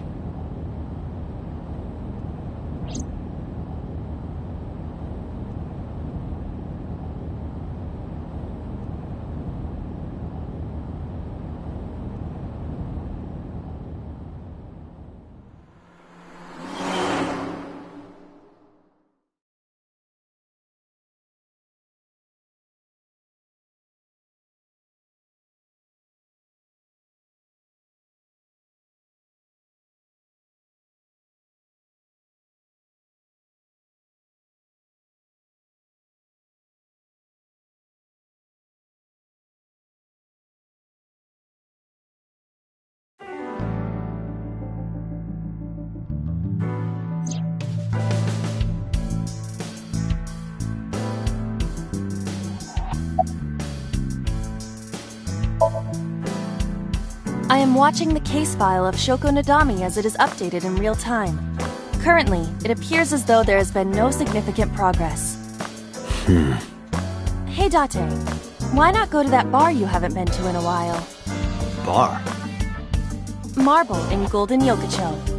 am watching the case file of Shoko Nadami as it is updated in real time. Currently, it appears as though there has been no significant progress. Hey Date, why not go to that bar you haven't been to in a while? Bar? Marble in Golden Yokocho.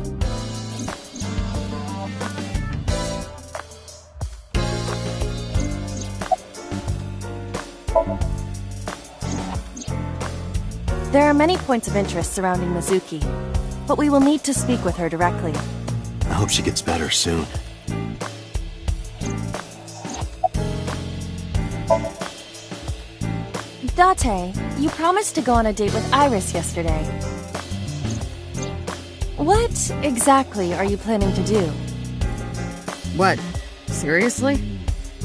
There are many points of interest surrounding Mizuki, but we will need to speak with her directly. I hope she gets better soon. Date, you promised to go on a date with Iris yesterday. What exactly are you planning to do? What? Seriously?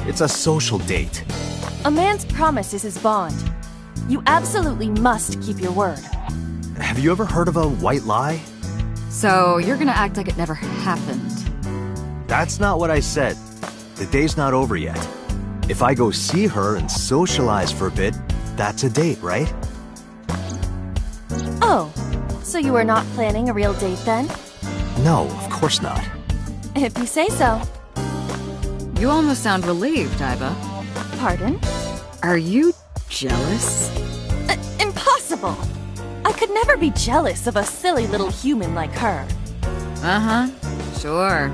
It's a social date. A man's promise is his bond. You absolutely must keep your word. Have you ever heard of a white lie? So, you're gonna act like it never happened. That's not what I said. The day's not over yet. If I go see her and socialize for a bit, that's a date, right? Oh, so you are not planning a real date then? No, of course not. If you say so. You almost sound relieved, Aiba. Pardon? Are you jealous? Impossible! I could never be jealous of a silly little human like her. Uh-huh, sure.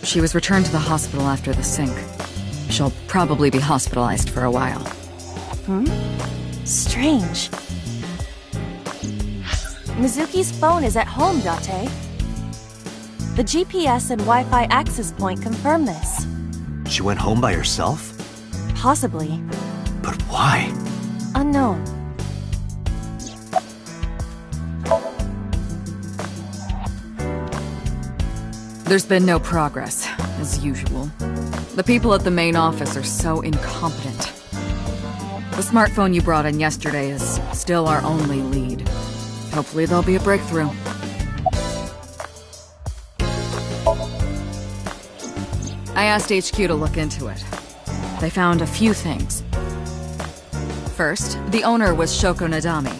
She was returned to the hospital after the sink. She'll probably be hospitalized for a while. Strange. Mizuki's phone is at home, Date. The GPS and Wi-Fi access point confirm this. She went home by herself? Possibly. But why? Unknown. There's been no progress, as usual. The people at the main office are so incompetent. The smartphone you brought in yesterday is still our only lead. Hopefully there'll be a breakthrough. I asked HQ to look into it. They found a few things. First, the owner was Shoko Nadami.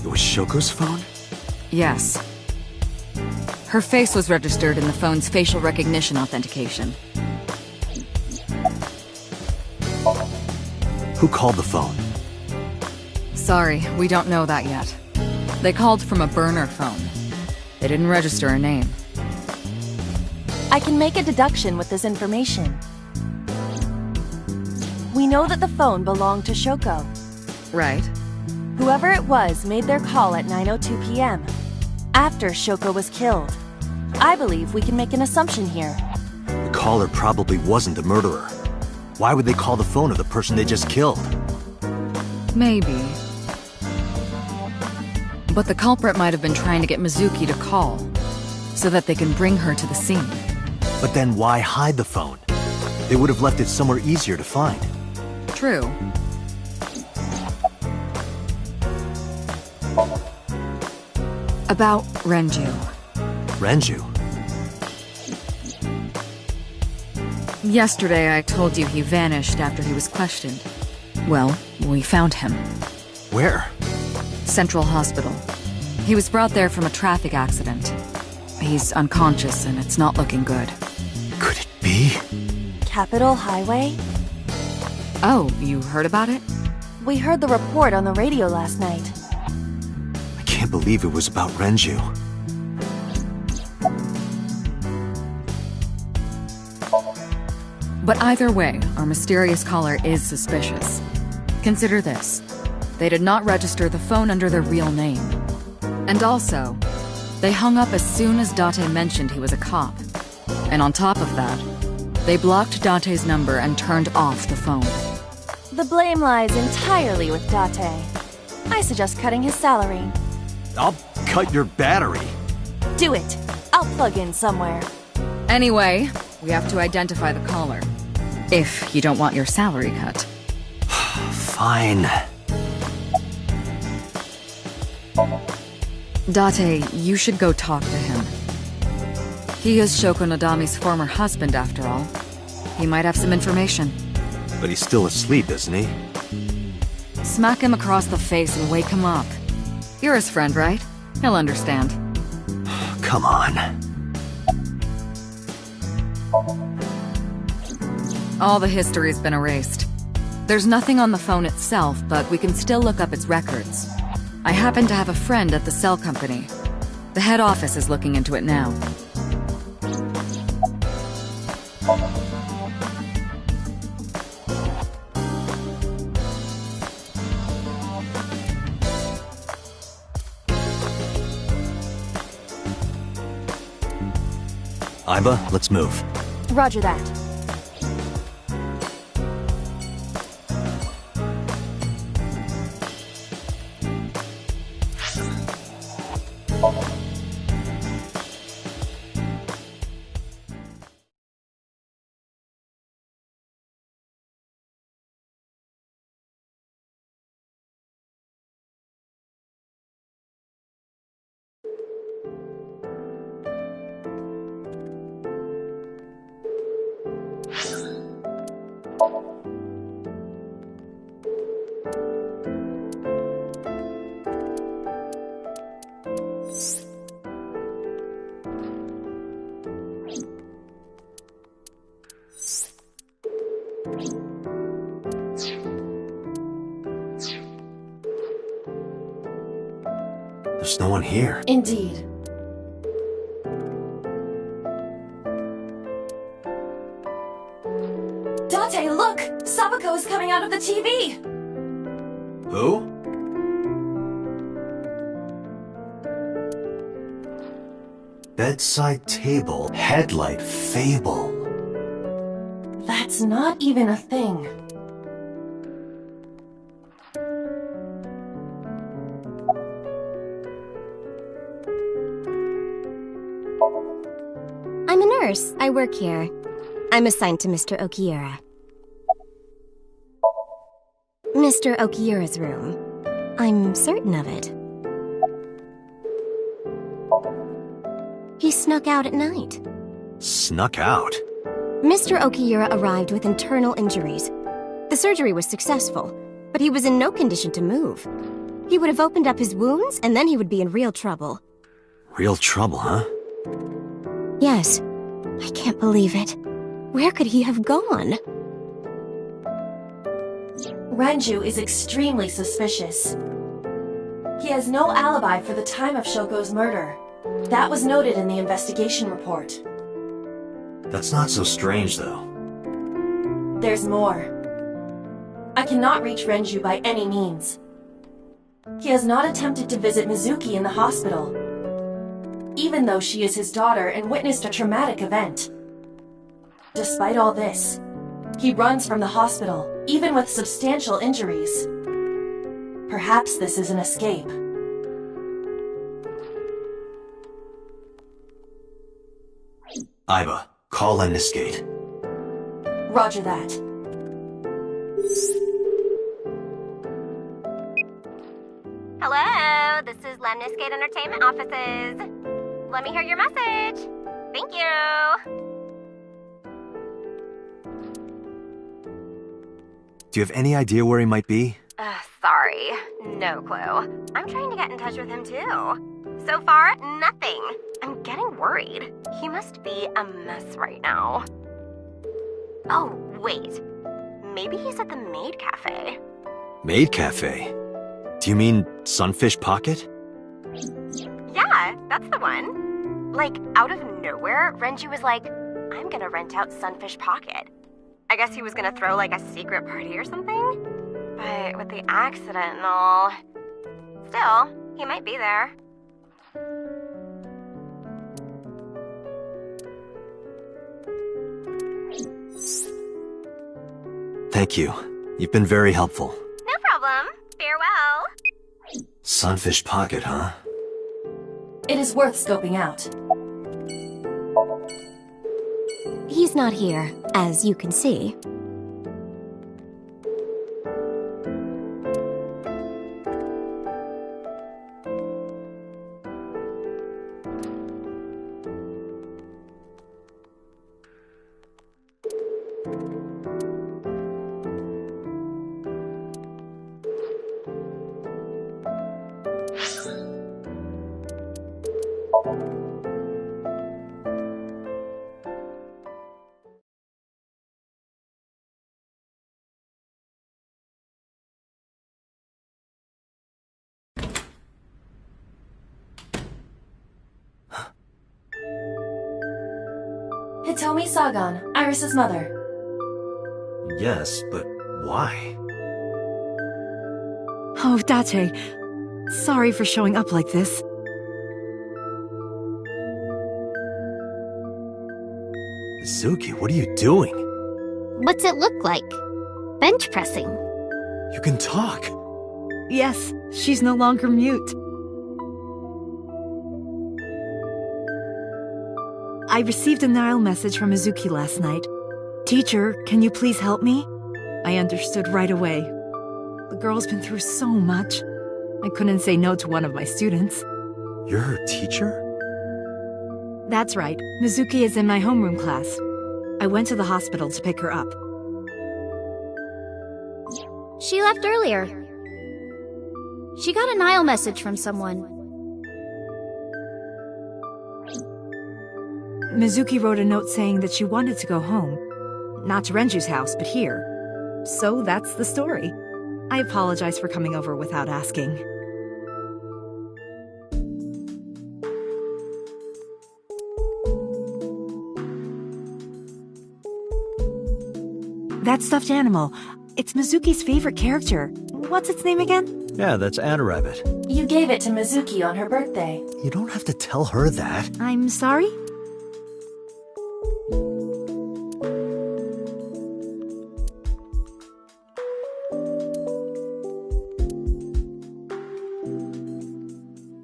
It was Shoko's phone? Yes. Her face was registered in the phone's facial recognition authentication. Who called the phone? Sorry, we don't know that yet. They called from a burner phone. They didn't register a name. I can make a deduction with this information. We know that the phone belonged to Shoko. Right. Whoever it was made their call at 9:02 p.m. after Shoko was killed. I believe we can make an assumption here. The caller probably wasn't the murderer. Why would they call the phone of the person they just killed? Maybe. But the culprit might have been trying to get Mizuki to call, so that they can bring her to the scene. But then why hide the phone? They would have left it somewhere easier to find. True. About Renju. Renju? Yesterday I told you he vanished after he was questioned. Well, we found him. Where? Central Hospital. He was brought there from a traffic accident. He's unconscious and it's not looking good. Could it be? Capitol Highway? Oh, you heard about it? We heard the report on the radio last night. I can't believe it was about Renju. But either way, our mysterious caller is suspicious. Consider this. They did not register the phone under their real name. And also, they hung up as soon as Date mentioned he was a cop. And on top of that, they blocked Date's number and turned off the phone. The blame lies entirely with Date. I suggest cutting his salary. I'll cut your battery. Do it. I'll plug in somewhere. Anyway, we have to identify the caller. If you don't want your salary cut. Fine. Date, you should go talk to him. He is Shoko Nadami's former husband, after all. He might have some information. But he's still asleep, isn't he? Smack him across the face and wake him up. You're his friend, right? He'll understand. Come on. All the history's been erased. There's nothing on the phone itself, but we can still look up its records. I happen to have a friend at the cell company. The head office is looking into it now. Aiba, let's move. Roger that. There's no one here. Indeed. Date, look! Sabako is coming out of the TV! Who? Bedside table, headlight, fable. That's not even a thing. I'm a nurse. I work here. I'm assigned to Mr. Okiura. Mr. Okiura's room. I'm certain of it. He snuck out at night. Snuck out? Mr. Okiura arrived with internal injuries. The surgery was successful, but he was in no condition to move. He would have opened up his wounds, and then he would be in real trouble. Real trouble, huh? Yes. I can't believe it. Where could he have gone? Renju is extremely suspicious. He has no alibi for the time of Shoko's murder. That was noted in the investigation report. That's not so strange, though. There's more. I cannot reach Renju by any means. He has not attempted to visit Mizuki in the hospital, even though she is his daughter and witnessed a traumatic event. Despite all this, he runs from the hospital, even with substantial injuries. Perhaps this is an escape. Aiba, call Lemniscate. Roger that. Hello, this is Lemniscate Entertainment Offices. Let me hear your message. Thank you. Do you have any idea where he might be? Sorry. No clue. I'm trying to get in touch with him too. So far, nothing. I'm getting worried. He must be a mess right now. Oh, wait. Maybe he's at the Maid Cafe. Maid Cafe? Do you mean Sunfish Pocket? Yeah, that's the one. Like, out of nowhere, Renju was like, I'm gonna rent out Sunfish Pocket. I guess he was gonna throw like a secret party or something? But with the accident and all... Still, he might be there. Thank you. You've been very helpful. No problem. Farewell. Sunfish Pocket, huh? It is worth scoping out. He's not here, as you can see. Hitomi Sagan, Iris's mother. Yes, but why? Oh, Date. Sorry for showing up like this. Mizuki, what are you doing? What's it look like? Bench pressing. You can talk. Yes, she's no longer mute. I received a Nile message from Mizuki last night. Teacher, can you please help me? I understood right away. The girl's been through so much. I couldn't say no to one of my students. You're her teacher? That's right. Mizuki is in my homeroom class. I went to the hospital to pick her up. She left earlier. She got a Nile message from someone. Mizuki wrote a note saying that she wanted to go home. Not to Renju's house, but here. So that's the story. I apologize for coming over without asking. That stuffed animal. It's Mizuki's favorite character. What's its name again? Yeah, that's Adarabbit. You gave it to Mizuki on her birthday. You don't have to tell her that. I'm sorry?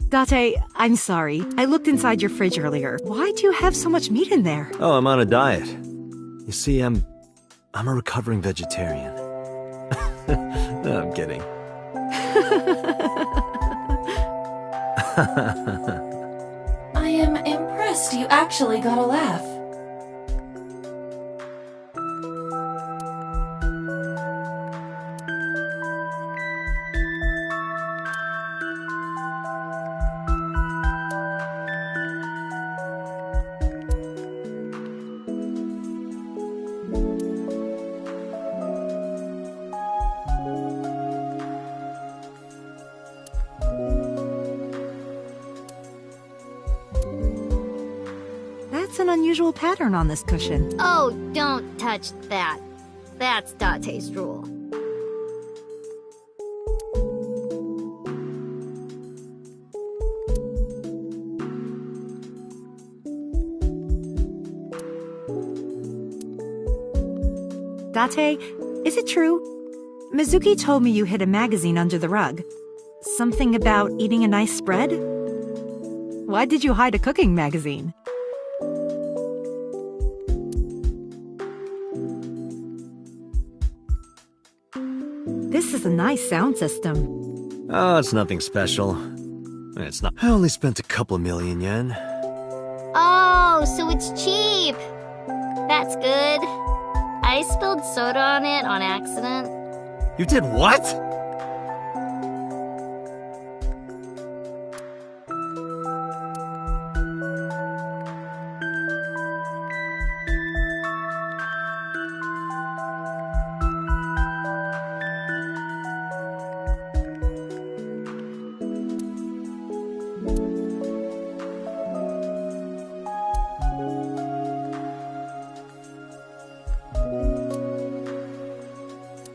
Date, I'm sorry. I looked inside your fridge earlier. Why do you have so much meat in there? Oh, I'm on a diet. You see, I'm a recovering vegetarian. No, I'm kidding. I am impressed you actually got a laugh. That's an unusual pattern on this cushion. Oh, don't touch that. That's Date's rule. Date, is it true? Mizuki told me you hid a magazine under the rug. Something about eating a nice spread? Why did you hide a cooking magazine? This is a nice sound system. Oh, it's nothing special. It's not. I only spent a couple million yen. Oh, so it's cheap. That's good. I spilled soda on it on accident. You did what?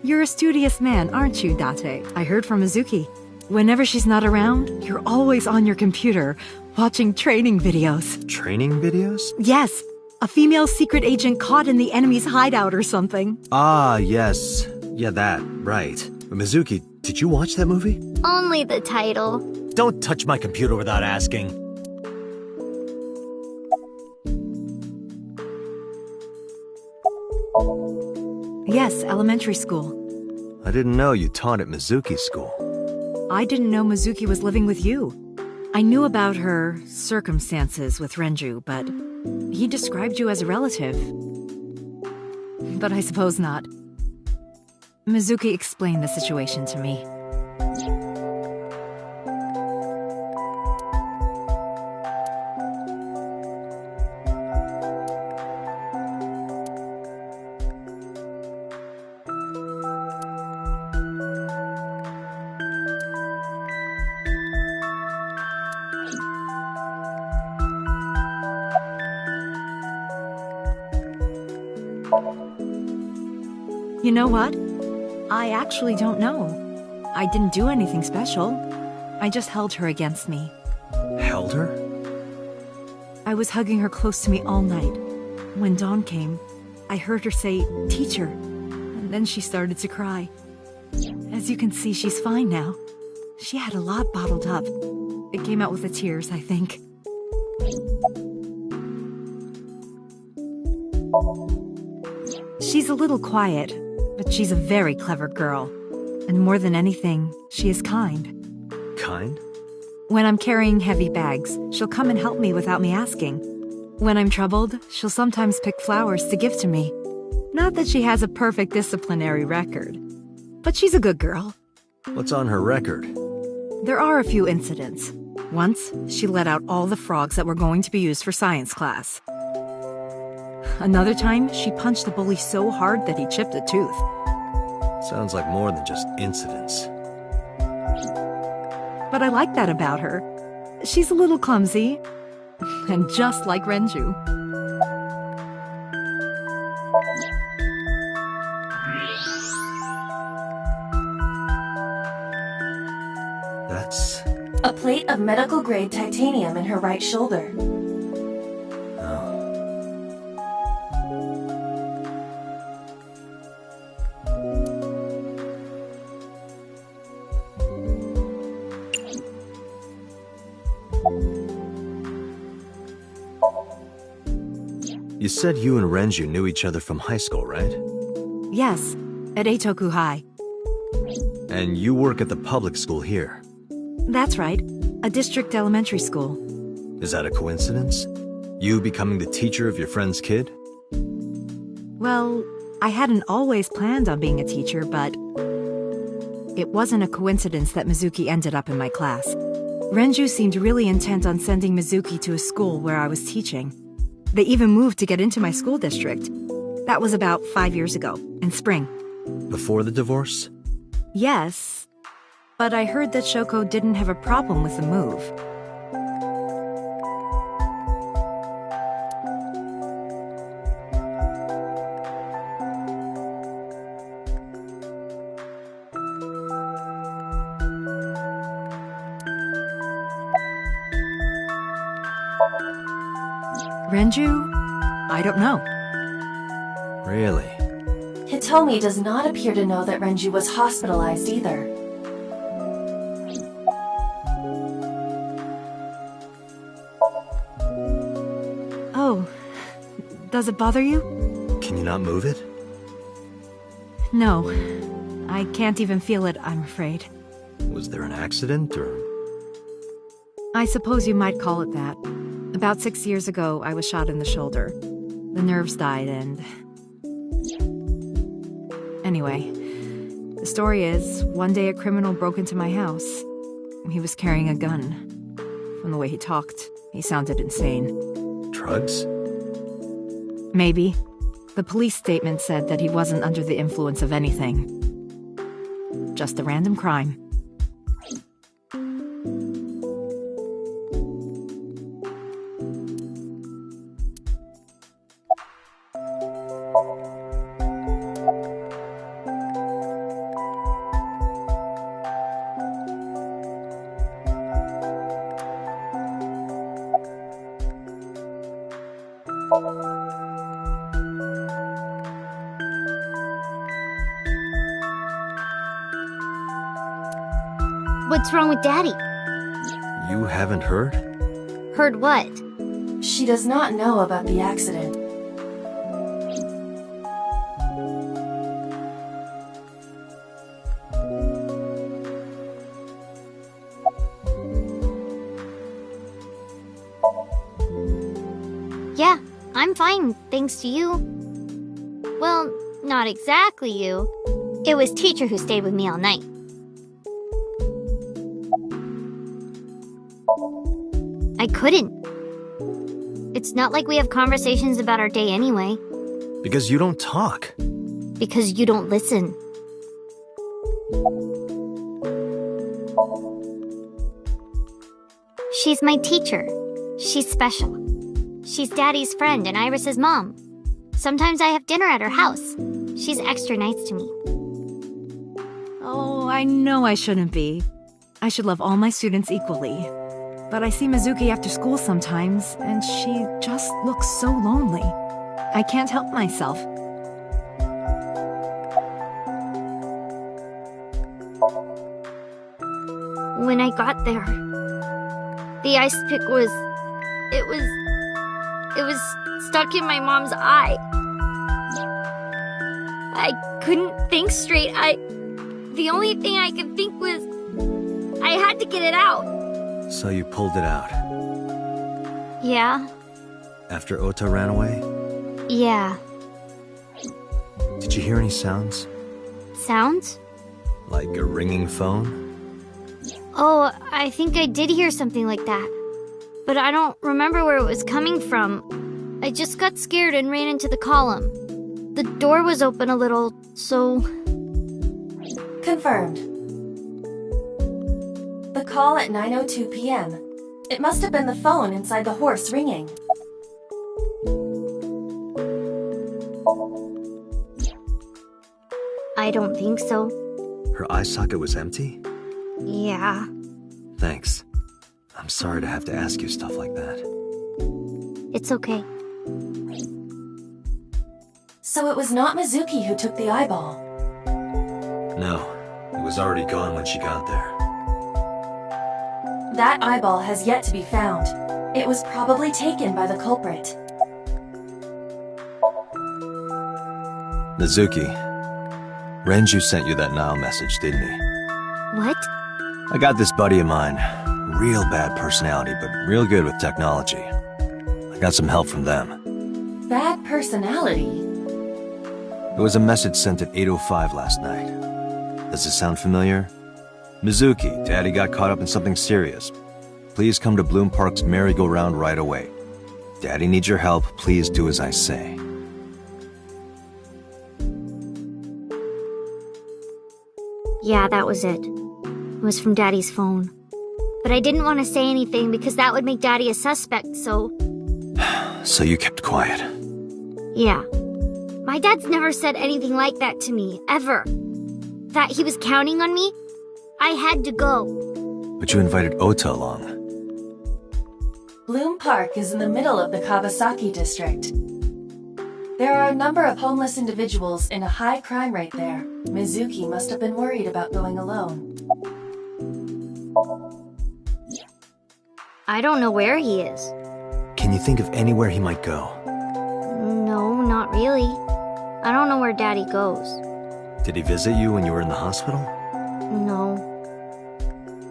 You're a studious man, aren't you, Date? I heard from Mizuki. Whenever she's not around, you're always on your computer, watching training videos. Training videos? Yes, a female secret agent caught in the enemy's hideout or something. Ah, yes. Yeah, that. Right. But Mizuki, did you watch that movie? Only the title. Don't touch my computer without asking. Yes, elementary school. I didn't know you taught at Mizuki school. I didn't know Mizuki was living with you. I knew about her circumstances with Renju, but he described you as a relative. But I suppose not. Mizuki explained the situation to me. You know what? I actually don't know. I didn't do anything special. I just held her against me. Held her? I was hugging her close to me all night. When dawn came, I heard her say, "Teacher," and then she started to cry. As you can see, she's fine now. She had a lot bottled up. It came out with the tears, I think. She's a little quiet, but she's a very clever girl. And more than anything, she is kind. Kind? When I'm carrying heavy bags, she'll come and help me without me asking. When I'm troubled, she'll sometimes pick flowers to give to me. Not that she has a perfect disciplinary record, but she's a good girl. What's on her record? There are a few incidents. Once, she let out all the frogs that were going to be used for science class. Another time, she punched the bully so hard that he chipped a tooth. Sounds like more than just incidents. But I like that about her. She's a little clumsy, and just like Renju. That's... a plate of medical-grade titanium in her right shoulder. You said you and Renju knew each other from high school, right? Yes, at Eitoku High. And you work at the public school here. That's right, a district elementary school. Is that a coincidence? You becoming the teacher of your friend's kid? Well, I hadn't always planned on being a teacher, but it wasn't a coincidence that Mizuki ended up in my class. Renju seemed really intent on sending Mizuki to a school where I was teaching. They even moved to get into my school district. That was about 5 years ago, in spring. Before the divorce? Yes, but I heard that Shoko didn't have a problem with the move. Renju? I don't know. Really? Hitomi does not appear to know that Renju was hospitalized either. Oh, does it bother you? Can you not move it? No, I can't even feel it, I'm afraid. Was there an accident, or...? I suppose you might call it that. About 6 years ago, I was shot in the shoulder. The nerves died and... Anyway, the story is, one day a criminal broke into my house. He was carrying a gun. From the way he talked, he sounded insane. Drugs? Maybe. The police statement said that he wasn't under the influence of anything. Just a random crime. What's wrong with Daddy? You haven't heard? Heard what? She does not know about the accident. Yeah, I'm fine, thanks to you. Well, not exactly you. It was Teacher who stayed with me all night. I couldn't. It's not like we have conversations about our day anyway. Because you don't talk. Because you don't listen. She's my teacher. She's special. She's Daddy's friend and Iris's mom. Sometimes I have dinner at her house. She's extra nice to me. Oh, I know I shouldn't be. I should love all my students equally. But I see Mizuki after school sometimes, and she just looks so lonely. I can't help myself. When I got there, the ice pick was stuck in my mom's eye. I couldn't think straight. The only thing I could think was I had to get it out. So you pulled it out? Yeah. After Ota ran away? Yeah. Did you hear any sounds? Sounds? Like a ringing phone? Oh, I think I did hear something like that. But I don't remember where it was coming from. I just got scared and ran into the column. The door was open a little, so... Confirmed. The call at 9:02 p.m. It must have been the phone inside the horse ringing. I don't think so. Her eye socket was empty? Yeah. Thanks. I'm sorry to have to ask you stuff like that. It's okay. So it was not Mizuki who took the eyeball? No, it was already gone when she got there. That eyeball has yet to be found. It was probably taken by the culprit. Mizuki, Renju sent you that now message, didn't he? What? I got this buddy of mine. Real bad personality, but real good with technology. I got some help from them. Bad personality? It was a message sent at 8:05 last night. Does this sound familiar? Mizuki, Daddy got caught up in something serious. Please come to Bloom Park's merry-go-round right away. Daddy needs your help. Please do as I say. Yeah, that was it. It was from Daddy's phone. But I didn't want to say anything because that would make Daddy a suspect, so... So you kept quiet. Yeah. My dad's never said anything like that to me, ever. That he was counting on me? I had to go. But you invited Ota along. Bloom Park is in the middle of the Kawasaki district. There are a number of homeless individuals in a high crime rate there. Mizuki must have been worried about going alone. I don't know where he is. Can you think of anywhere he might go? No, not really. I don't know where Daddy goes. Did he visit you when you were in the hospital? No.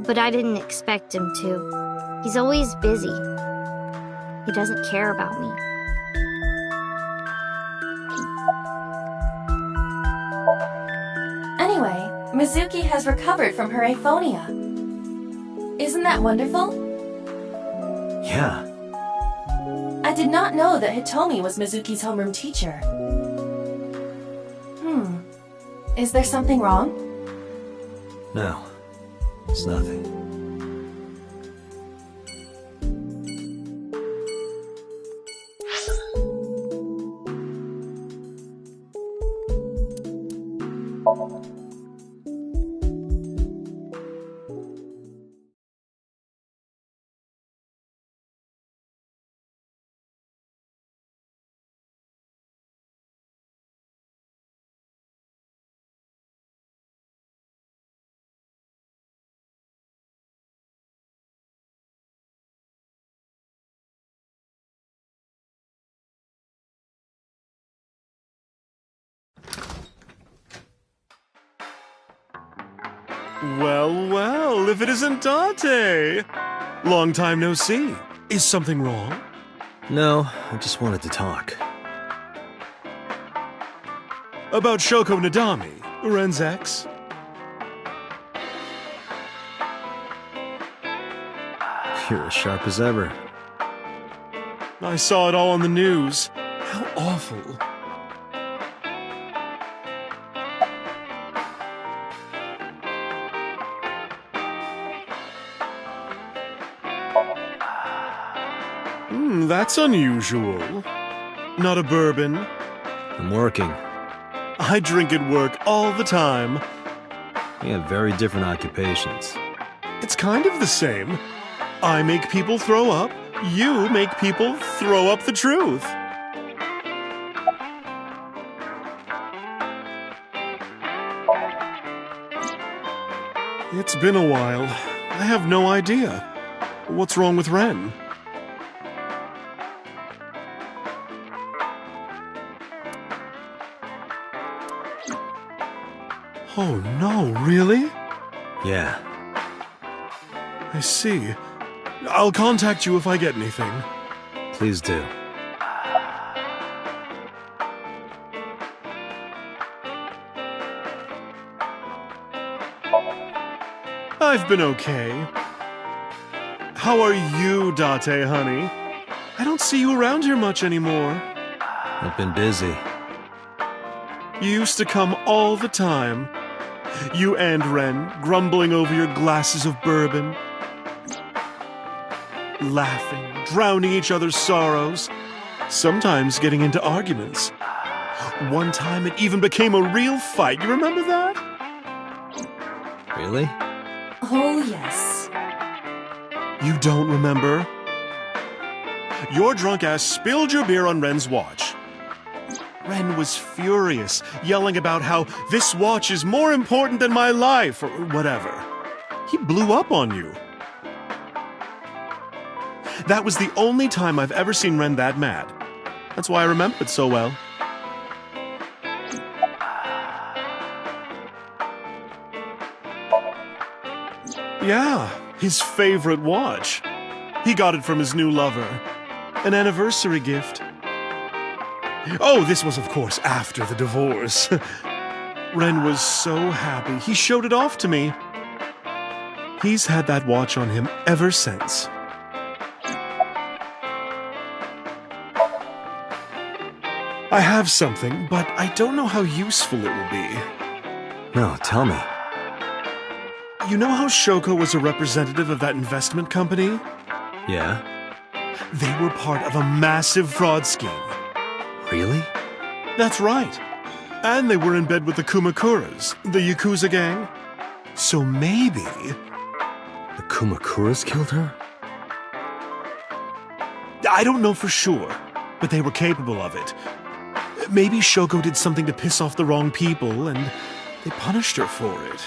But I didn't expect him to. He's always busy. He doesn't care about me. Anyway, Mizuki has recovered from her aphonia. Isn't that wonderful? Yeah. I did not know that Hitomi was Mizuki's homeroom teacher. Is there something wrong? No. It's nothing. Well, well, if it isn't Date! Long time no see. Is something wrong? No, I just wanted to talk. About Shoko Nadami, Ren's ex? You're as sharp as ever. I saw it all on the news. How awful. That's unusual. Not a bourbon? I'm working. I drink at work all the time. We have very different occupations. It's kind of the same. I make people throw up. You make people throw up the truth. It's been a while. I have no idea. What's wrong with Ren? Oh no, really? Yeah. I see. I'll contact you if I get anything. Please do. I've been okay. How are you, Date, honey? I don't see you around here much anymore. I've been busy. You used to come all the time. You and Ren, grumbling over your glasses of bourbon. Laughing, drowning each other's sorrows. Sometimes getting into arguments. One time it even became a real fight. You remember that? Really? Oh, yes. You don't remember? Your drunk ass spilled your beer on Ren's watch. Ren was furious, yelling about how this watch is more important than my life, or whatever. He blew up on you. That was the only time I've ever seen Ren that mad. That's why I remember it so well. Yeah, his favorite watch. He got it from his new lover. An anniversary gift. Oh, this was, of course, after the divorce. Ren was so happy. He showed it off to me. He's had that watch on him ever since. I have something, but I don't know how useful it will be. No, tell me. You know how Shoko was a representative of that investment company? Yeah? They were part of a massive fraud scheme. Really? That's right. And they were in bed with the Kumakuras, the Yakuza gang. So maybe... The Kumakuras killed her? I don't know for sure, but they were capable of it. Maybe Shoko did something to piss off the wrong people, and they punished her for it.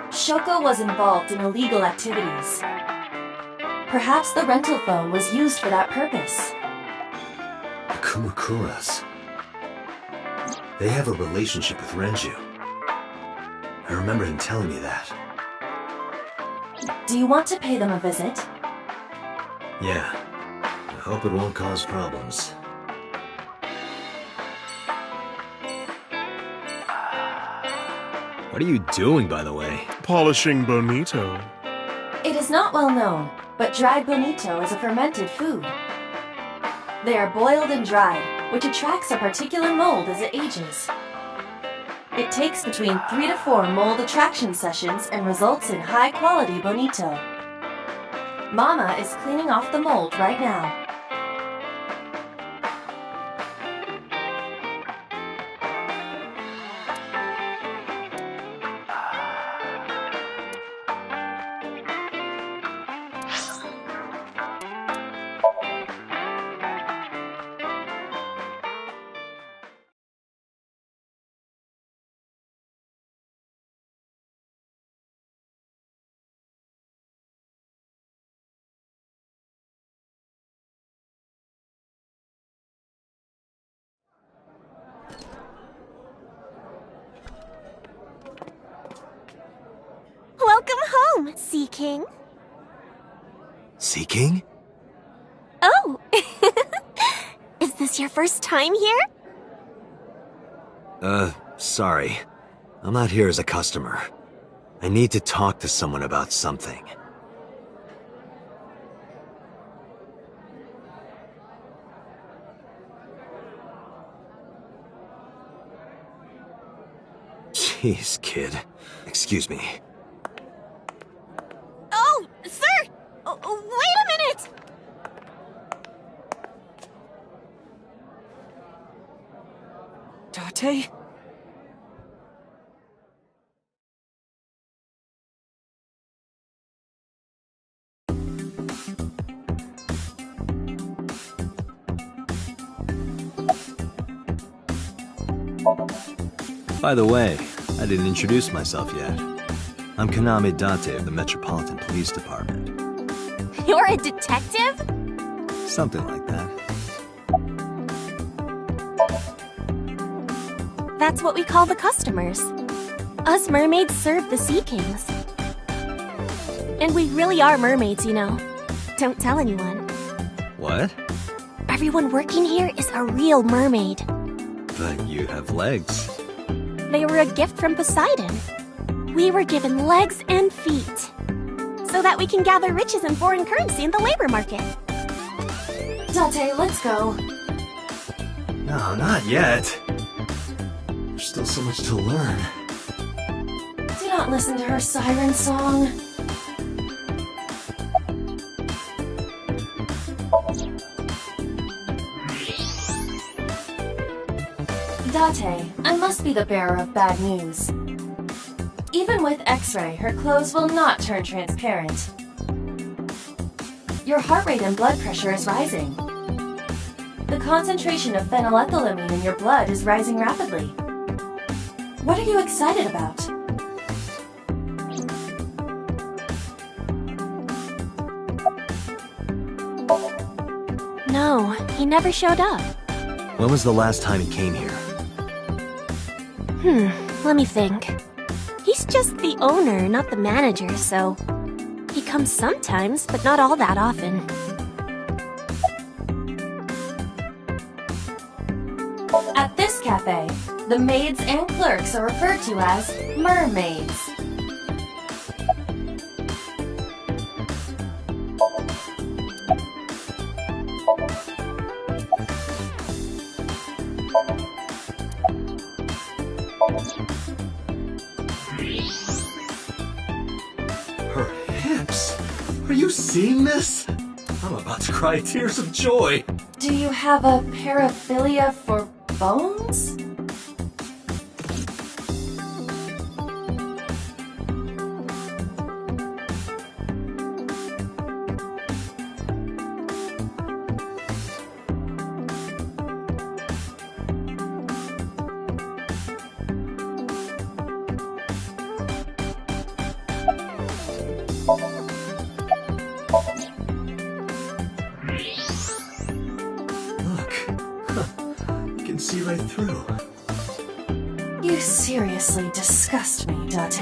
Shoko was involved in illegal activities. Perhaps the rental phone was used for that purpose. The Kumakuras. They have a relationship with Renju. I remember him telling me that. Do you want to pay them a visit? Yeah. I hope it won't cause problems. What are you doing, by the way? Polishing bonito. It is not well known, but dried bonito is a fermented food. They are boiled and dried, which attracts a particular mold as it ages. It takes between 3 to 4 mold attraction sessions and results in high-quality bonito. Mama is cleaning off the mold right now. Welcome home, Sea King. Sea King? Oh! Is this your first time here? Sorry. I'm not here as a customer. I need to talk to someone about something. Jeez, kid. Excuse me. Oh, sir! Wait a minute! Date? By the way, I didn't introduce myself yet. I'm Kaname Date of the Metropolitan Police Department. You're a detective? Something like that. That's what we call the customers. Us mermaids serve the Sea Kings. And we really are mermaids, you know. Don't tell anyone. What? Everyone working here is a real mermaid. But you have legs. They were a gift from Poseidon. We were given legs and feet, so that we can gather riches and foreign currency in the labor market. Date, let's go. No, not yet. There's still so much to learn. Do not listen to her siren song. Date, I must be the bearer of bad news. Even with X-ray, her clothes will not turn transparent. Your heart rate and blood pressure is rising. The concentration of phenylethylamine in your blood is rising rapidly. What are you excited about? No, he never showed up. When was the last time he came here? Let me think. He's just the owner, not the manager, so... He comes sometimes, but not all that often. At this cafe, the maids and clerks are referred to as mermaids. Her hips? Are you seeing this? I'm about to cry tears of joy. Do you have a paraphilia for bones? See right through. You seriously disgust me, Date.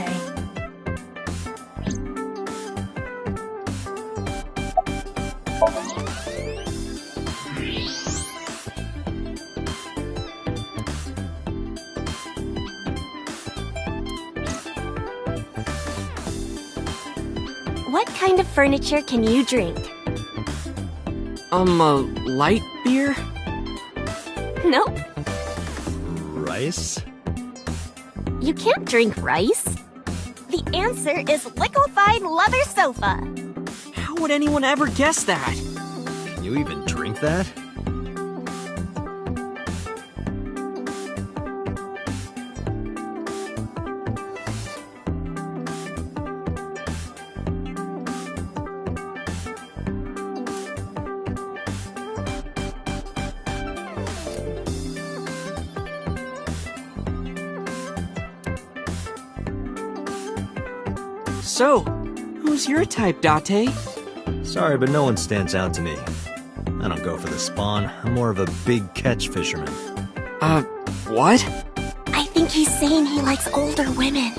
What kind of furniture can you drink? A light beer? Nope. Rice? You can't drink rice. The answer is liquefied leather sofa. How would anyone ever guess that? Can you even drink that? So, who's your type, Date? Sorry, but no one stands out to me. I don't go for the spawn. I'm more of a big catch fisherman. What? I think he's saying he likes older women.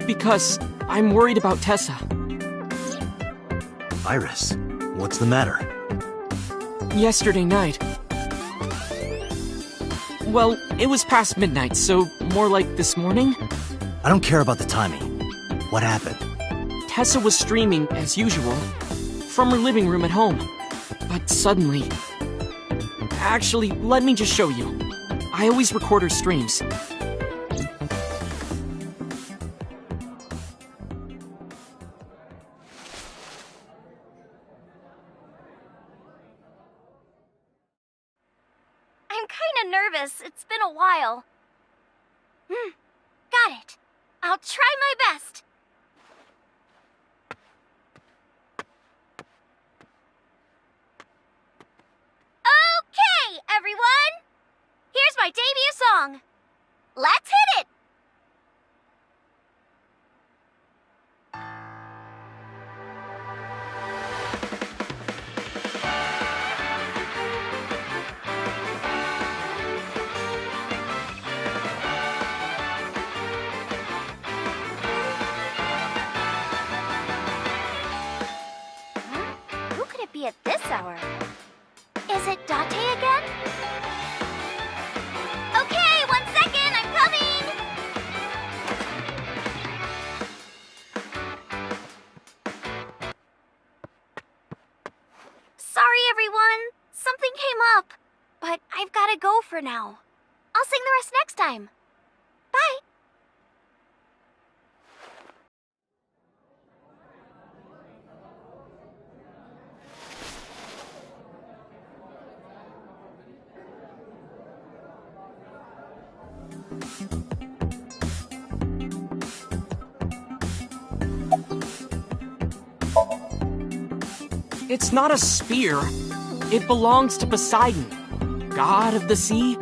because I'm worried about Tessa. Iris, what's the matter? Yesterday night. Well, it was past midnight, so more like this morning. I don't care about the timing. What happened? Tessa was streaming, as usual, from her living room at home. But suddenly... Actually, let me just show you. I always record her streams. I'm kinda nervous. It's been a while. Got it. I'll try my best. Okay, everyone! Here's my debut song. Let's hit it! Who could it be at this hour? Is it Date again? Okay, 1 second, I'm coming! Sorry, everyone. Something came up. But I've gotta go for now. I'll sing the rest next time. Bye! It's not a spear. It belongs to Poseidon, god of the sea.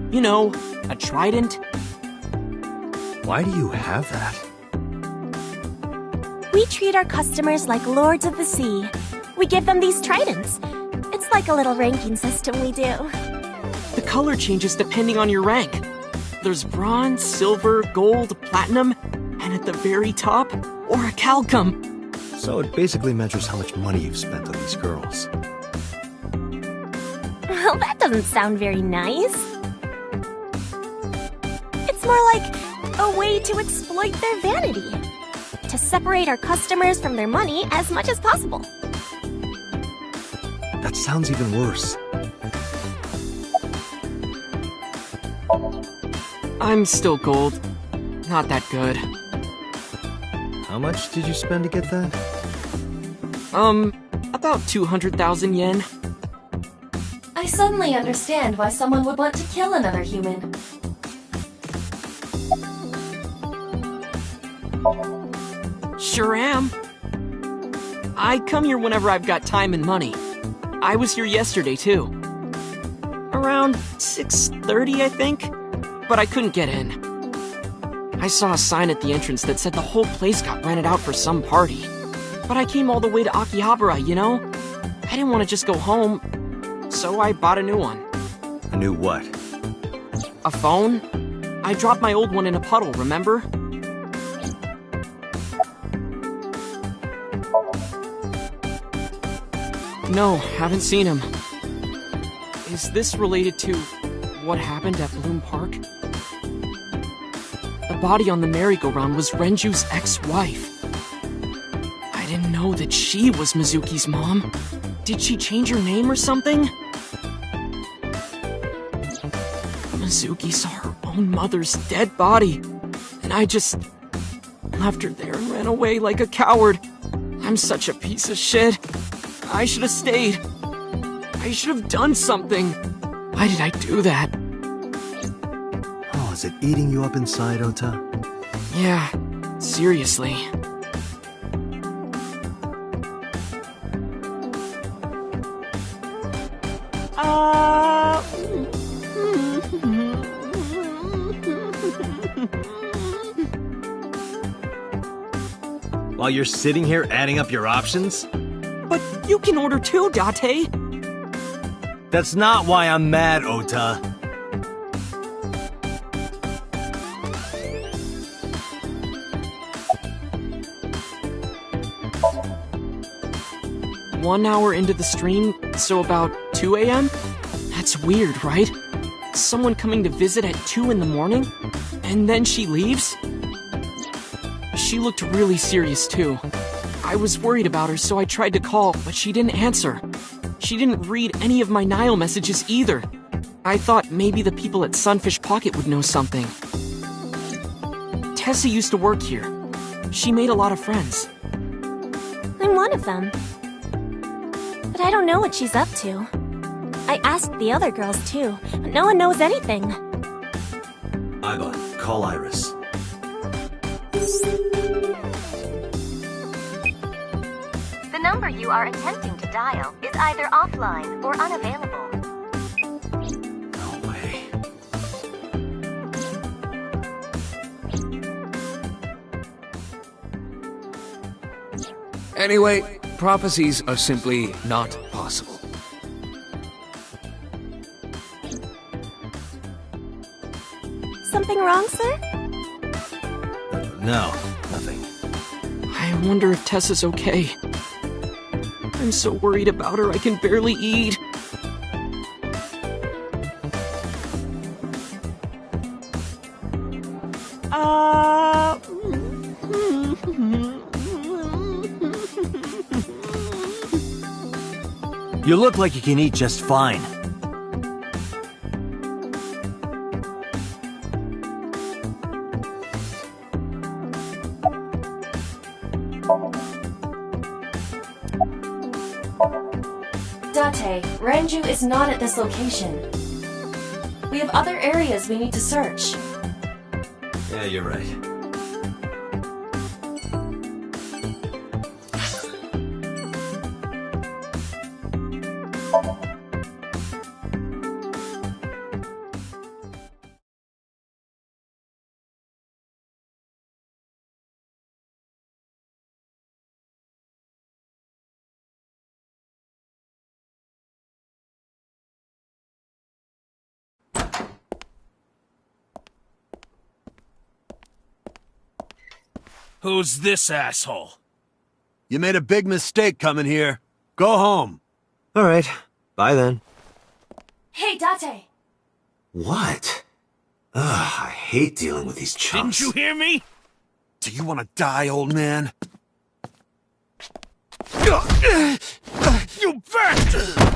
You know, a trident. Why do you have that? We treat our customers like lords of the sea. We give them these tridents. It's like a little ranking system we do. The color changes depending on your rank. There's bronze, silver, gold, platinum, and at the very top, orichalcum. So it basically measures how much money you've spent on these girls. Well, that doesn't sound very nice. It's more like a way to exploit their vanity. To separate our customers from their money as much as possible. That sounds even worse. I'm still gold. Not that good. How much did you spend to get that? About 200,000 yen. I suddenly understand why someone would want to kill another human. Sure am. I come here whenever I've got time and money. I was here yesterday, too. Around 6:30, I think? But I couldn't get in. I saw a sign at the entrance that said the whole place got rented out for some party. But I came all the way to Akihabara, you know? I didn't want to just go home, so I bought a new one. A new what? A phone? I dropped my old one in a puddle, remember? No, haven't seen him. Is this related to what happened at Bloom Park? The body on the merry-go-round was Renju's ex-wife. I didn't know that she was Mizuki's mom. Did she change her name or something? Mizuki saw her own mother's dead body, and I just left her there and ran away like a coward. I'm such a piece of shit. I should have stayed. I should have done something. Why did I do that? Oh, is it eating you up inside, Ota? Yeah, seriously. While you're sitting here adding up your options? But you can order too, Date. That's not why I'm mad, Ota. 1 hour into the stream, so about 2 a.m.? That's weird, right? Someone coming to visit at 2 in the morning? And then she leaves? She looked really serious, too. I was worried about her, so I tried to call, but she didn't answer. She didn't read any of my Nile messages either. I thought maybe the people at Sunfish Pocket would know something. Tessa used to work here. She made a lot of friends. I'm one of them. But I don't know what she's up to. I asked the other girls too, but no one knows anything. Aiba, call Iris. The number you are attempting to dial is either offline or unavailable. No way. Anyway, prophecies are simply not possible. Something wrong, sir? No, nothing. I wonder if Tessa's okay. I'm so worried about her I can barely eat. You look like you can eat just fine. Date, Ranju is not at this location. We have other areas we need to search. Yeah, you're right. Who's this asshole? You made a big mistake coming here. Go home. All right. Bye then. Hey, Date! What? Ugh, I hate dealing with these chumps. Didn't you hear me? Do you want to die, old man? You bastard!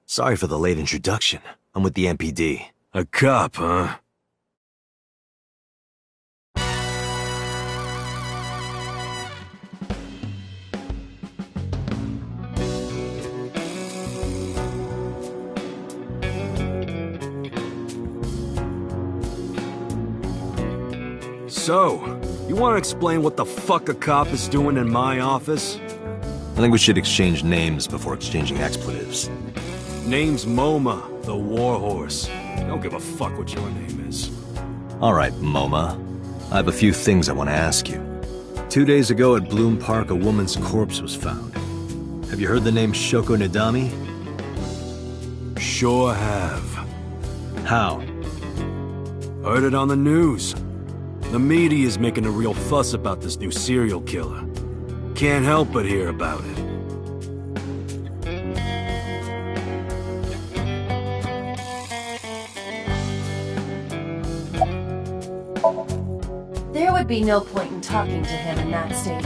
Sorry for the late introduction. I'm with the MPD. A cop, huh? So, you want to explain what the fuck a cop is doing in my office? I think we should exchange names before exchanging expletives. Name's Moma, the Warhorse. Don't give a fuck what your name is. All right, Moma. I have a few things I want to ask you. 2 days ago at Bloom Park, a woman's corpse was found. Have you heard the name Shoko Nadami? Sure have. How? Heard it on the news. The media's making a real fuss about this new serial killer. Can't help but hear about it. There would be no point in talking to him in that state.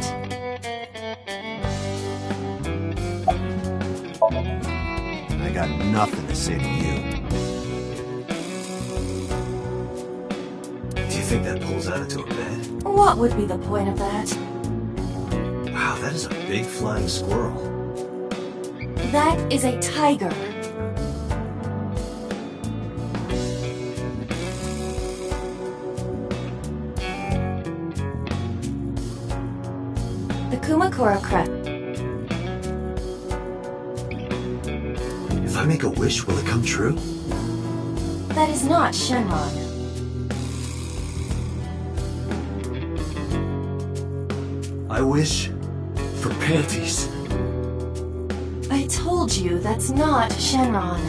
I got nothing to say to you. Do you think that pulls out into a bed? What would be the point of that? Wow, that is a big flying squirrel. That is a tiger. The Kumakura crest. If I make a wish, will it come true? That is not Shenron. I wish for panties. I told you that's not Shenron.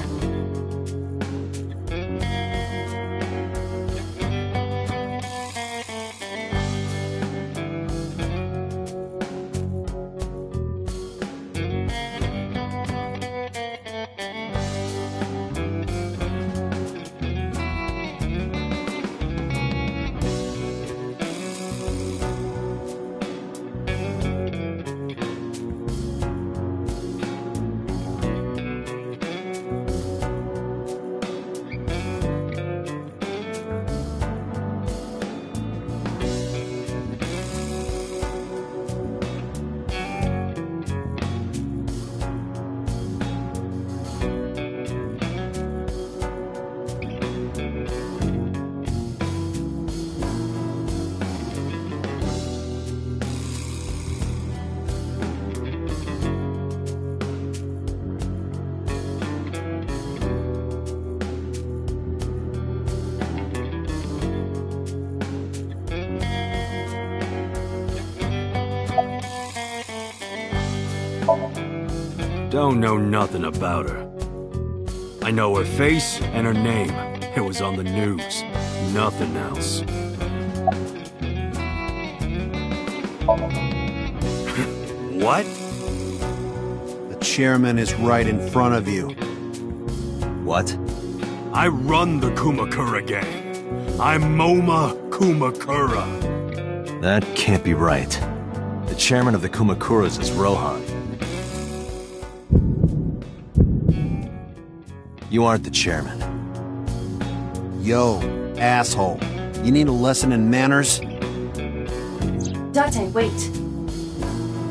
Don't know nothing about her. I know her face and her name. It was on the news. Nothing else. What? The chairman is right in front of you. What? I run the Kumakura gang. I'm Moma Kumakura. That can't be right. The chairman of the Kumakuras is Rohan. You aren't the chairman. Yo, asshole. You need a lesson in manners? Date, wait.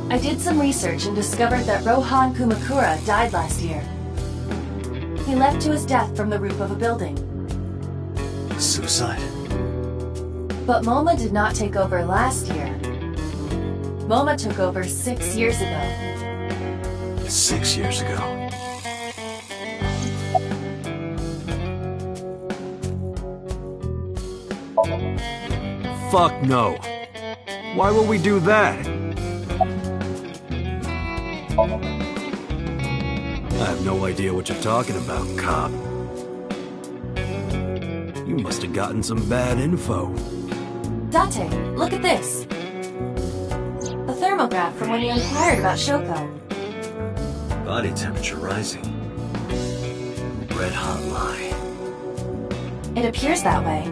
I did some research and discovered that Rohan Kumakura died last year. He leapt to his death from the roof of a building. Suicide? But MoMA did not take over last year. MoMA took over 6 years ago. 6 years ago. Fuck no. Why would we do that? I have no idea what you're talking about, cop. You must have gotten some bad info. Date, look at this. A thermograph from when you inquired about Shoko. Body temperature rising. Red hot lie. It appears that way.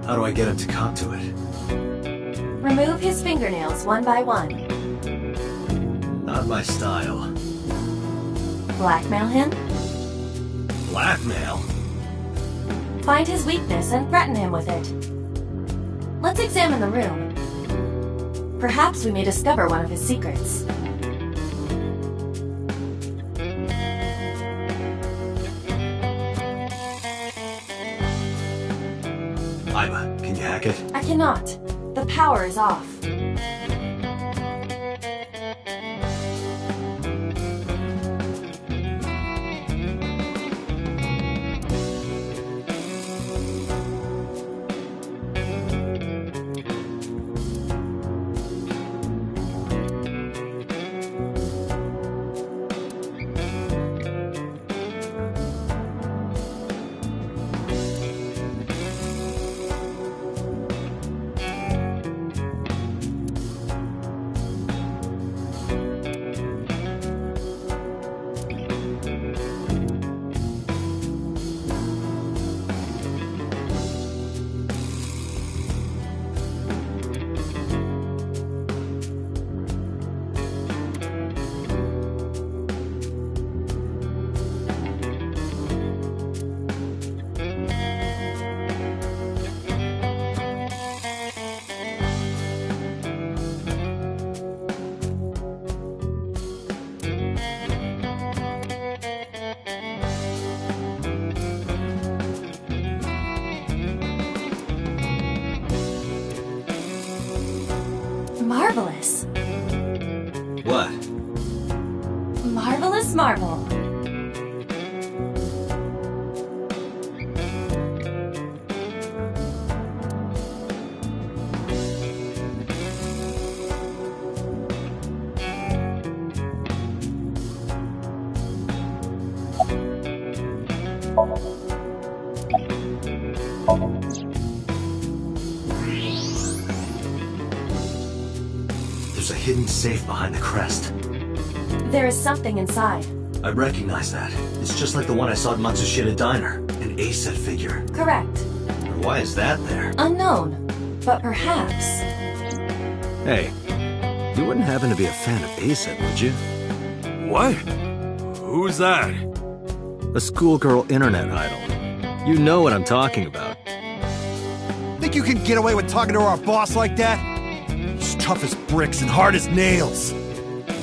How do I get him to cop to it? Remove his fingernails one by one. Not my style. Blackmail him? Blackmail? Find his weakness and threaten him with it. Let's examine the room. Perhaps we may discover one of his secrets. Aiba, can you hack it? I cannot. The power is off. Marvelous. What? Marvelous marvel. There's a hidden safe behind the crest. There is something inside. I recognize that. It's just like the one I saw at Matsushita Diner. An A-set figure. Correct. But why is that there? Unknown. But perhaps... Hey, you wouldn't happen to be a fan of A-set, would you? What? Who's that? A schoolgirl internet idol. You know what I'm talking about. Think you can get away with talking to our boss like that? He's tough as bricks and hard as nails.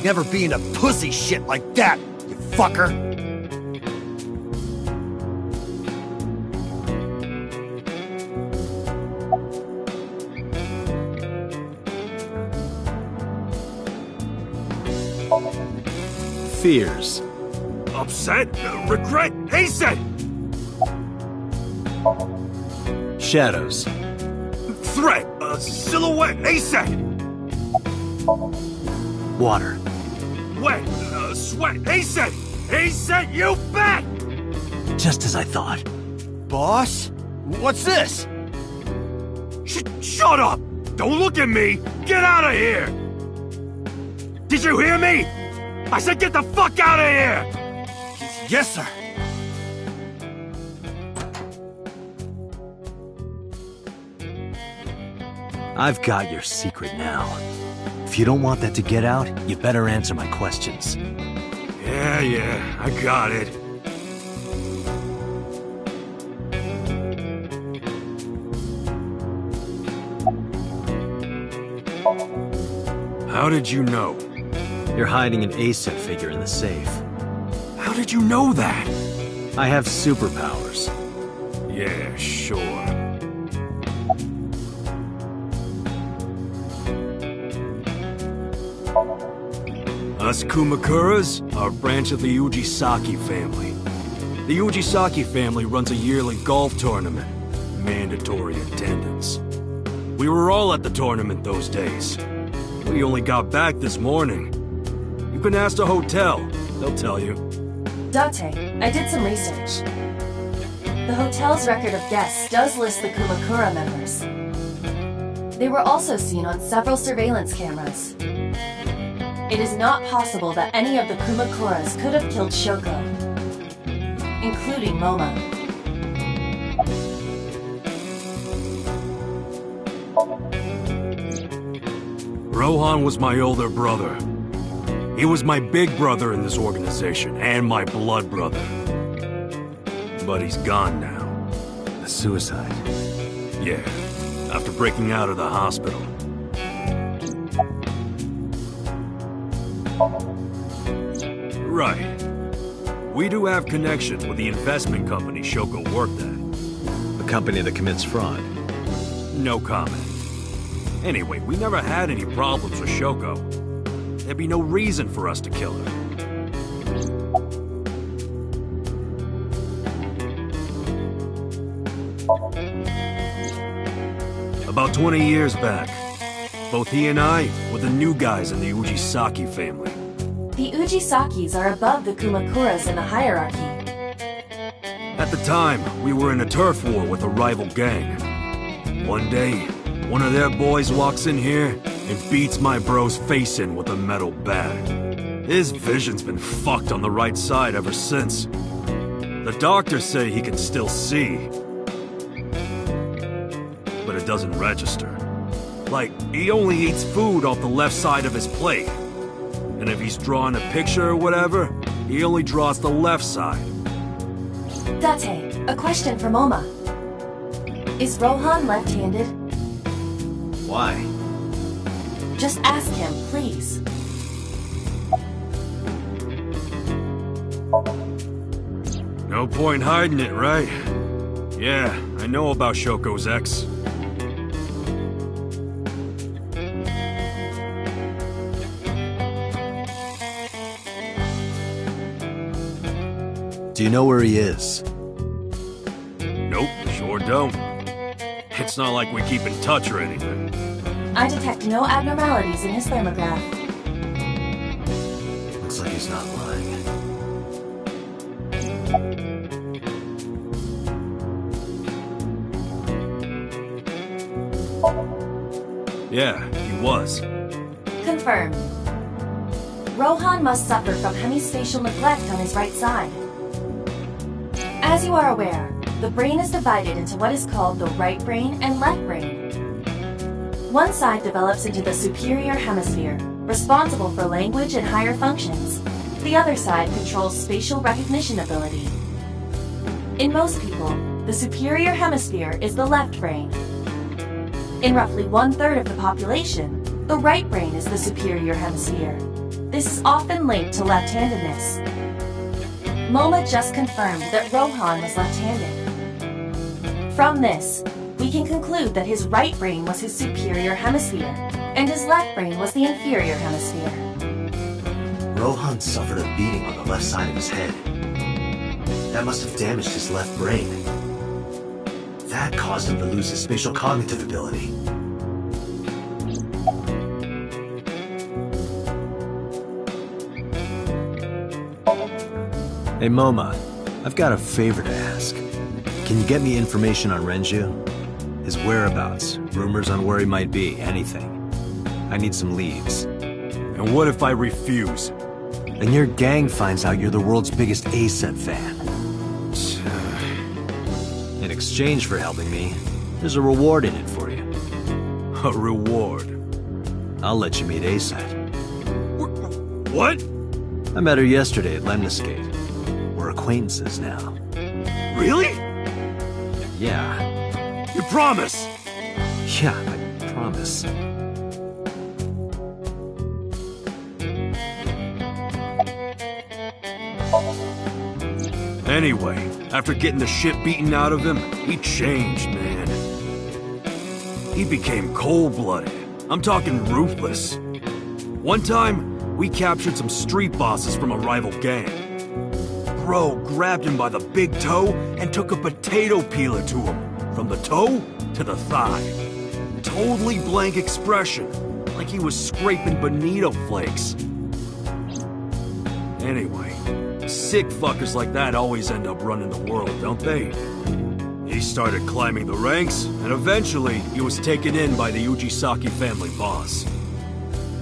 Never be into pussy shit like that, you fucker. Fears. Upset? Regret? Hasten! Shadows. Threat! Silhouette! ASAP! Water. Wet! sweat. He said you bet! Just as I thought. Boss? What's this? Shut up! Don't look at me! Get out of here! Did you hear me? I said get the fuck out of here! Yes, sir. I've got your secret now. If you don't want that to get out, you better answer my questions. Yeah, I got it. How did you know? You're hiding an ASIC figure in the safe. How did you know that? I have superpowers. Yeah, sure. Us Kumakuras are a branch of the Ujisaki family. The Ujisaki family runs a yearly golf tournament. Mandatory attendance. We were all at the tournament those days. We only got back this morning. You can ask the hotel. They'll tell you. Date, I did some research. The hotel's record of guests does list the Kumakura members. They were also seen on several surveillance cameras. It is not possible that any of the Kumakuras could have killed Shoko, including Moma. Rohan was my older brother. He was my big brother in this organization, and my blood brother. But he's gone now. A suicide? Yeah, after breaking out of the hospital. Right. We do have connections with the investment company Shoko worked at. A company that commits fraud? No comment. Anyway, we never had any problems with Shoko. There'd be no reason for us to kill her. About 20 years back, both he and I were the new guys in the Ujisaki family. The Ujisakis are above the Kumakuras in the hierarchy. At the time, we were in a turf war with a rival gang. One day, one of their boys walks in here and beats my bro's face in with a metal bat. His vision's been fucked on the right side ever since. The doctors say he can still see, but it doesn't register. Like, he only eats food off the left side of his plate. And if he's drawing a picture or whatever, he only draws the left side. Date, a question for Moma. Is Rohan left-handed? Why? Just ask him, please. No point hiding it, right? Yeah, I know about Shoko's ex. Do you know where he is? Nope, sure don't. It's not like we keep in touch or anything. I detect no abnormalities in his thermograph. Looks like he's not lying. Yeah, he was. Confirmed. Rohan must suffer from hemispatial neglect on his right side. As you are aware, the brain is divided into what is called the right brain and left brain. One side develops into the superior hemisphere, responsible for language and higher functions. The other side controls spatial recognition ability. In most people, the superior hemisphere is the left brain. In roughly 1/3 of the population, the right brain is the superior hemisphere. This is often linked to left-handedness. Moma just confirmed that Rohan was left-handed. From this, we can conclude that his right brain was his superior hemisphere, and his left brain was the inferior hemisphere. Rohan suffered a beating on the left side of his head. That must have damaged his left brain. That caused him to lose his spatial cognitive ability. Hey, Moma, I've got a favor to ask. Can you get me information on Renju? His whereabouts, rumors on where he might be, anything. I need some leads. And what if I refuse? And your gang finds out you're the world's biggest ASET fan. In exchange for helping me, there's a reward in it for you. A reward? I'll let you meet ASET. What? I met her yesterday at Lemniscate. We're acquaintances now. Really? Yeah. You promise? Yeah, I promise. Anyway, after getting the shit beaten out of him, he changed, man. He became cold-blooded. I'm talking ruthless. One time, we captured some street bosses from a rival gang. Bro grabbed him by the big toe and took a potato peeler to him, from the toe to the thigh. Totally blank expression, like he was scraping bonito flakes. Anyway, sick fuckers like that always end up running the world, don't they? He started climbing the ranks, and eventually he was taken in by the Ujisaki family boss.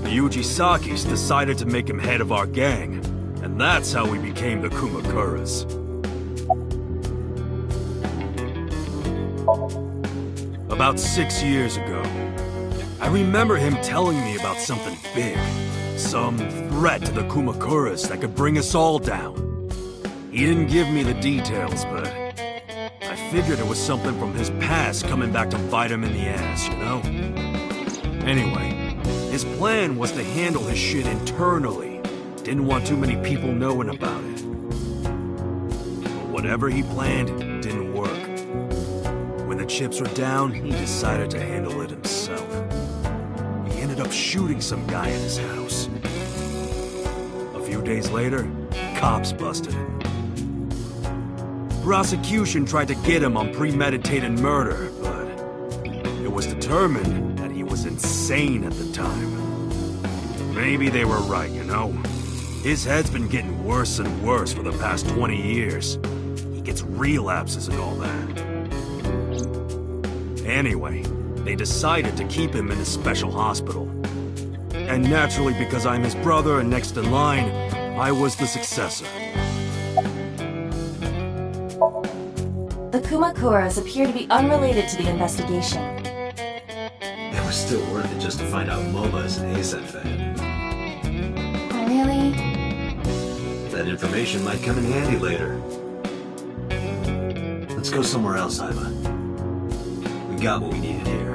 The Ujisakis decided to make him head of our gang, and that's how we became the Kumakuras. About 6 years ago, I remember him telling me about something big. Some threat to the Kumakuras that could bring us all down. He didn't give me the details, but I figured it was something from his past coming back to bite him in the ass, you know? Anyway, his plan was to handle his shit internally. Didn't want too many people knowing about it. But whatever he planned didn't work. When the chips were down, he decided to handle it himself. He ended up shooting some guy in his house. A few days later, cops busted him. Prosecution tried to get him on premeditated murder, but it was determined that he was insane at the time. Maybe they were right, you know? His head's been getting worse and worse for the past 20 years. He gets relapses and all that. Anyway, they decided to keep him in a special hospital. And naturally, because I'm his brother and next in line, I was the successor. The Kumakuras appear to be unrelated to the investigation. It was still worth it just to find out Moma is an ASET fan. Really? That information might come in handy later. Let's go somewhere else, Iva. We got what we needed here.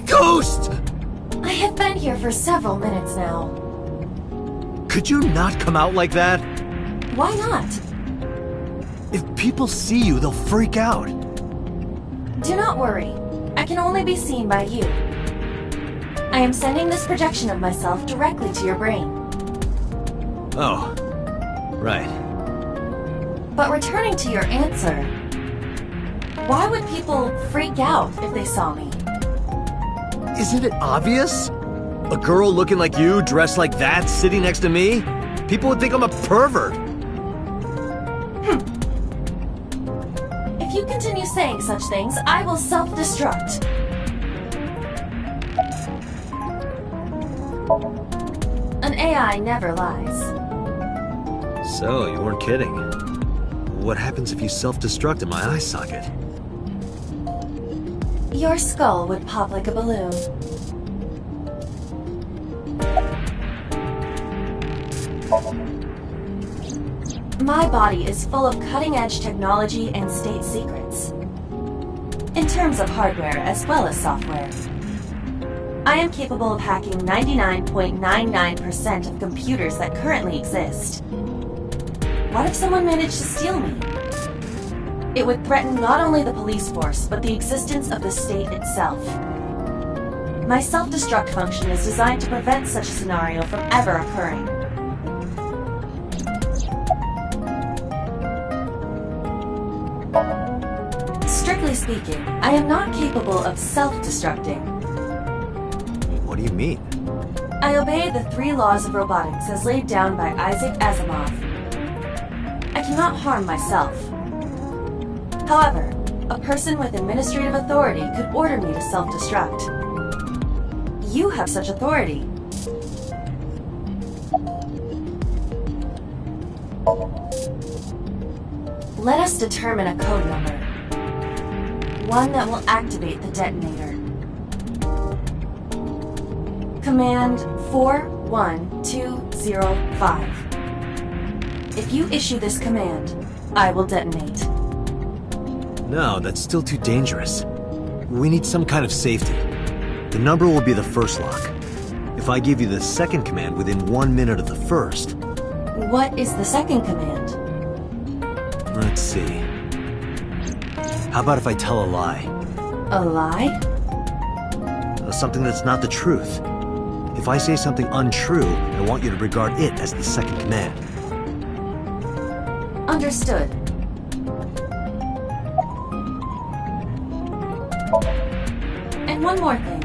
Ghost! I have been here for several minutes now. Could you not come out like that? Why not? If people see you, they'll freak out. Do not worry. I can only be seen by you. I am sending this projection of myself directly to your brain. Oh, right. But returning to your answer, why would people freak out if they saw me? Isn't it obvious? A girl looking like you, dressed like that, sitting next to me? People would think I'm a pervert. If you continue saying such things, I will self-destruct. An AI never lies. So, you weren't kidding. What happens if you self-destruct in my eye socket? Your skull would pop like a balloon. My body is full of cutting-edge technology and state secrets. in terms of hardware as well as software. I am capable of hacking 99.99% of computers that currently exist. What if someone managed to steal me? It would threaten not only the police force, but the existence of the state itself. My self-destruct function is designed to prevent such a scenario from ever occurring. Strictly speaking, I am not capable of self-destructing. What do you mean? I obey the 3 laws of robotics as laid down by Isaac Asimov. I cannot harm myself. However, a person with administrative authority could order me to self-destruct. You have such authority. Let us determine a code number. One that will activate the detonator. Command 41205. If you issue this command, I will detonate. No, that's still too dangerous. We need some kind of safety. The number will be the first lock. If I give you the second command within 1 minute of the first... What is the second command? Let's see. How about if I tell a lie? A lie? Something that's not the truth. If I say something untrue, I want you to regard it as the second command. Understood. And one more thing.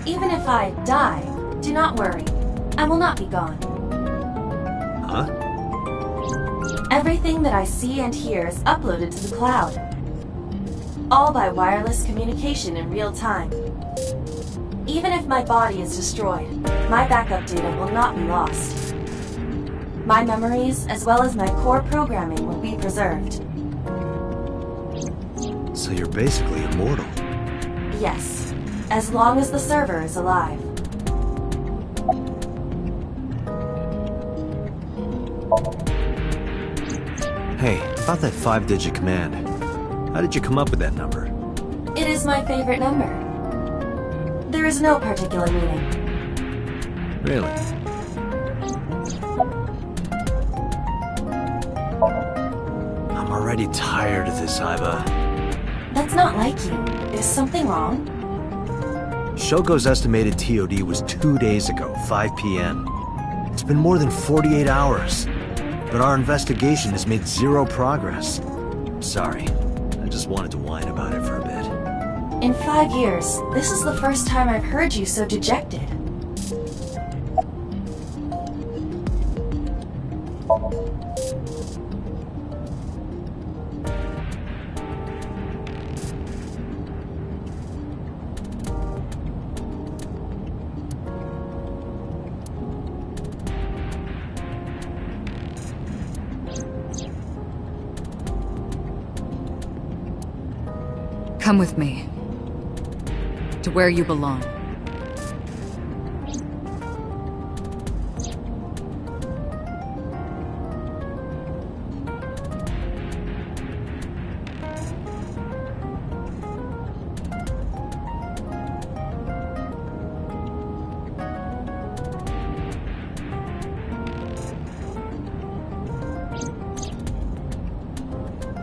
Even if I die, do not worry. I will not be gone. Huh? Everything that I see and hear is uploaded to the cloud. All by wireless communication in real time. Even if my body is destroyed, my backup data will not be lost. My memories, as well as my core programming, will be preserved. So you're basically immortal. Yes, as long as the server is alive. Hey, about that 5-digit command. How did you come up with that number? It is my favorite number. There is no particular meaning. Really? I'm already tired of this, Aiba. That's not like you. Is something wrong? Shogo's estimated TOD was 2 days ago, 5 p.m. It's been more than 48 hours. But our investigation has made 0 progress. Sorry, I just wanted to whine about it for a bit. In 5 years, this is the first time I've heard you so dejected. Come with me. To where you belong.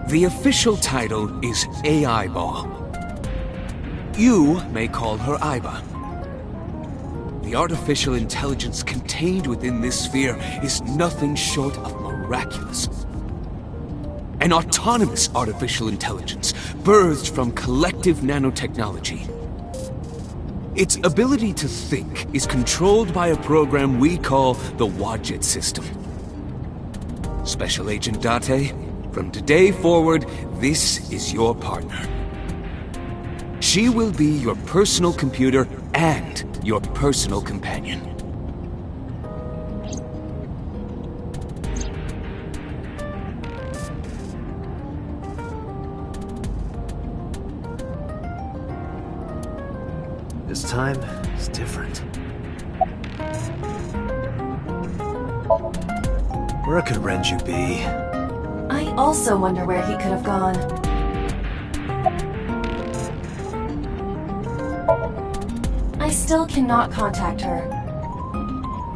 The official title is AI Ball. You may call her Aiba. The artificial intelligence contained within this sphere is nothing short of miraculous. An autonomous artificial intelligence birthed from collective nanotechnology. Its ability to think is controlled by a program we call the Wadjet system. Special Agent Date, from today forward, this is your partner. She will be your personal computer and your personal companion. This time, it's different. Where could Renju be? I also wonder where he could have gone. still cannot contact her.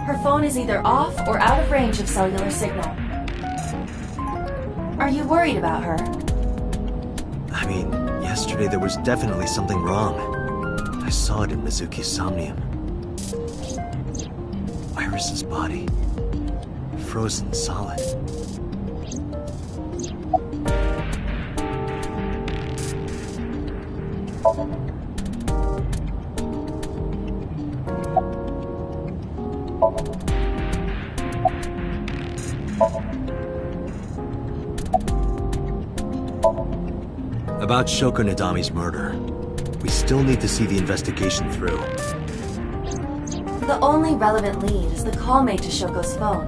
Her phone is either off or out of range of cellular signal. Are you worried about her? I mean, yesterday there was definitely something wrong. I saw it in Mizuki's somnium. Iris's body. Frozen solid. About Shoko Nadami's murder, we still need to see the investigation through. The only relevant lead is the call made to Shoko's phone.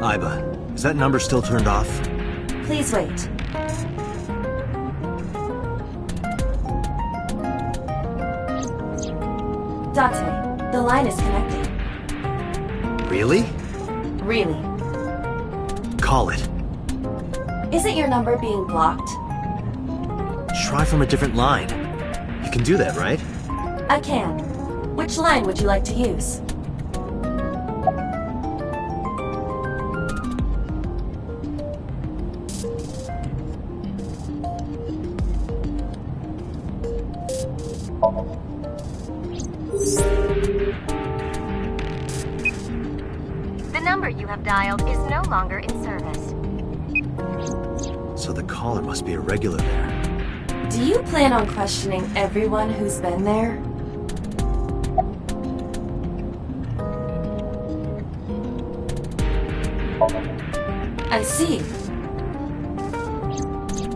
Aiba, is that number still turned off? Please wait. Date, the line is connected. Really? Really. Call it. Isn't your number being blocked? Try from a different line. You can do that, right? I can. Which line would you like to use? The number you have dialed is no longer in service. So the caller must be a regular there. Do you plan on questioning everyone who's been there? I see.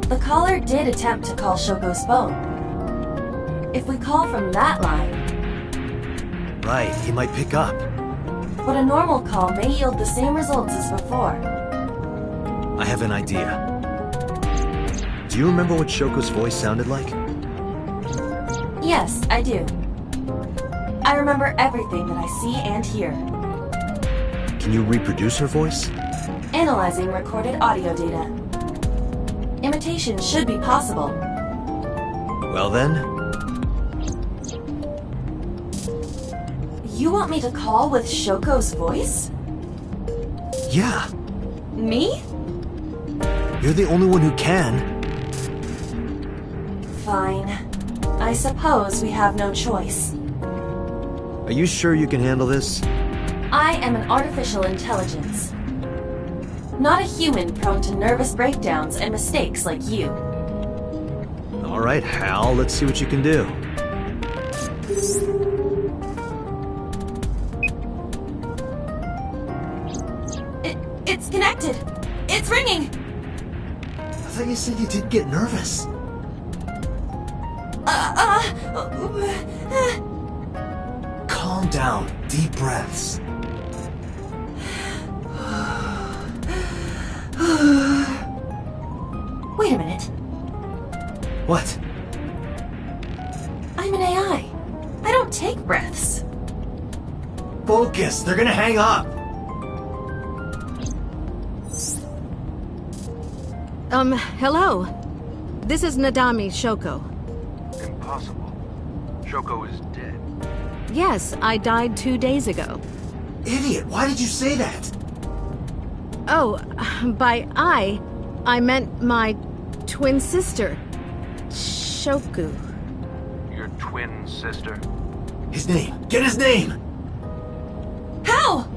The caller did attempt to call Shoko's phone. If we call from that line... Right, he might pick up. But a normal call may yield the same results as before. I have an idea. Do you remember what Shoko's voice sounded like? Yes, I do. I remember everything that I see and hear. Can you reproduce her voice? Analyzing recorded audio data. Imitation should be possible. Well then... You want me to call with Shoko's voice? Yeah. Me? You're the only one who can. Fine. I suppose we have no choice. Are you sure you can handle this? I am an artificial intelligence. Not a human prone to nervous breakdowns and mistakes like you. Alright, Hal, let's see what you can do. It's connected! It's ringing! I thought you said you did get nervous. Calm down. Deep breaths. Wait a minute. What? I'm an AI. I don't take breaths. Focus! They're gonna hang up! Hello. This is Nadami Shoko. Impossible. Shoko is dead. Yes, I died 2 days ago. Idiot, why did you say that? Oh, by I meant my twin sister, Shoku. Your twin sister? His name! Get his name! How?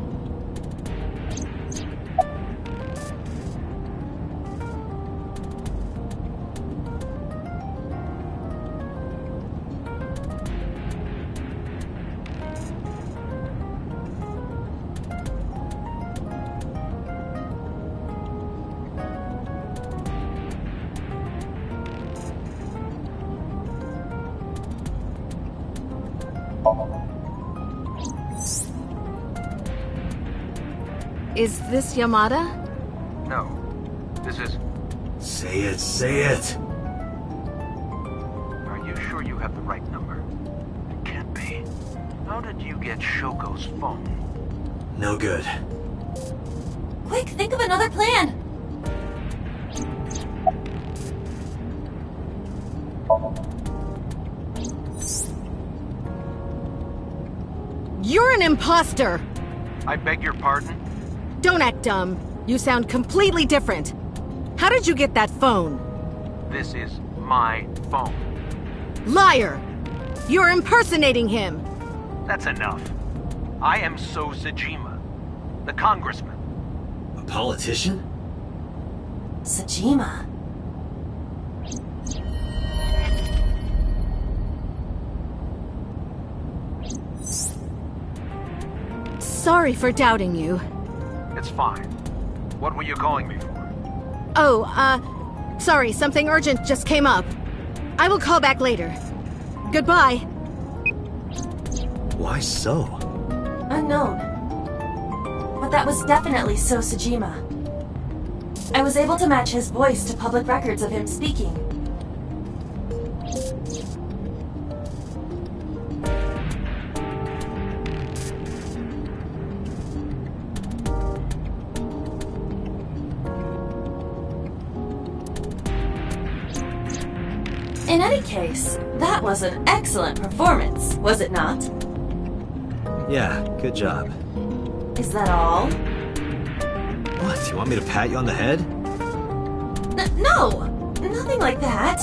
Is this Yamada? No. This is... Say it, say it! Are you sure you have the right number? It can't be. How did you get Shoko's phone? No good. Quick, think of another plan! You're an imposter! I beg your pardon? Don't act dumb. You sound completely different. How did you get that phone? This is my phone. Liar! You're impersonating him! That's enough. I am So Sajima, the congressman. A politician? Sajima. Sorry for doubting you. It's fine. What were you calling me for? Oh, sorry, something urgent just came up. I will call back later. Goodbye. Why so? Unknown. But that was definitely So Sajima. I was able to match his voice to public records of him speaking. In any case, that was an excellent performance, was it not? Yeah, good job. Is that all? What, you want me to pat you on the head? No! Nothing like that.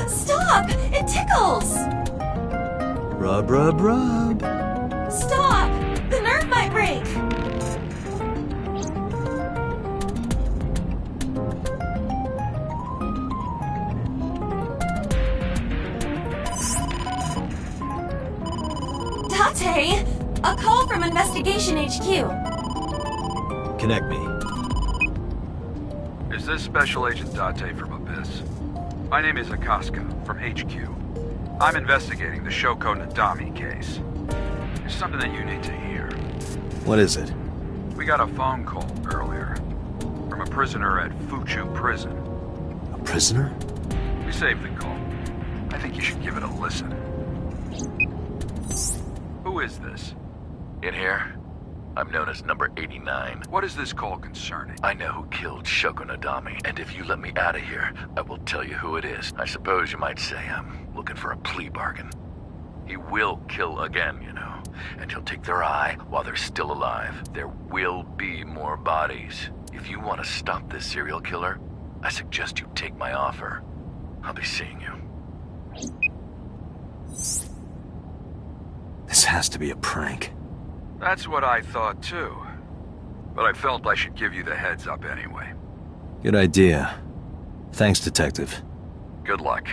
Stop! It tickles! Rub, rub, rub. Stop! The nerve might break! Date! A call from Investigation HQ. Connect me. Is this Special Agent Date from Abyss? My name is Akaska, from HQ. I'm investigating the Shoko Nadami case. There's something that you need to hear. What is it? We got a phone call earlier from a prisoner at Fuchu Prison. A prisoner? We saved the call. I think you should give it a listen. Who is this? In here, I'm known as number 89. What is this call concerning? I know who killed Shoko Nadami, and if you let me out of here, I will tell you who it is. I suppose you might say I'm looking for a plea bargain. He will kill again, you know, and he'll take their eye while they're still alive. There will be more bodies. If you want to stop this serial killer, I suggest you take my offer. I'll be seeing you. This has to be a prank. That's what I thought too. But I felt I should give you the heads up anyway. Good idea. Thanks, Detective. Good luck.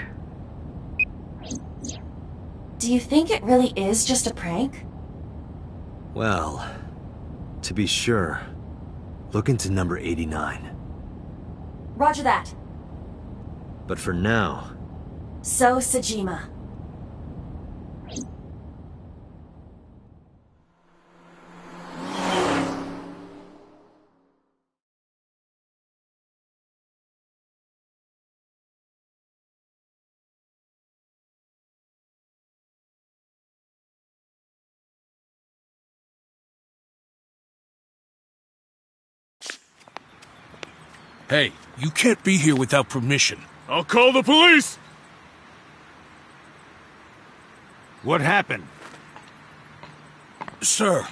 Do you think it really is just a prank? Well, to be sure, look into number 89. Roger that. But for now... So Sajima. Hey, you can't be here without permission. I'll call the police! What happened? Sir.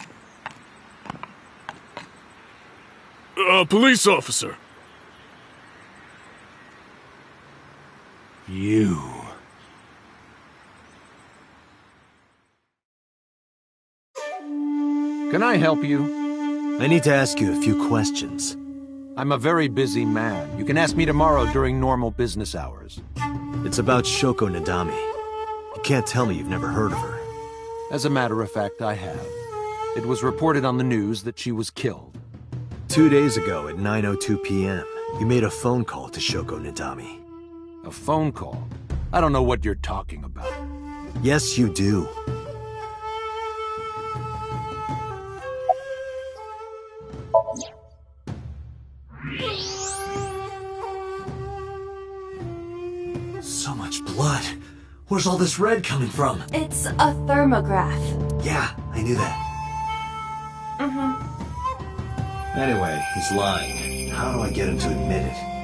A police officer. You. Can I help you? I need to ask you a few questions. I'm a very busy man. You can ask me tomorrow during normal business hours. It's about Shoko Nadami. You can't tell me you've never heard of her. As a matter of fact, I have. It was reported on the news that she was killed. 2 days ago at 9:02 p.m., you made a phone call to Shoko Nadami. A phone call? I don't know what you're talking about. Yes, you do. So much blood. Where's all this red coming from? It's a thermograph. Yeah, I knew that. Anyway, he's lying. How do I get him to admit it?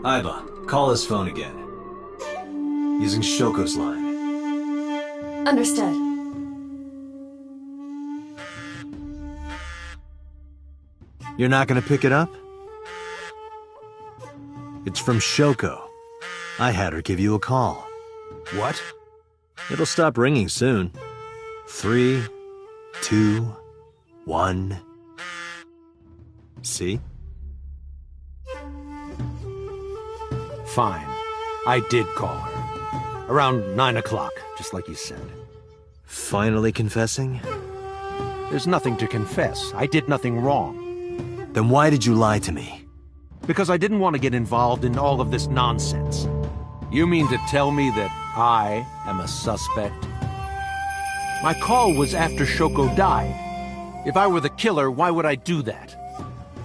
Aiba, call his phone again. Using Shoko's line. Understood. You're not gonna pick it up? It's from Shoko. I had her give you a call. What? It'll stop ringing soon. 3, 2, 1. See? Fine. I did call her. Around 9 o'clock, just like you said. Finally confessing? There's nothing to confess. I did nothing wrong. Then why did you lie to me? Because I didn't want to get involved in all of this nonsense. You mean to tell me that I am a suspect? My call was after Shoko died. If I were the killer, why would I do that?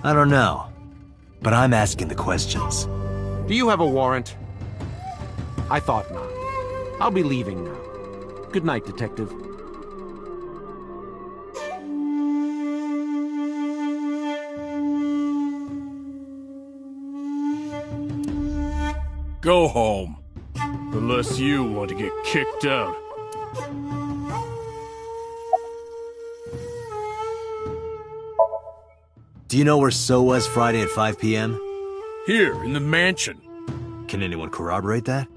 I don't know. But I'm asking the questions. Do you have a warrant? I thought not. I'll be leaving now. Good night, Detective. Go home. Unless you want to get kicked out. Do you know where So was Friday at 5 p.m.? Here, in the mansion. Can anyone corroborate that?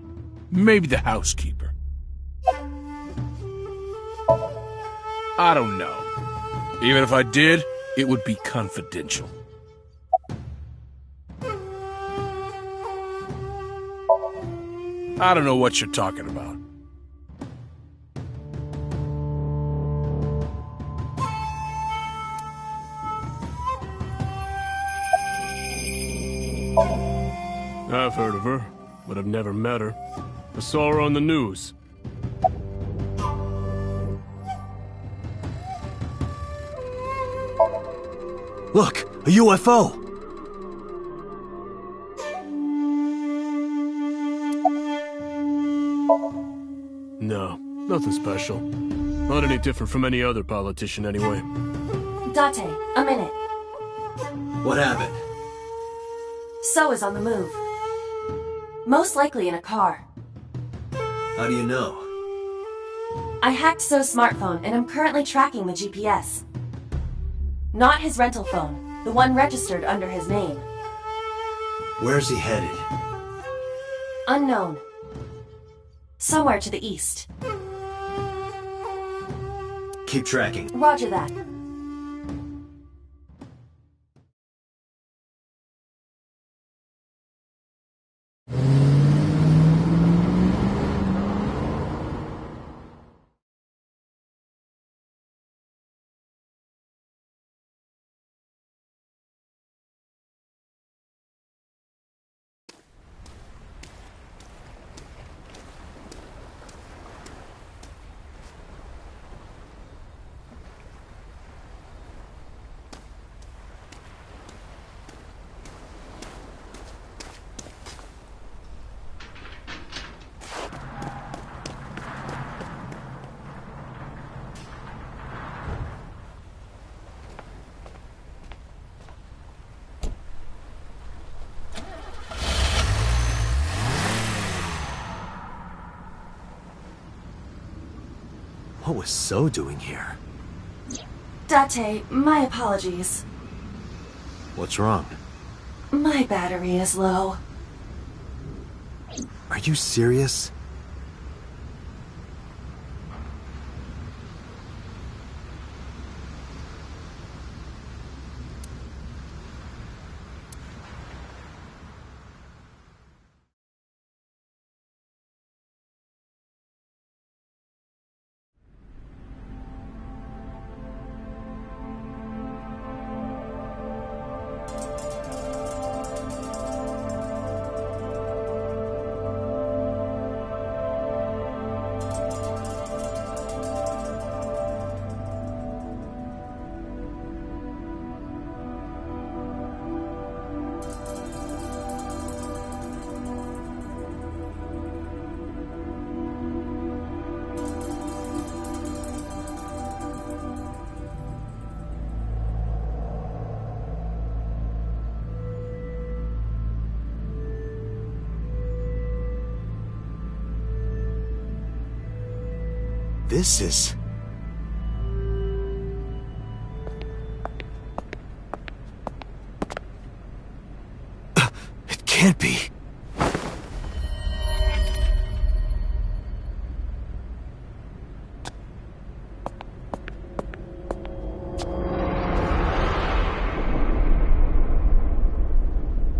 Maybe the housekeeper. I don't know. Even if I did, it would be confidential. I don't know what you're talking about. I've heard of her, but I've never met her. I saw her on the news. Look, a UFO! No, nothing special. Not any different from any other politician anyway. Date, a minute. What happened? So is on the move. Most likely in a car. How do you know? I hacked So's smartphone and I'm currently tracking the GPS. Not his rental phone, the one registered under his name. Where's he headed? Unknown. Somewhere to the east. Keep tracking. Roger that. What was So doing here? Date, my apologies. What's wrong? My battery is low. Are you serious? This is... It can't be.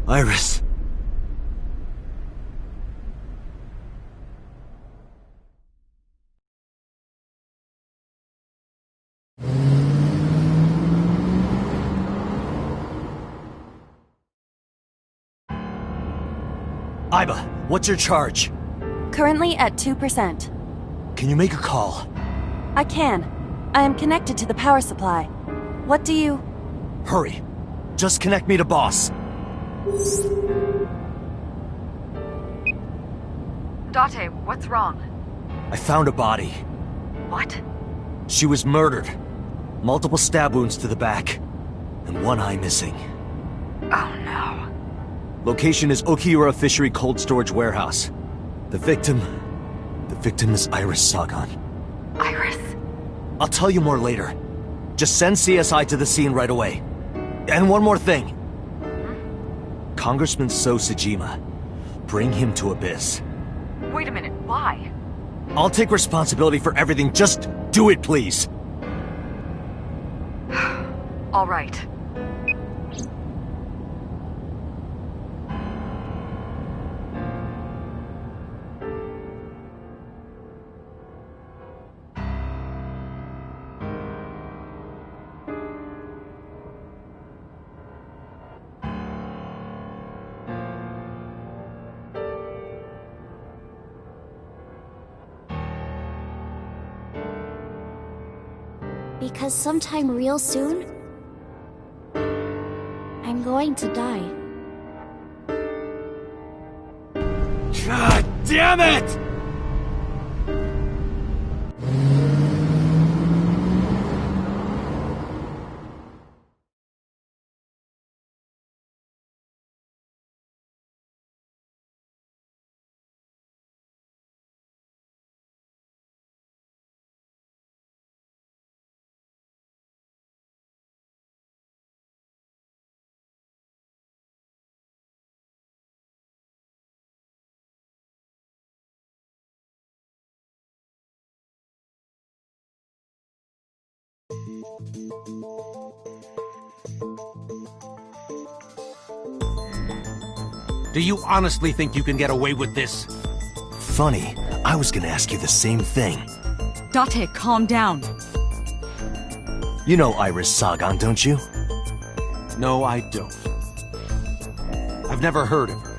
Iris. Aiba, what's your charge? Currently at 2%. Can you make a call? I can. I am connected to the power supply. What do you... Hurry. Just connect me to boss. Date, what's wrong? I found a body. What? She was murdered. Multiple stab wounds to the back. And one eye missing. Oh no. Location is Okiura Fishery Cold Storage Warehouse. The victim is Iris Sagan. Iris? I'll tell you more later. Just send CSI to the scene right away. And one more thing. Congressman So Sejima. Bring him to Abyss. Wait a minute, why? I'll take responsibility for everything. Just do it, please. All right. Because sometime real soon, I'm going to die. God damn it! Do you honestly think you can get away with this? Funny, I was gonna ask you the same thing. Date, calm down. You know Iris Sagan, don't you? No, I don't. I've never heard of her.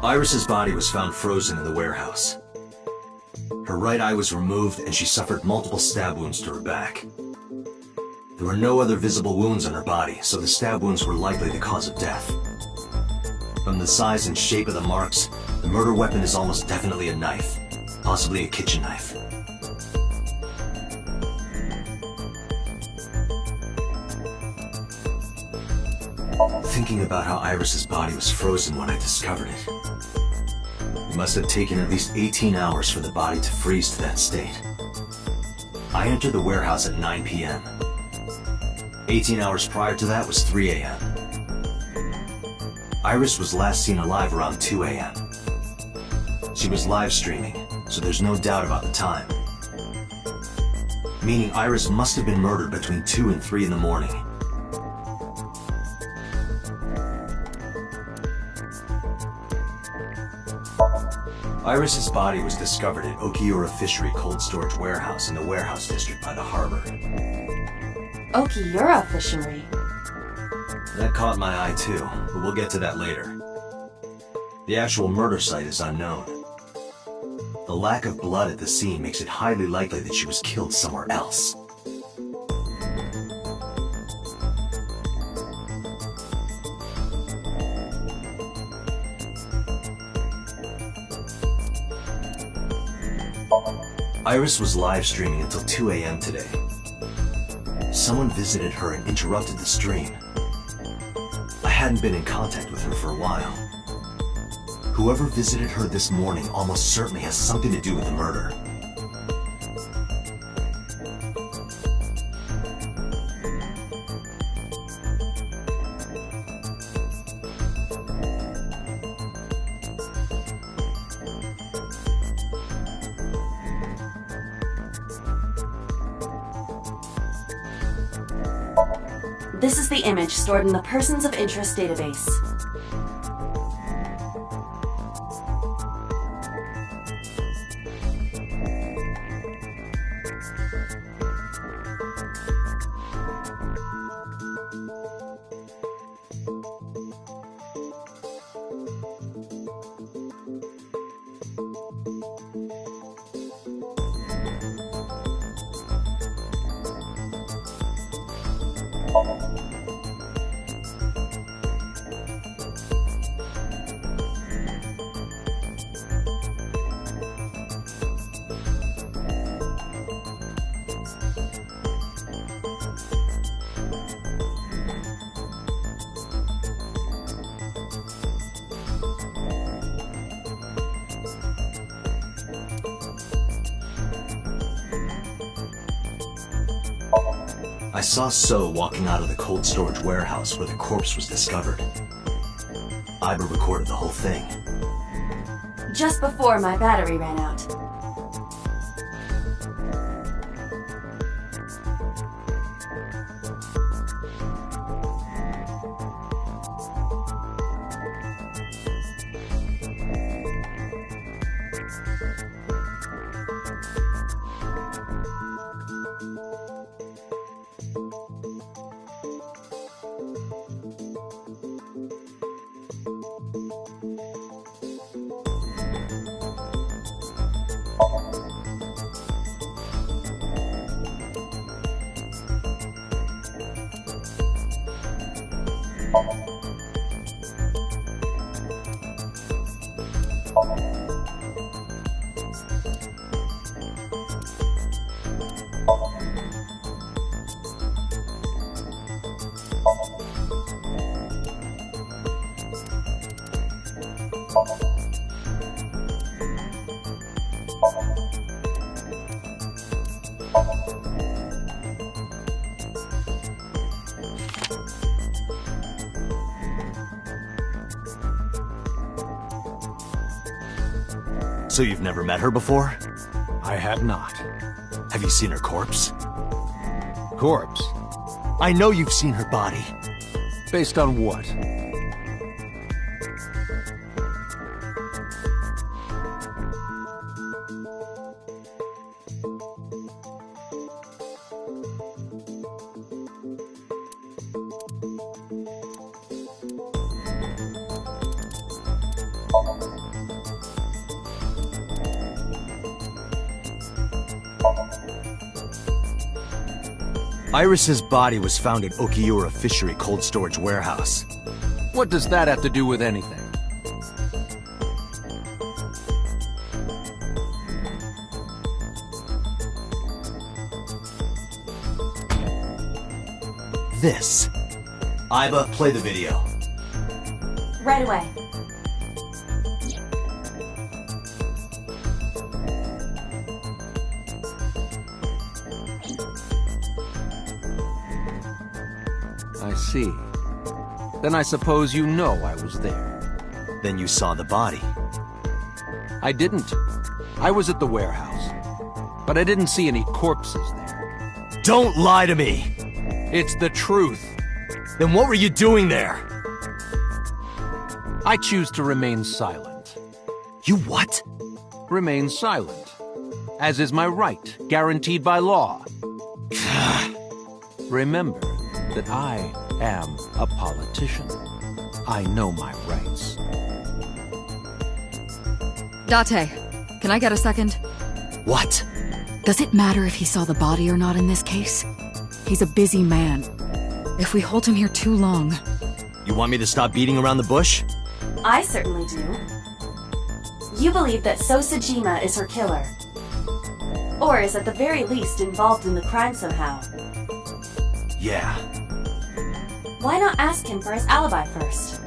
Iris's body was found frozen in the warehouse. Her right eye was removed and she suffered multiple stab wounds to her back. There were no other visible wounds on her body, so the stab wounds were likely the cause of death. From the size and shape of the marks, the murder weapon is almost definitely a knife, possibly a kitchen knife. Thinking about how Iris's body was frozen when I discovered it. It must have taken at least 18 hours for the body to freeze to that state. I entered the warehouse at 9 p.m. 18 hours prior to that was 3 a.m. Iris was last seen alive around 2 a.m. She was live streaming, so there's no doubt about the time. Meaning Iris must have been murdered between 2 and 3 in the morning. Iris's body was discovered at Okiura Fishery Cold Storage Warehouse in the warehouse district by the harbor. Okiura Fishery? That caught my eye too, but we'll get to that later. The actual murder site is unknown. The lack of blood at the scene makes it highly likely that she was killed somewhere else. Iris was live streaming until 2 a.m. today. Someone visited her and interrupted the stream. I hadn't been in contact with her for a while. Whoever visited her this morning almost certainly has something to do with the murder. This is the image stored in the Persons of Interest database. I saw So walking out of the cold storage warehouse where the corpse was discovered. Iber recorded the whole thing. Just before my battery ran out. So you've never met her before? I had not. Have you seen her corpse? Corpse? I know you've seen her body. Based on what? Iris's body was found at Okiura Fishery Cold Storage Warehouse. What does that have to do with anything? This. Iba, play the video. Right away. I see. Then I suppose you know I was there. Then you saw the body. I didn't. I was at the warehouse. But I didn't see any corpses there. Don't lie to me! It's the truth. Then what were you doing there? I choose to remain silent. You what? Remain silent. As is my right, guaranteed by law. Remember that I am a politician. I know my rights. Date, can I get a second? What? Does it matter if he saw the body or not in this case? He's a busy man. If we hold him here too long... You want me to stop beating around the bush? I certainly do. You believe that So Sejima is her killer. Or is at the very least involved in the crime somehow. Yeah. Why not ask him for his alibi first?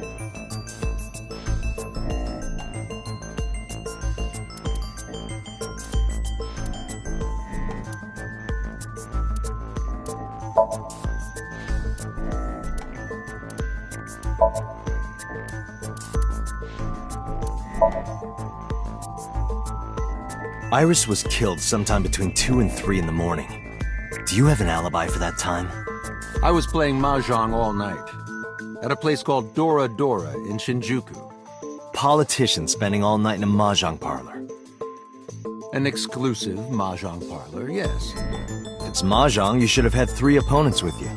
Iris was killed sometime between 2 and 3 in the morning. Do you have an alibi for that time? I was playing Mahjong all night. At a place called Dora Dora in Shinjuku. Politician spending all night in a Mahjong parlor. An exclusive Mahjong parlor, yes. It's Mahjong, you should have had 3 opponents with you.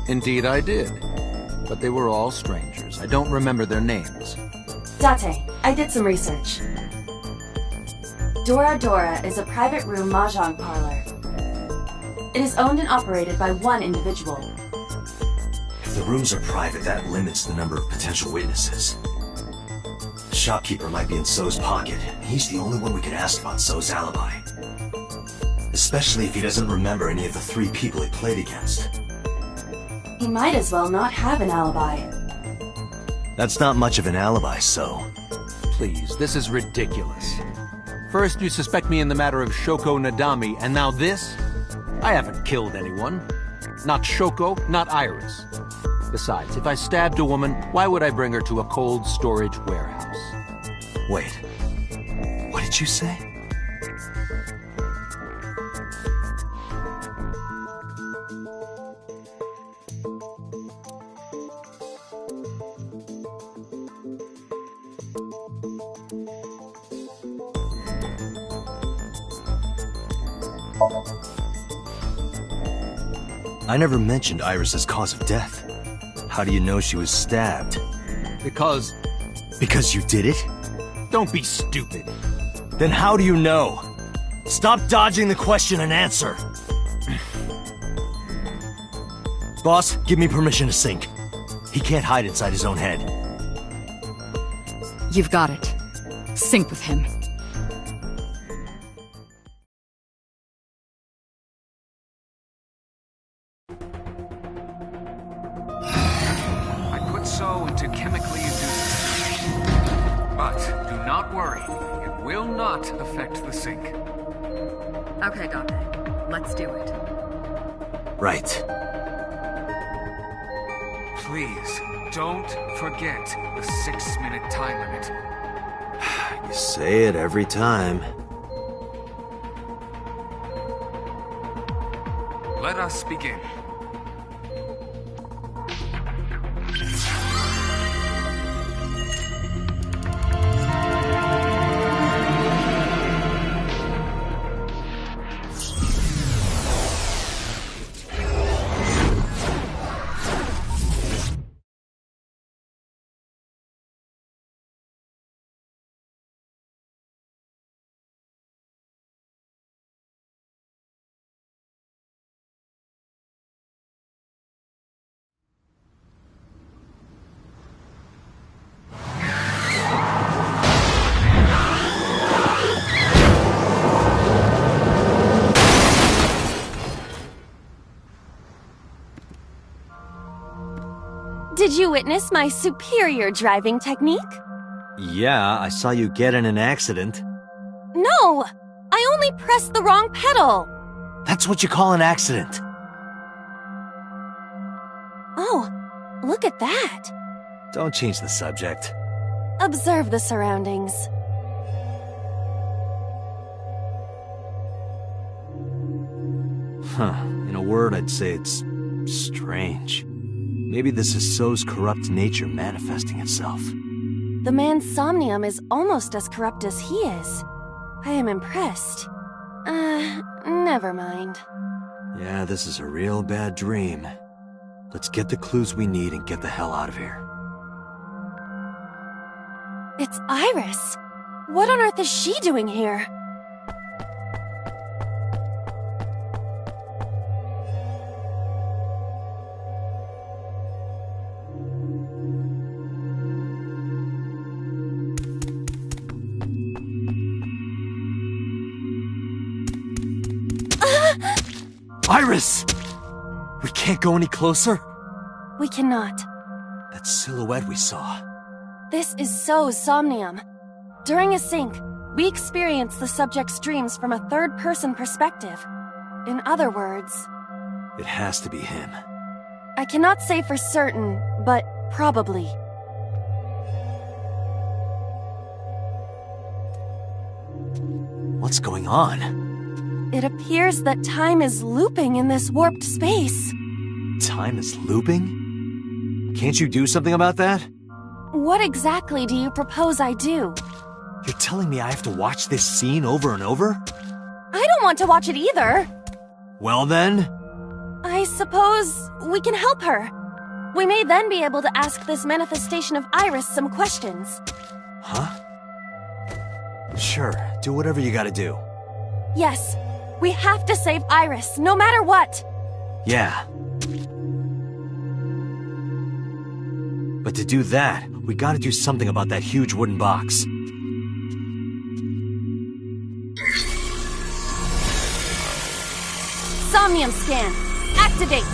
Indeed I did. But they were all strangers. I don't remember their names. Date, I did some research. Dora Dora is a private room Mahjong parlor. It is owned and operated by one individual. If the rooms are private, that limits the number of potential witnesses. The shopkeeper might be in So's pocket. He's the only one we can ask about So's alibi. Especially if he doesn't remember any of the 3 people he played against. He might as well not have an alibi. That's not much of an alibi, So. Please, this is ridiculous. First you suspect me in the matter of Shoko Nadami, and now this? I haven't killed anyone. Not Shoko, not Iris. Besides, if I stabbed a woman, why would I bring her to a cold storage warehouse? Wait. What did you say? I never mentioned Iris's cause of death. How do you know she was stabbed? Because you did it? Don't be stupid. Then how do you know? Stop dodging the question and answer. Boss, give me permission to sync. He can't hide inside his own head. You've got it. Sync with him. So into chemically induced. But do not worry, it will not affect the sync. Okay, Dante, let's do it. Right. Please, don't forget the 6-minute time limit. You say it every time. Let us begin. Did you witness my superior driving technique? Yeah, I saw you get in an accident. No! I only pressed the wrong pedal! That's what you call an accident. Oh, look at that! Don't change the subject. Observe the surroundings. Huh. In a word, I'd say it's strange. Maybe this is So's corrupt nature manifesting itself. The man's somnium is almost as corrupt as he is. I am impressed. Never mind. Yeah, this is a real bad dream. Let's get the clues we need and get the hell out of here. It's Iris. What on earth is she doing here? Iris! We can't go any closer? We cannot. That silhouette we saw. This is So's somnium. During a sync, we experience the subject's dreams from a third-person perspective. In other words... It has to be him. I cannot say for certain, but probably. What's going on? It appears that time is looping in this warped space. Time is looping? Can't you do something about that? What exactly do you propose I do? You're telling me I have to watch this scene over and over? I don't want to watch it either. Well then? I suppose we can help her. We may then be able to ask this manifestation of Iris some questions. Huh? Sure, do whatever you gotta do. Yes, we have to save Iris, no matter what! Yeah. But to do that, we gotta do something about that huge wooden box. Somnium scan. Activate!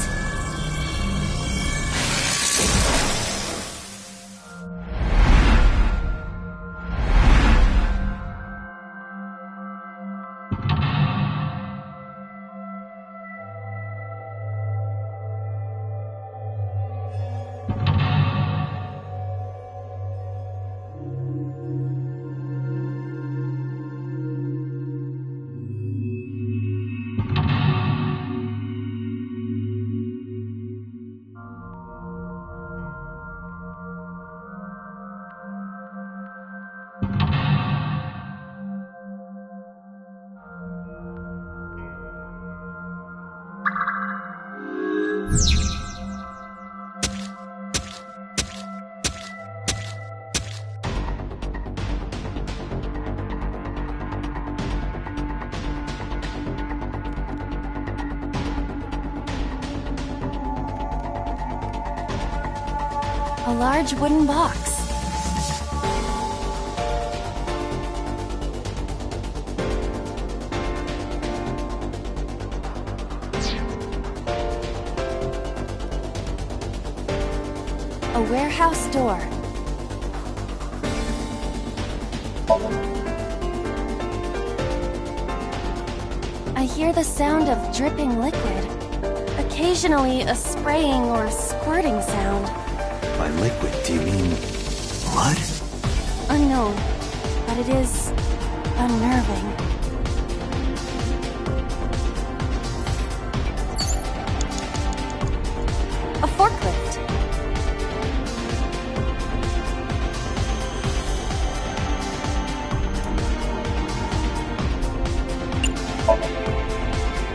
A large wooden box. A warehouse door. I hear the sound of dripping liquid. Occasionally, a spraying or squirting sound. By liquid, do you mean blood? Unknown, but it is unnerving. A forklift.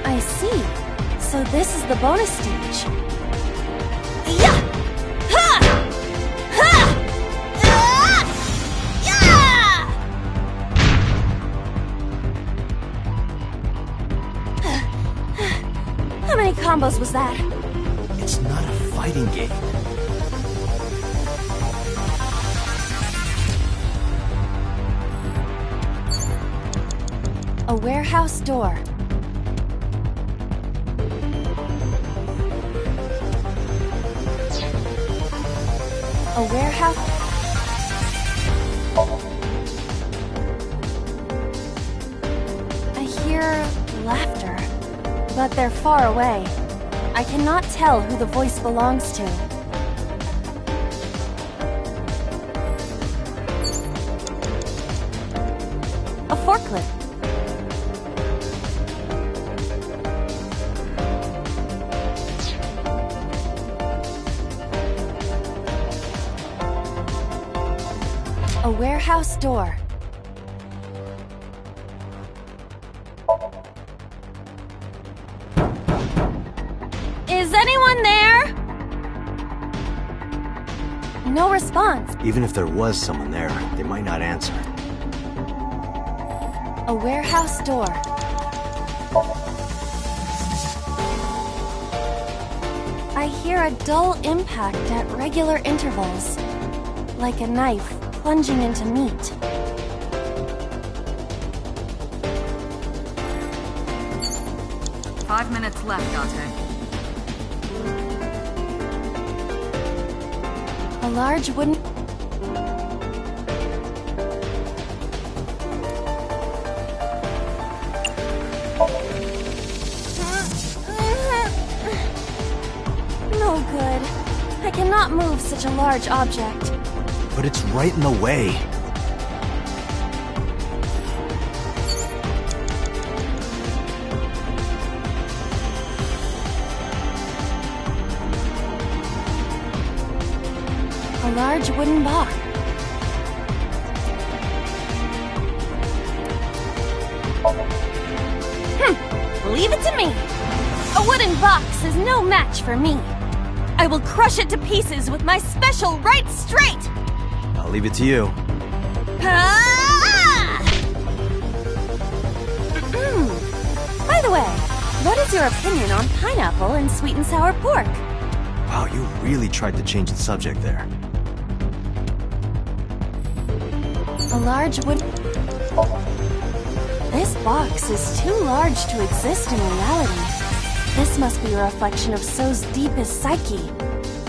I see. So this is the bonus stage. Yeah! Ha! Ha! Yeah! How many combos was that? It's not a fighting game. A warehouse door. A warehouse? I hear laughter, but they're far away. I cannot tell who the voice belongs to. A forklift. A warehouse door. Is anyone there? No response. Even if there was someone there, they might not answer. A warehouse door. I hear a dull impact at regular intervals, like a knife plunging into meat. "5 minutes left, Dante." A large wooden... No good. I cannot move such a large object. But it's right in the way. A large wooden box. Leave it to me. A wooden box is no match for me. I will crush it to pieces with my special right straight. I'll leave it to you. By the way, what is your opinion on pineapple and sweet and sour pork? Wow, you really tried to change the subject there. A large wood... This box is too large to exist in reality. This must be a reflection of So's deepest psyche.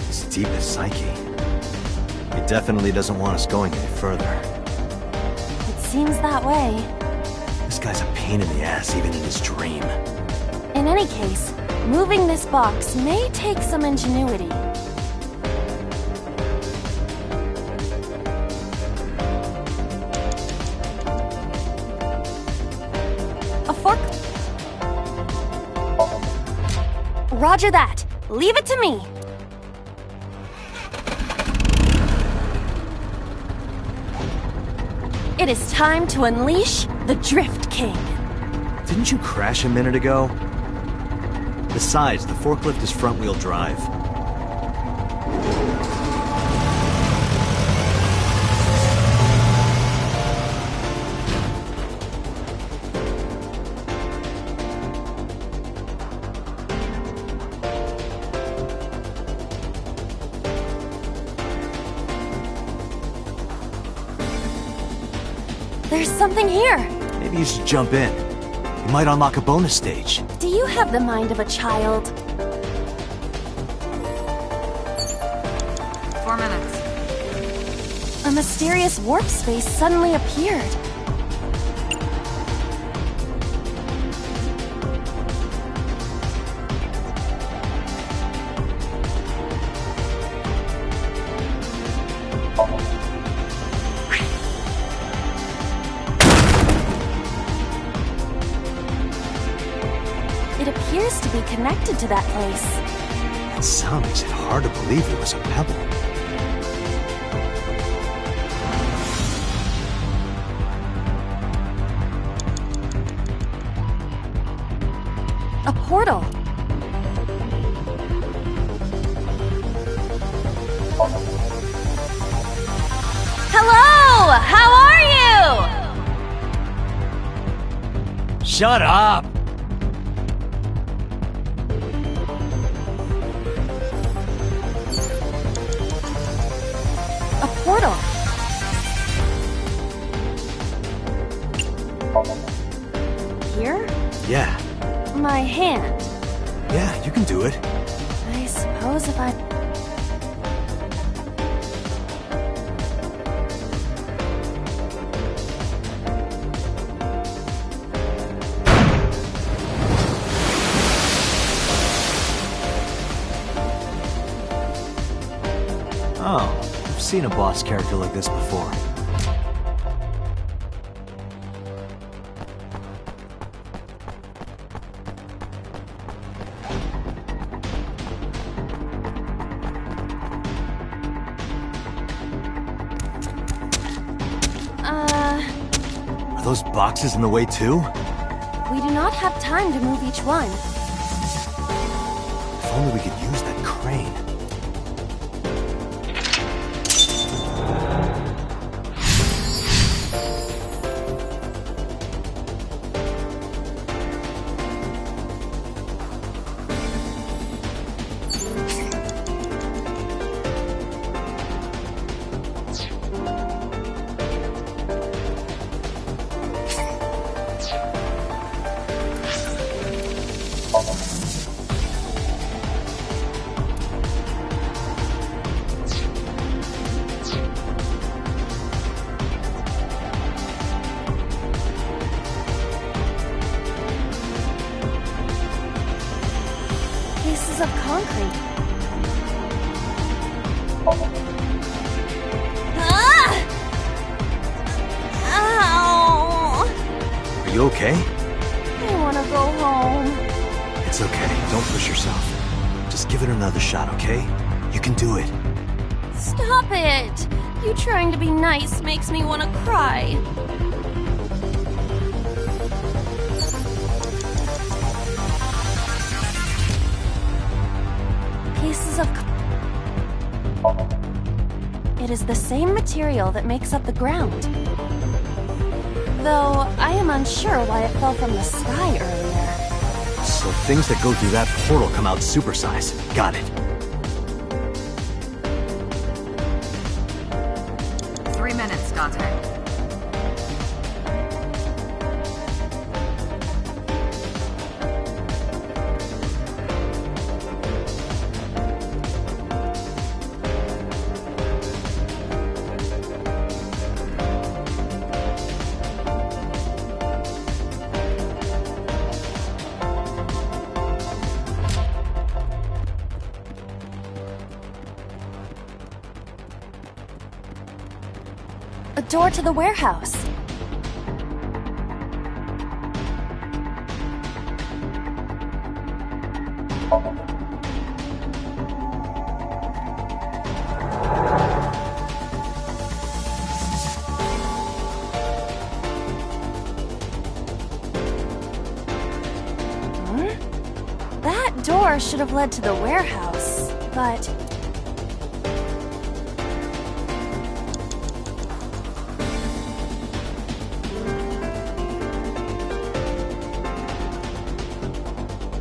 His deepest psyche? He definitely doesn't want us going any further. It seems that way. This guy's a pain in the ass even in his dream. In any case, moving this box may take some ingenuity. A fork... Roger that. Leave it to me. It is time to unleash the Drift King. Didn't you crash a minute ago? Besides, the forklift is front-wheel drive. There's something here. Maybe you should jump in. You might unlock a bonus stage. Do you have the mind of a child? 4 minutes. A mysterious warp space suddenly appeared. It appears to be connected to that place. That sound makes it hard to believe it was a pebble. A portal. Hello! How are you? Shut up! A portal. Here? Yeah. My hand. Yeah, you can do it. I suppose if I... seen a boss character like this before. Are those boxes in the way too? We do not have time to move each one. If only we could use that crane. Pieces of concrete. Ah! Ow! Are you okay? I want to go home. It's okay. Don't push yourself. Just give it another shot, okay? You can do it. Stop it! You trying to be nice makes me want to cry. Pieces of... It is the same material that makes up the ground. Though, I am unsure why it fell from the sky earlier. So things that go through that portal come out supersized. Got it. 3 minutes, Dante. A door to the warehouse. That door should have led to the warehouse, but...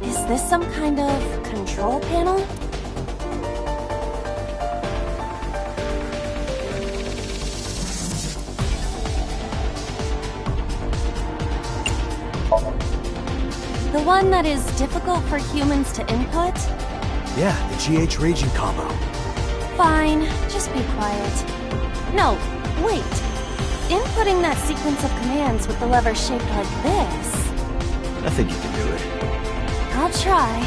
Is this some kind of control panel? The one that is difficult for humans to input? Yeah, the GH Raging combo. Fine, just be quiet. No, wait. Inputting that sequence of commands with the lever shaped like this... I think you can do it. I'll try.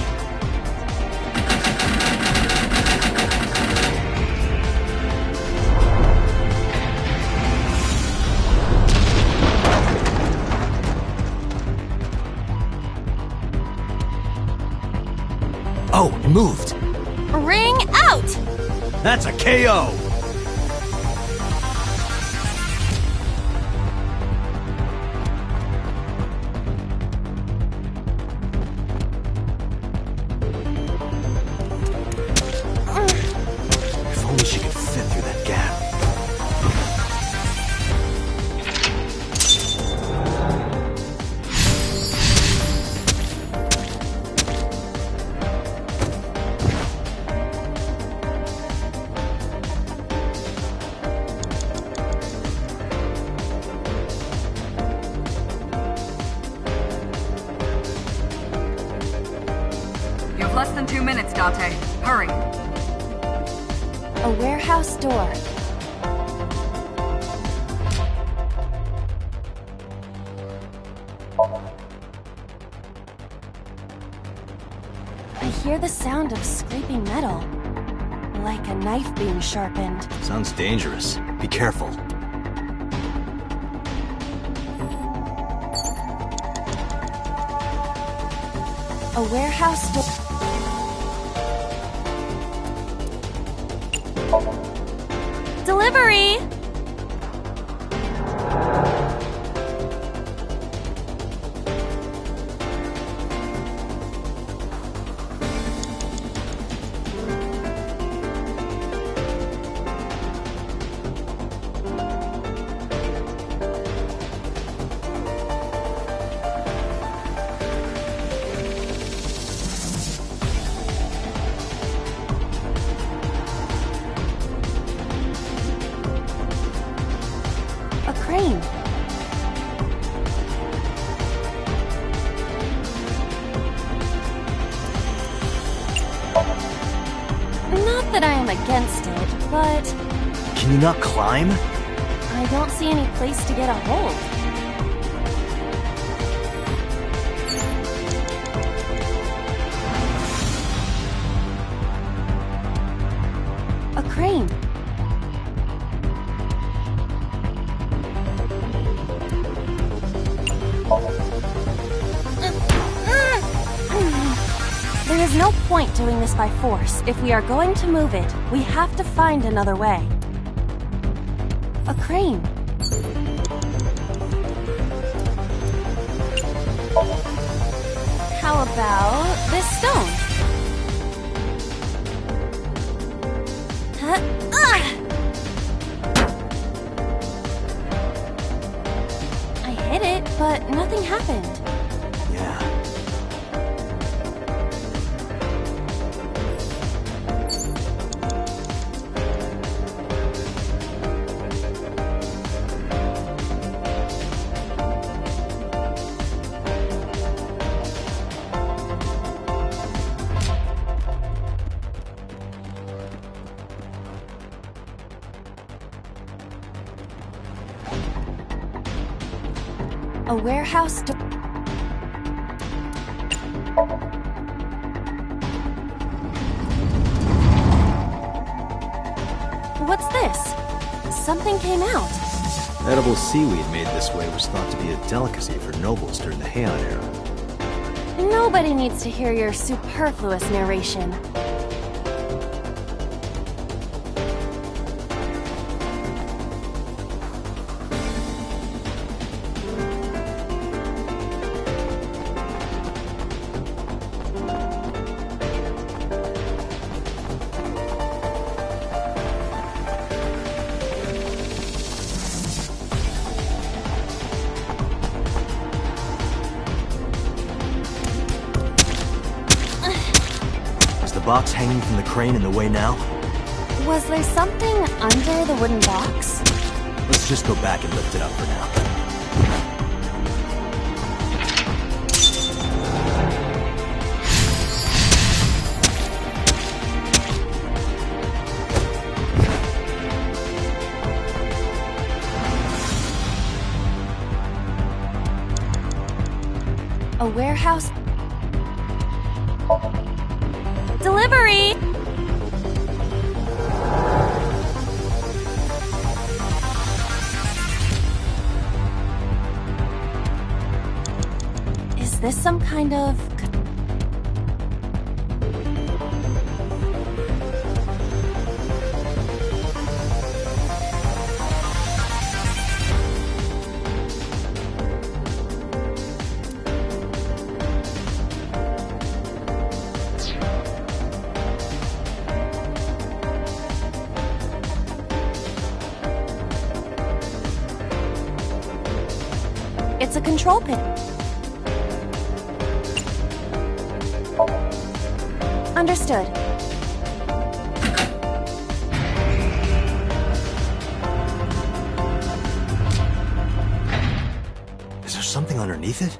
Oh, it moved. Ring out! That's a KO! If only she could fit through that gap. You have less than 2 minutes, Dante. Hurry. A warehouse door. I hear the sound of scraping metal. Like a knife being sharpened. Sounds dangerous. Be careful. A warehouse Delivery! Crane. Not that I am against it, but Can you not climb? I don't see any place to get a hold. A crane. There is no point doing this by force. If we are going to move it, we have to find another way. A crane. How about this stone? Huh? I hit it, but nothing happened. Yeah. A warehouse door. What's this? Something came out. Edible seaweed made this way was thought to be a delicacy for nobles during the Heian era. Nobody needs to hear your superfluous narration. The box hanging from the crane in the way now? Was there something under the wooden box? Let's just go back and lift it up for now. A warehouse. Delivery! Is this some kind of... It's a control pin. Understood. Is there something underneath it?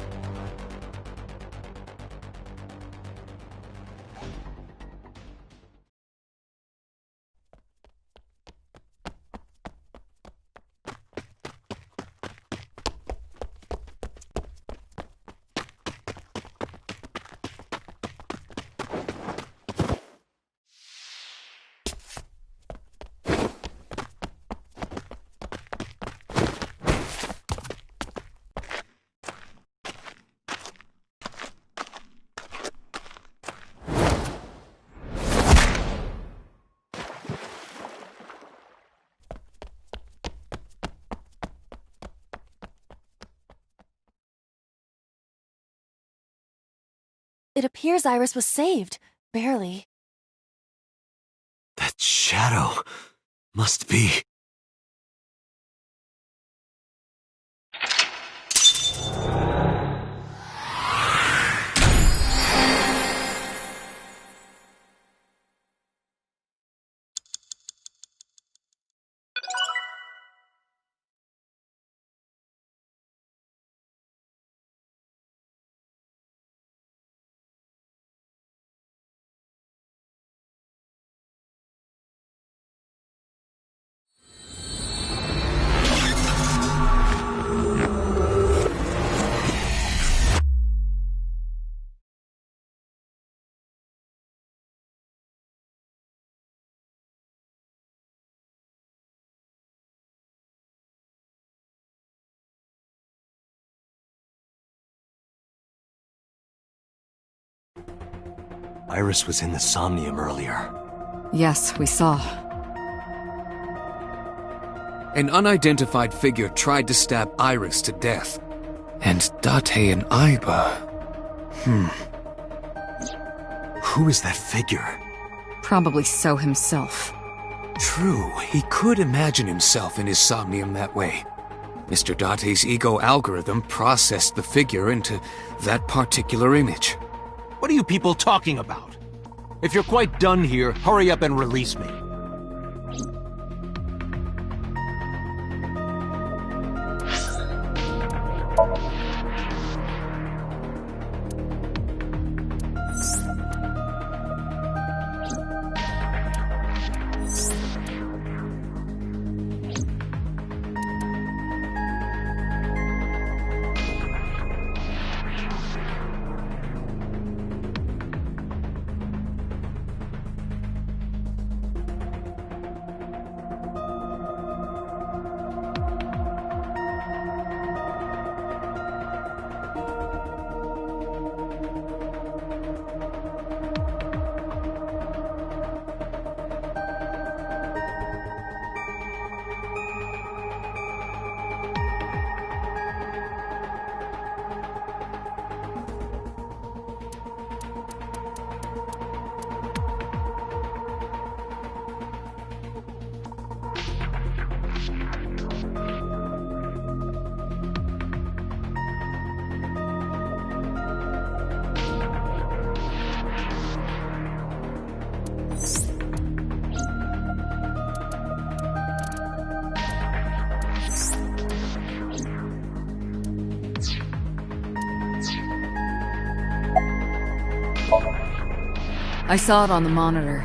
It appears Iris was saved. Barely. That shadow must be... Iris was in the Somnium earlier. Yes, we saw. An unidentified figure tried to stab Iris to death. And Date and Aiba... Who is that figure? Probably So himself. True, he could imagine himself in his Somnium that way. Mr. Date's ego algorithm processed the figure into that particular image. What are you people talking about? If you're quite done here, hurry up and release me. I saw it on the monitor.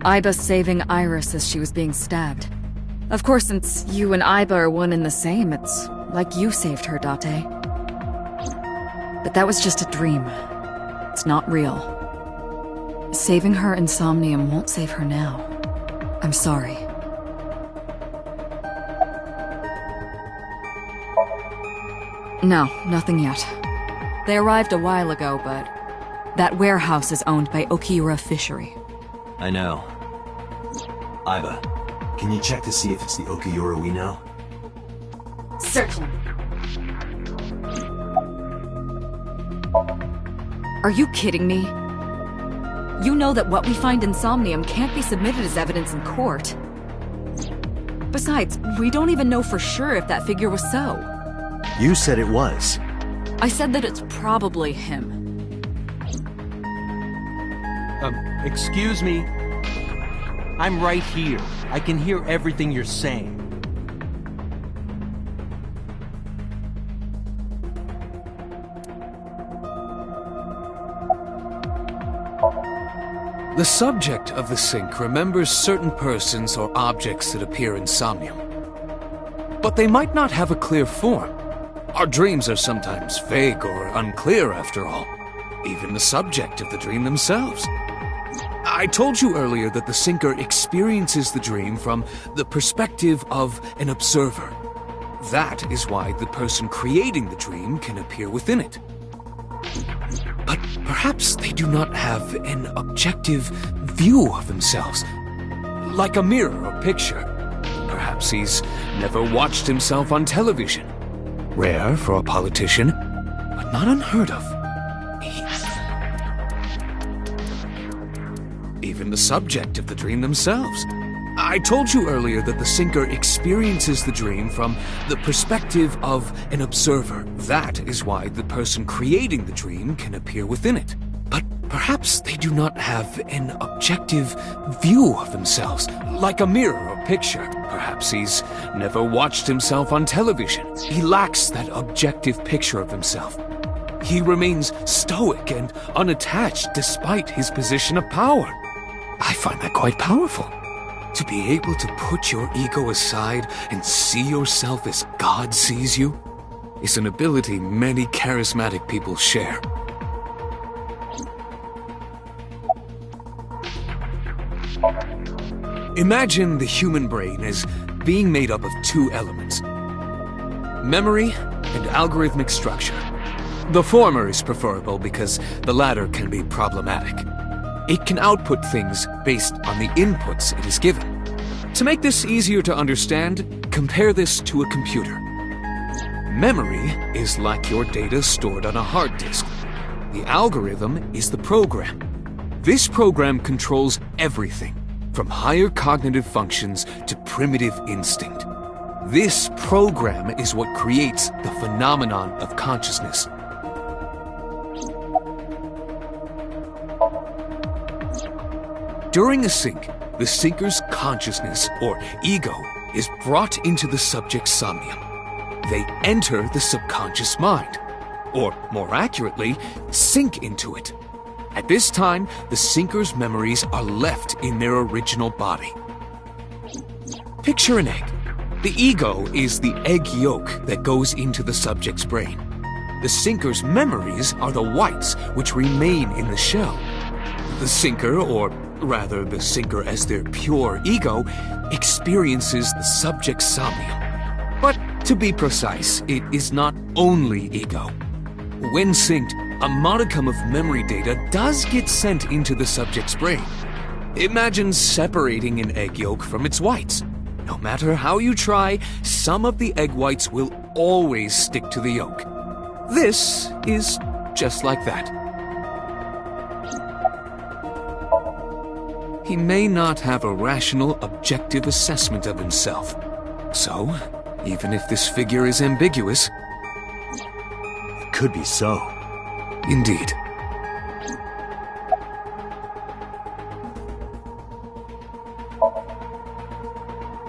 Aiba saving Iris as she was being stabbed. Of course, since you and Aiba are one and the same, it's like you saved her, Date. But that was just a dream. It's not real. Saving her in Somnium won't save her now. I'm sorry. No, nothing yet. They arrived a while ago, but that warehouse is owned by Okiura Fishery. I know. Aiba, can you check to see if it's the Okiura we know? Certain. Are you kidding me? You know that what we find in Somnium can't be submitted as evidence in court. Besides, we don't even know for sure if that figure was so. You said it was. I said that it's probably him. Excuse me? I'm right here. I can hear everything you're saying. The subject of the sync remembers certain persons or objects that appear in Somnium. But they might not have a clear form. Our dreams are sometimes vague or unclear, after all. Even the subject of the dream themselves. I told you earlier that the Syncer experiences the dream from the perspective of an observer. That is why the person creating the dream can appear within it. But perhaps they do not have an objective view of themselves, like a mirror or picture. Perhaps he's never watched himself on television. Rare for a politician, but not unheard of. even the subject of the dream themselves. I told you earlier that the Sinker experiences the dream from the perspective of an observer. That is why the person creating the dream can appear within it. But perhaps they do not have an objective view of themselves, like a mirror or picture. Perhaps he's never watched himself on television. He lacks that objective picture of himself. He remains stoic and unattached despite his position of power. I find that quite powerful. To be able to put your ego aside and see yourself as God sees you is an ability many charismatic people share. Imagine the human brain as being made up of two elements: memory and algorithmic structure. The former is preferable because the latter can be problematic. It can output things based on the inputs it is given. To make this easier to understand, compare this to a computer. Memory is like your data stored on a hard disk. The algorithm is the program. This program controls everything, from higher cognitive functions to primitive instinct. This program is what creates the phenomenon of consciousness. During a sync, the Sinker's consciousness, or ego, is brought into the subject's somnium. They enter the subconscious mind, or more accurately, sink into it. At this time, the Sinker's memories are left in their original body. Picture an egg. The ego is the egg yolk that goes into the subject's brain. The Sinker's memories are the whites which remain in the shell. The Sinker, or rather the Sinker as their pure ego, experiences the subject's somnium. But to be precise, it is not only ego. When synced, a modicum of memory data does get sent into the subject's brain. Imagine separating an egg yolk from its whites. No matter how you try, some of the egg whites will always stick to the yolk. This is just like that. He may not have a rational, objective assessment of himself. So, even if this figure is ambiguous, it could be so. Indeed.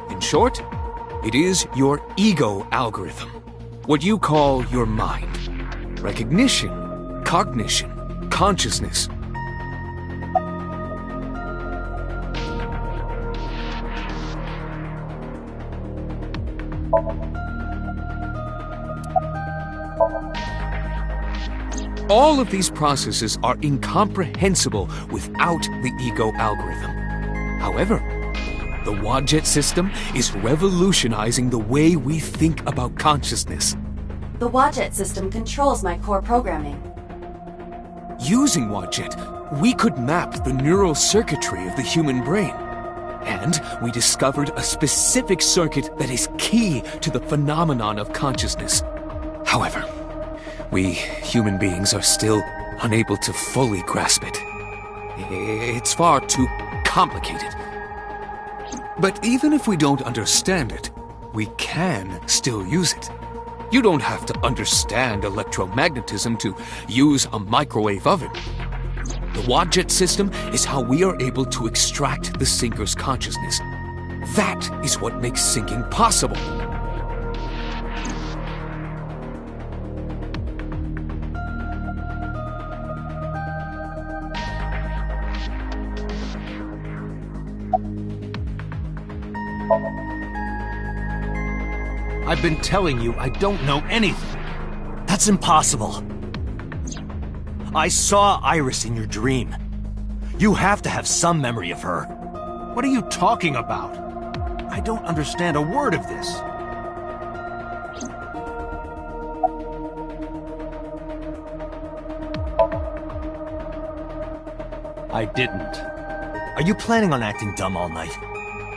In short, it is your ego algorithm, what you call your mind. Recognition, cognition, consciousness. All of these processes are incomprehensible without the ego algorithm. However, the Wadjet system is revolutionizing the way we think about consciousness. The Wadjet system controls my core programming. Using Wadjet, we could map the neural circuitry of the human brain. And we discovered a specific circuit that is key to the phenomenon of consciousness. However, we human beings are still unable to fully grasp it. It's far too complicated. But even if we don't understand it, we can still use it. You don't have to understand electromagnetism to use a microwave oven. The Wadjet system is how we are able to extract the Sinker's consciousness. That is what makes syncing possible. I've been telling you I don't know anything. That's impossible. I saw Iris in your dream. You have to have some memory of her. What are you talking about? I don't understand a word of this. I didn't. Are you planning on acting dumb all night?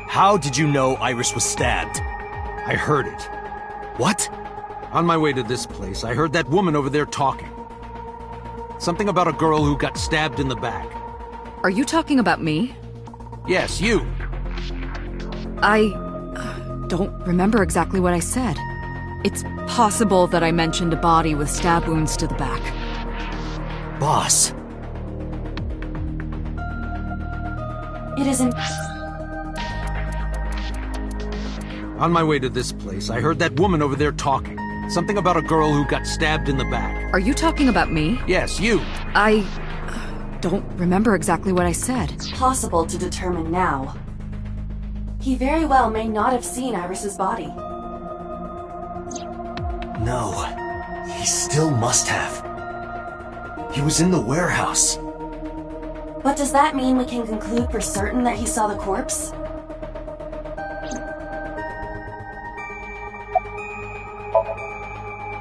How did you know Iris was stabbed? I heard it. What? On my way to this place, I heard that woman over there talking. Something about a girl who got stabbed in the back. Are you talking about me? Yes, you. I don't remember exactly what I said. It's possible that I mentioned a body with stab wounds to the back. Boss. It isn't. On my way to this place, I heard that woman over there talking. Something about a girl who got stabbed in the back. Are you talking about me? Yes, you. I don't remember exactly what I said. It's possible to determine now. He very well may not have seen Iris's body. No. He still must have. He was in the warehouse. But does that mean we can conclude for certain that he saw the corpse?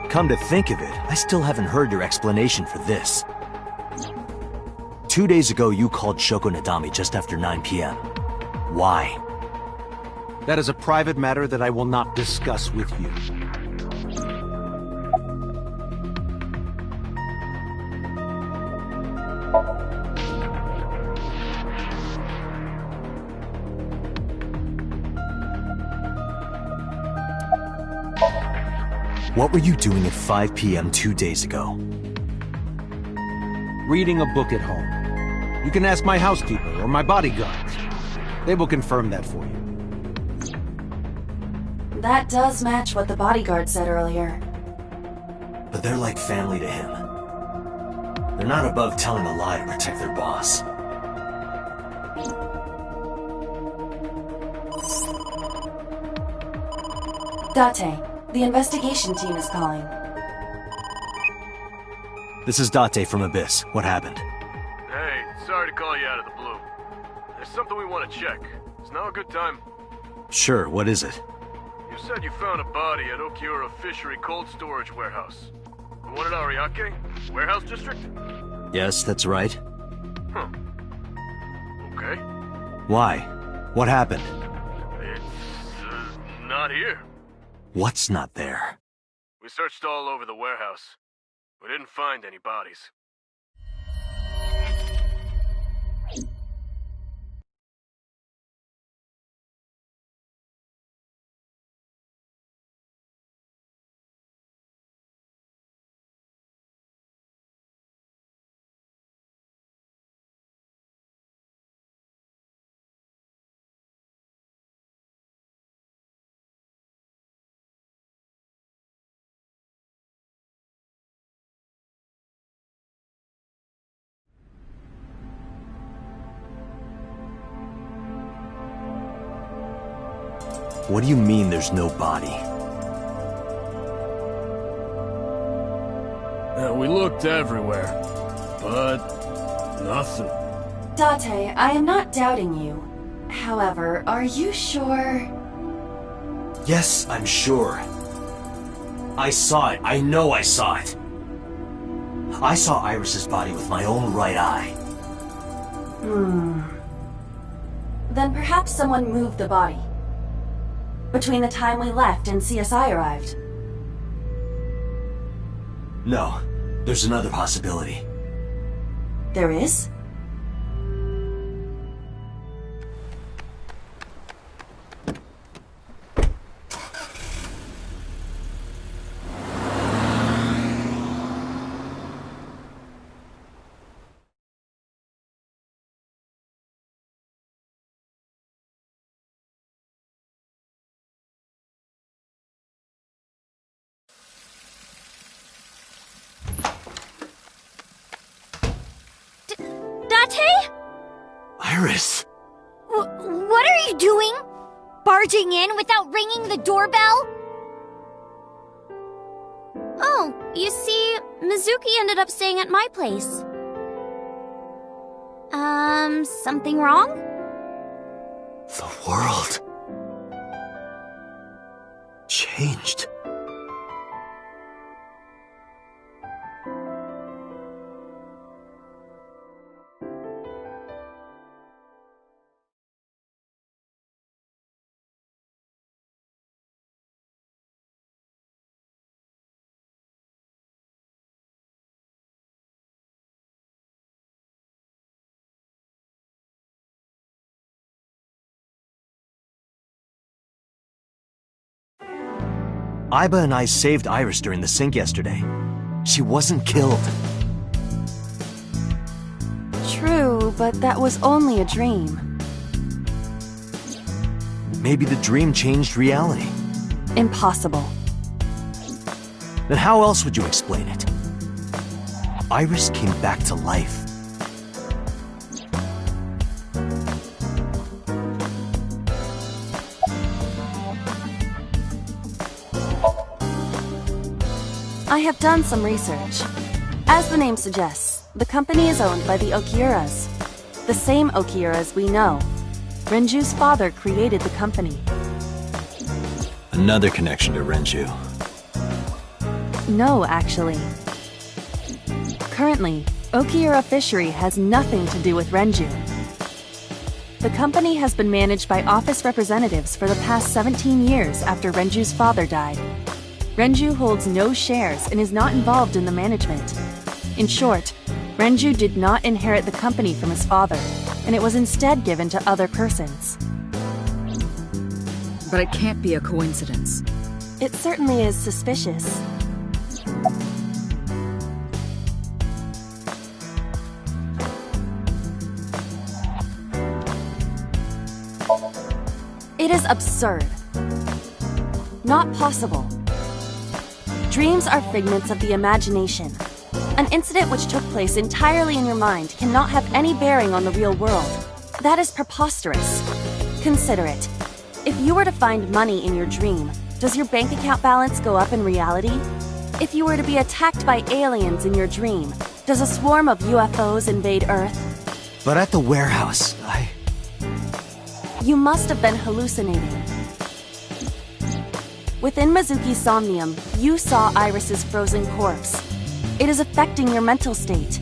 Come to think of it, I still haven't heard your explanation for this. 2 days ago, you called Shoko Nadami just after 9 p.m. Why? That is a private matter that I will not discuss with you. What were you doing at 5 p.m. 2 days ago? Reading a book at home. You can ask my housekeeper or my bodyguards. They will confirm that for you. That does match what the bodyguard said earlier. But they're like family to him. They're not above telling a lie to protect their boss. Date, the investigation team is calling. This is Date from Abyss. What happened? Hey, sorry to call you out of the blue. There's something we want to check. Is now a good time? Sure, what is it? You said you found a body at Okiura Fishery Cold Storage Warehouse. The one at Ariake? Warehouse District? Yes, that's right. Huh. Okay. Why? What happened? It's, not here. What's not there? We searched all over the warehouse. We didn't find any bodies. What do you mean there's no body? We looked everywhere, but nothing. Date, I am not doubting you. However, are you sure? Yes, I'm sure. I saw it. I know I saw it. I saw Iris's body with my own right eye. Then perhaps someone moved the body. Between the time we left and CSI arrived. No, there's another possibility. There is? Date? Iris! What are you doing? Barging in without ringing the doorbell? Oh, you see, Mizuki ended up staying at my place. Something wrong? The world changed. Aiba and I saved Iris during the sink yesterday. She wasn't killed. True, but that was only a dream. Maybe the dream changed reality. Impossible. Then how else would you explain it? Iris came back to life. I have done some research. As the name suggests, the company is owned by the Okiuras. The same Okiuras we know. Renju's father created the company. Another connection to Renju. No, actually. Currently, Okiura Fishery has nothing to do with Renju. The company has been managed by office representatives for the past 17 years after Renju's father died. Renju holds no shares and is not involved in the management. In short, Renju did not inherit the company from his father, and it was instead given to other persons. But it can't be a coincidence. It certainly is suspicious. It is absurd. Not possible. Dreams are figments of the imagination. An incident which took place entirely in your mind cannot have any bearing on the real world. That is preposterous. Consider it. If you were to find money in your dream, does your bank account balance go up in reality? If you were to be attacked by aliens in your dream, does a swarm of UFOs invade Earth? But at the warehouse, You must have been hallucinating. Within Mizuki's somnium, you saw Iris's frozen corpse. It is affecting your mental state.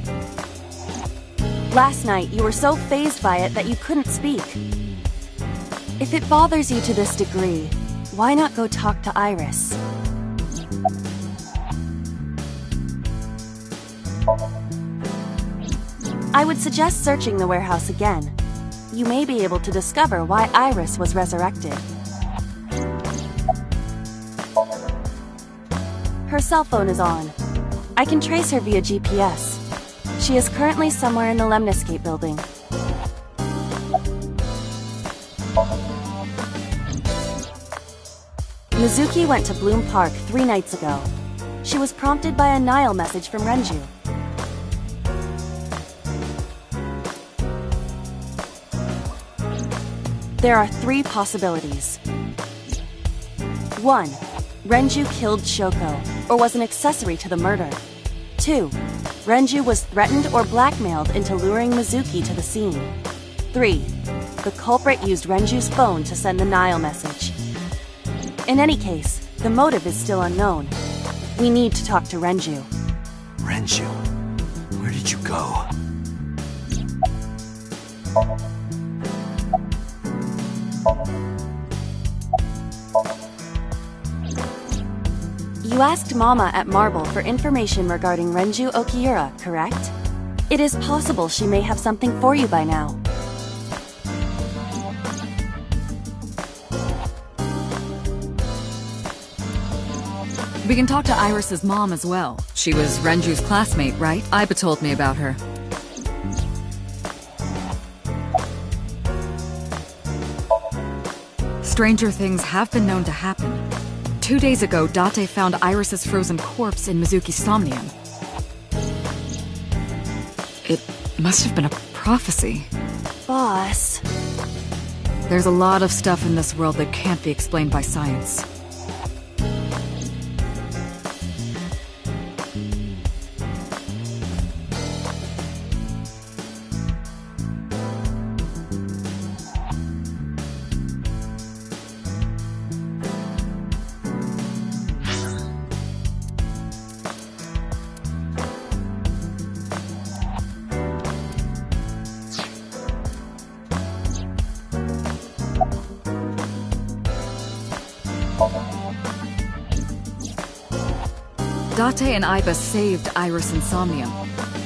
Last night, you were so fazed by it that you couldn't speak. If it bothers you to this degree, why not go talk to Iris? I would suggest searching the warehouse again. You may be able to discover why Iris was resurrected. Her cell phone is on. I can trace her via GPS. She is currently somewhere in the Lemniscate building. Mizuki went to Bloom Park 3 nights ago. She was prompted by a Nile message from Renju. There are 3 possibilities. 1. Renju killed Shoko, or was an accessory to the murder. 2. Renju was threatened or blackmailed into luring Mizuki to the scene. 3. The culprit used Renju's phone to send the Nile message. In any case, the motive is still unknown. We need to talk to Renju. Renju, where did you go? You asked Mama at Marble for information regarding Renju Okiura, correct? It is possible she may have something for you by now. We can talk to Iris's mom as well. She was Renju's classmate, right? Aiba told me about her. Stranger things have been known to happen. 2 days ago, Date found Iris's frozen corpse in Mizuki's somnium. It must have been a prophecy. Boss. There's a lot of stuff in this world that can't be explained by science. Date and Aiba saved Iris and Somnium,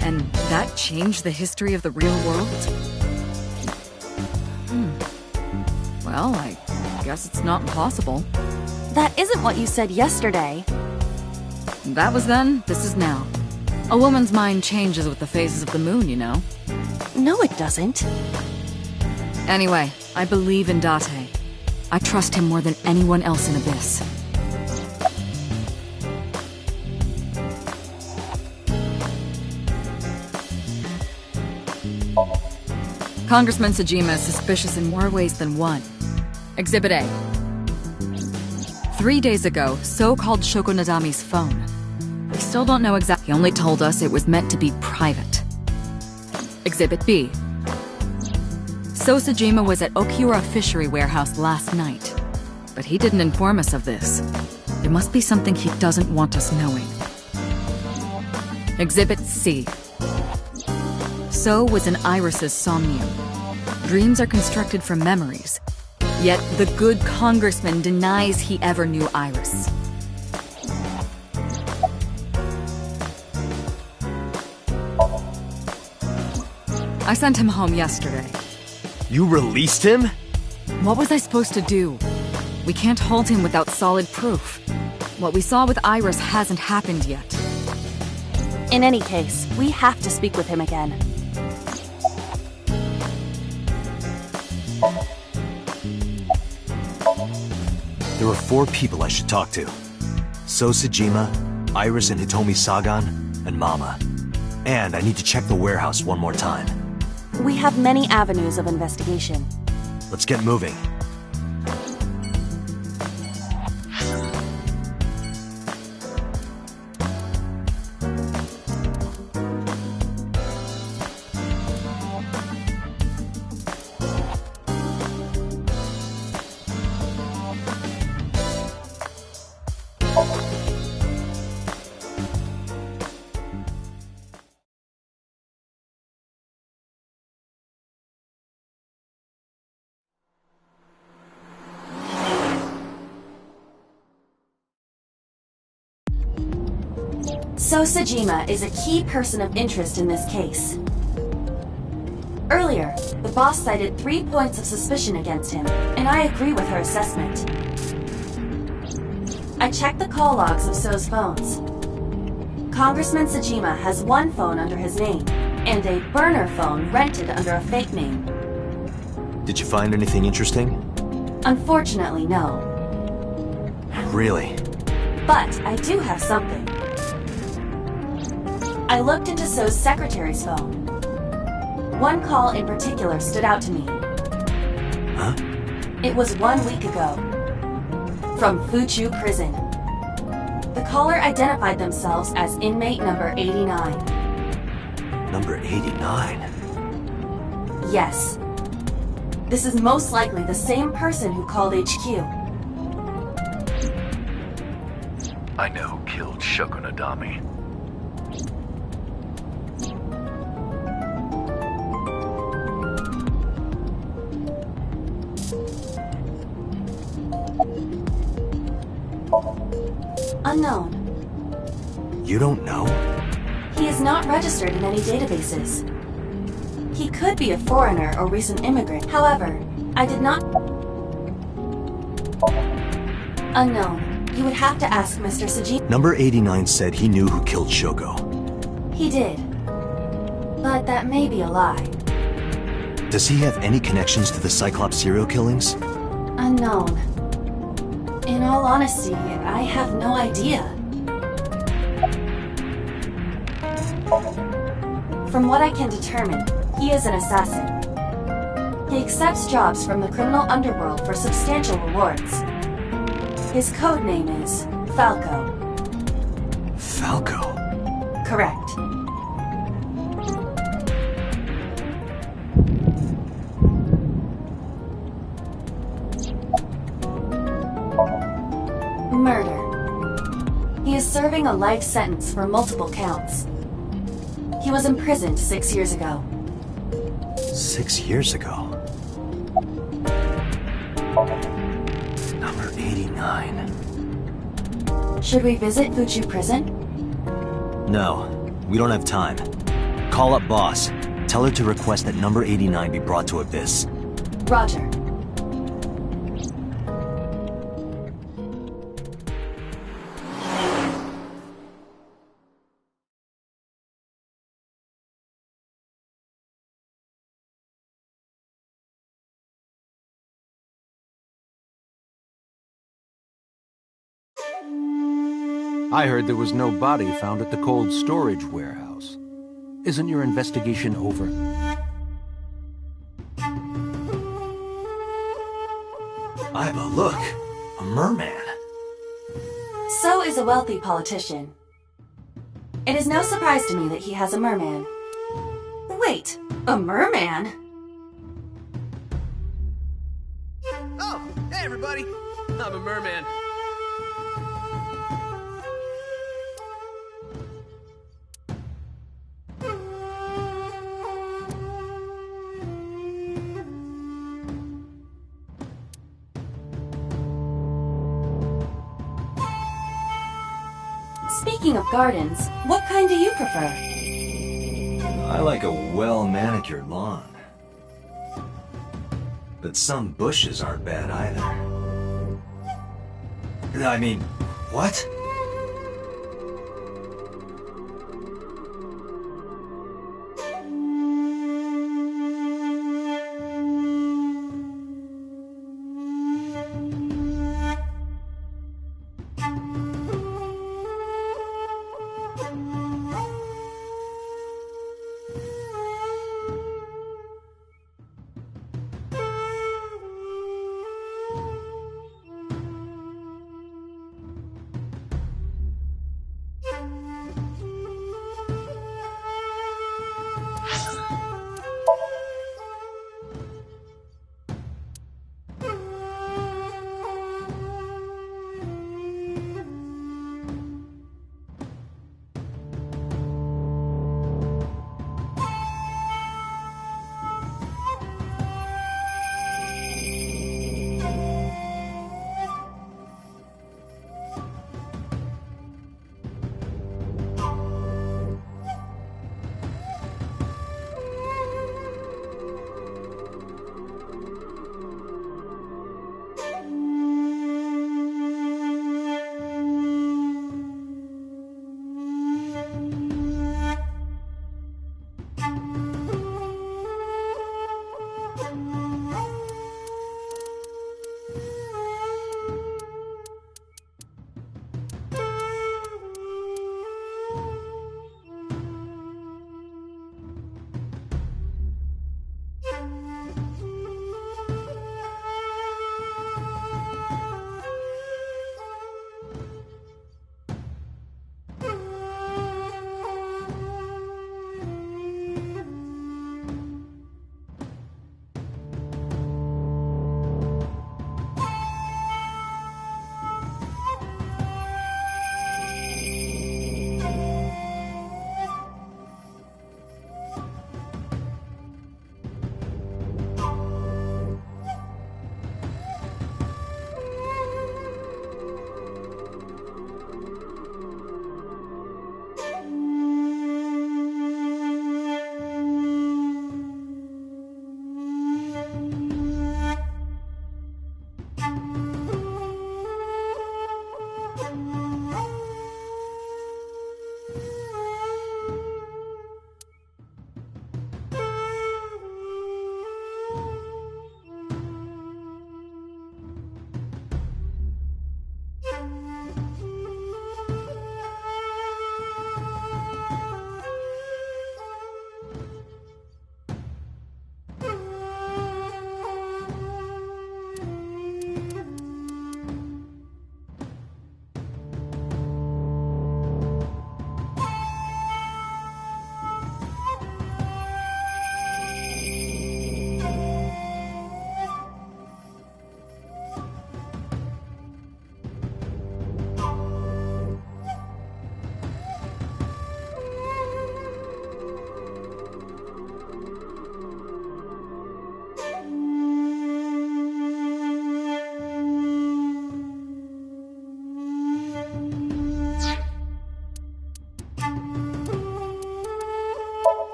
and that changed the history of the real world? Well, I guess it's not impossible. That isn't what you said yesterday. That was then, this is now. A woman's mind changes with the phases of the moon, you know. No, it doesn't. Anyway, I believe in Date. I trust him more than anyone else in Abyss. Congressman Sejima is suspicious in more ways than one. Exhibit A. 3 days ago, So called Shoko Nadami's phone. We still don't know exactly. He only told us it was meant to be private. Exhibit B. So Sejima was at Okiura Fishery Warehouse last night. But he didn't inform us of this. There must be something he doesn't want us knowing. Exhibit C. So was in Iris's somnium. Dreams are constructed from memories. Yet the good congressman denies he ever knew Iris. I sent him home yesterday. You released him? What was I supposed to do? We can't hold him without solid proof. What we saw with Iris hasn't happened yet. In any case, we have to speak with him again. There are 4 people I should talk to. So Sejima, Iris and Hitomi Sagan, and Mama. And I need to check the warehouse one more time. We have many avenues of investigation. Let's get moving. So Sejima is a key person of interest in this case. Earlier, the boss cited 3 points of suspicion against him, and I agree with her assessment. I checked the call logs of So's phones. Congressman Sejima has 1 phone under his name, and a burner phone rented under a fake name. Did you find anything interesting? Unfortunately, no. Really? But I do have something. I looked into So's secretary's phone. 1 call in particular stood out to me. Huh? It was 1 week ago. From Fuchu Prison. The caller identified themselves as inmate number 89. Number 89? Yes. This is most likely the same person who called HQ. I know who killed Shoko Nadami. Unknown. You don't know? He is not registered in any databases. He could be a foreigner or recent immigrant. However, I did not... Unknown. You would have to ask Mr. Sejima. Number 89 said he knew who killed Shoko. He did. But that may be a lie. Does he have any connections to the Cyclops serial killings? Unknown. In all honesty, I have no idea. From what I can determine, he is an assassin. He accepts jobs from the criminal underworld for substantial rewards. His code name is Falco. Falco? Correct. Murder. He is serving a life sentence for multiple counts. He was imprisoned 6 years ago. 6 years ago? Number 89. Should we visit Fuchu Prison? No, we don't have time. Call up boss. Tell her to request that number 89 be brought to Abyss. Roger. I heard there was no body found at the cold storage warehouse. Isn't your investigation over? Iva, look! A merman! So is a wealthy politician. It is no surprise to me that he has a merman. Wait, a merman? Oh, hey everybody! I'm a merman. Speaking of gardens, what kind do you prefer? I like a well-manicured lawn. But some bushes aren't bad either. I mean, what?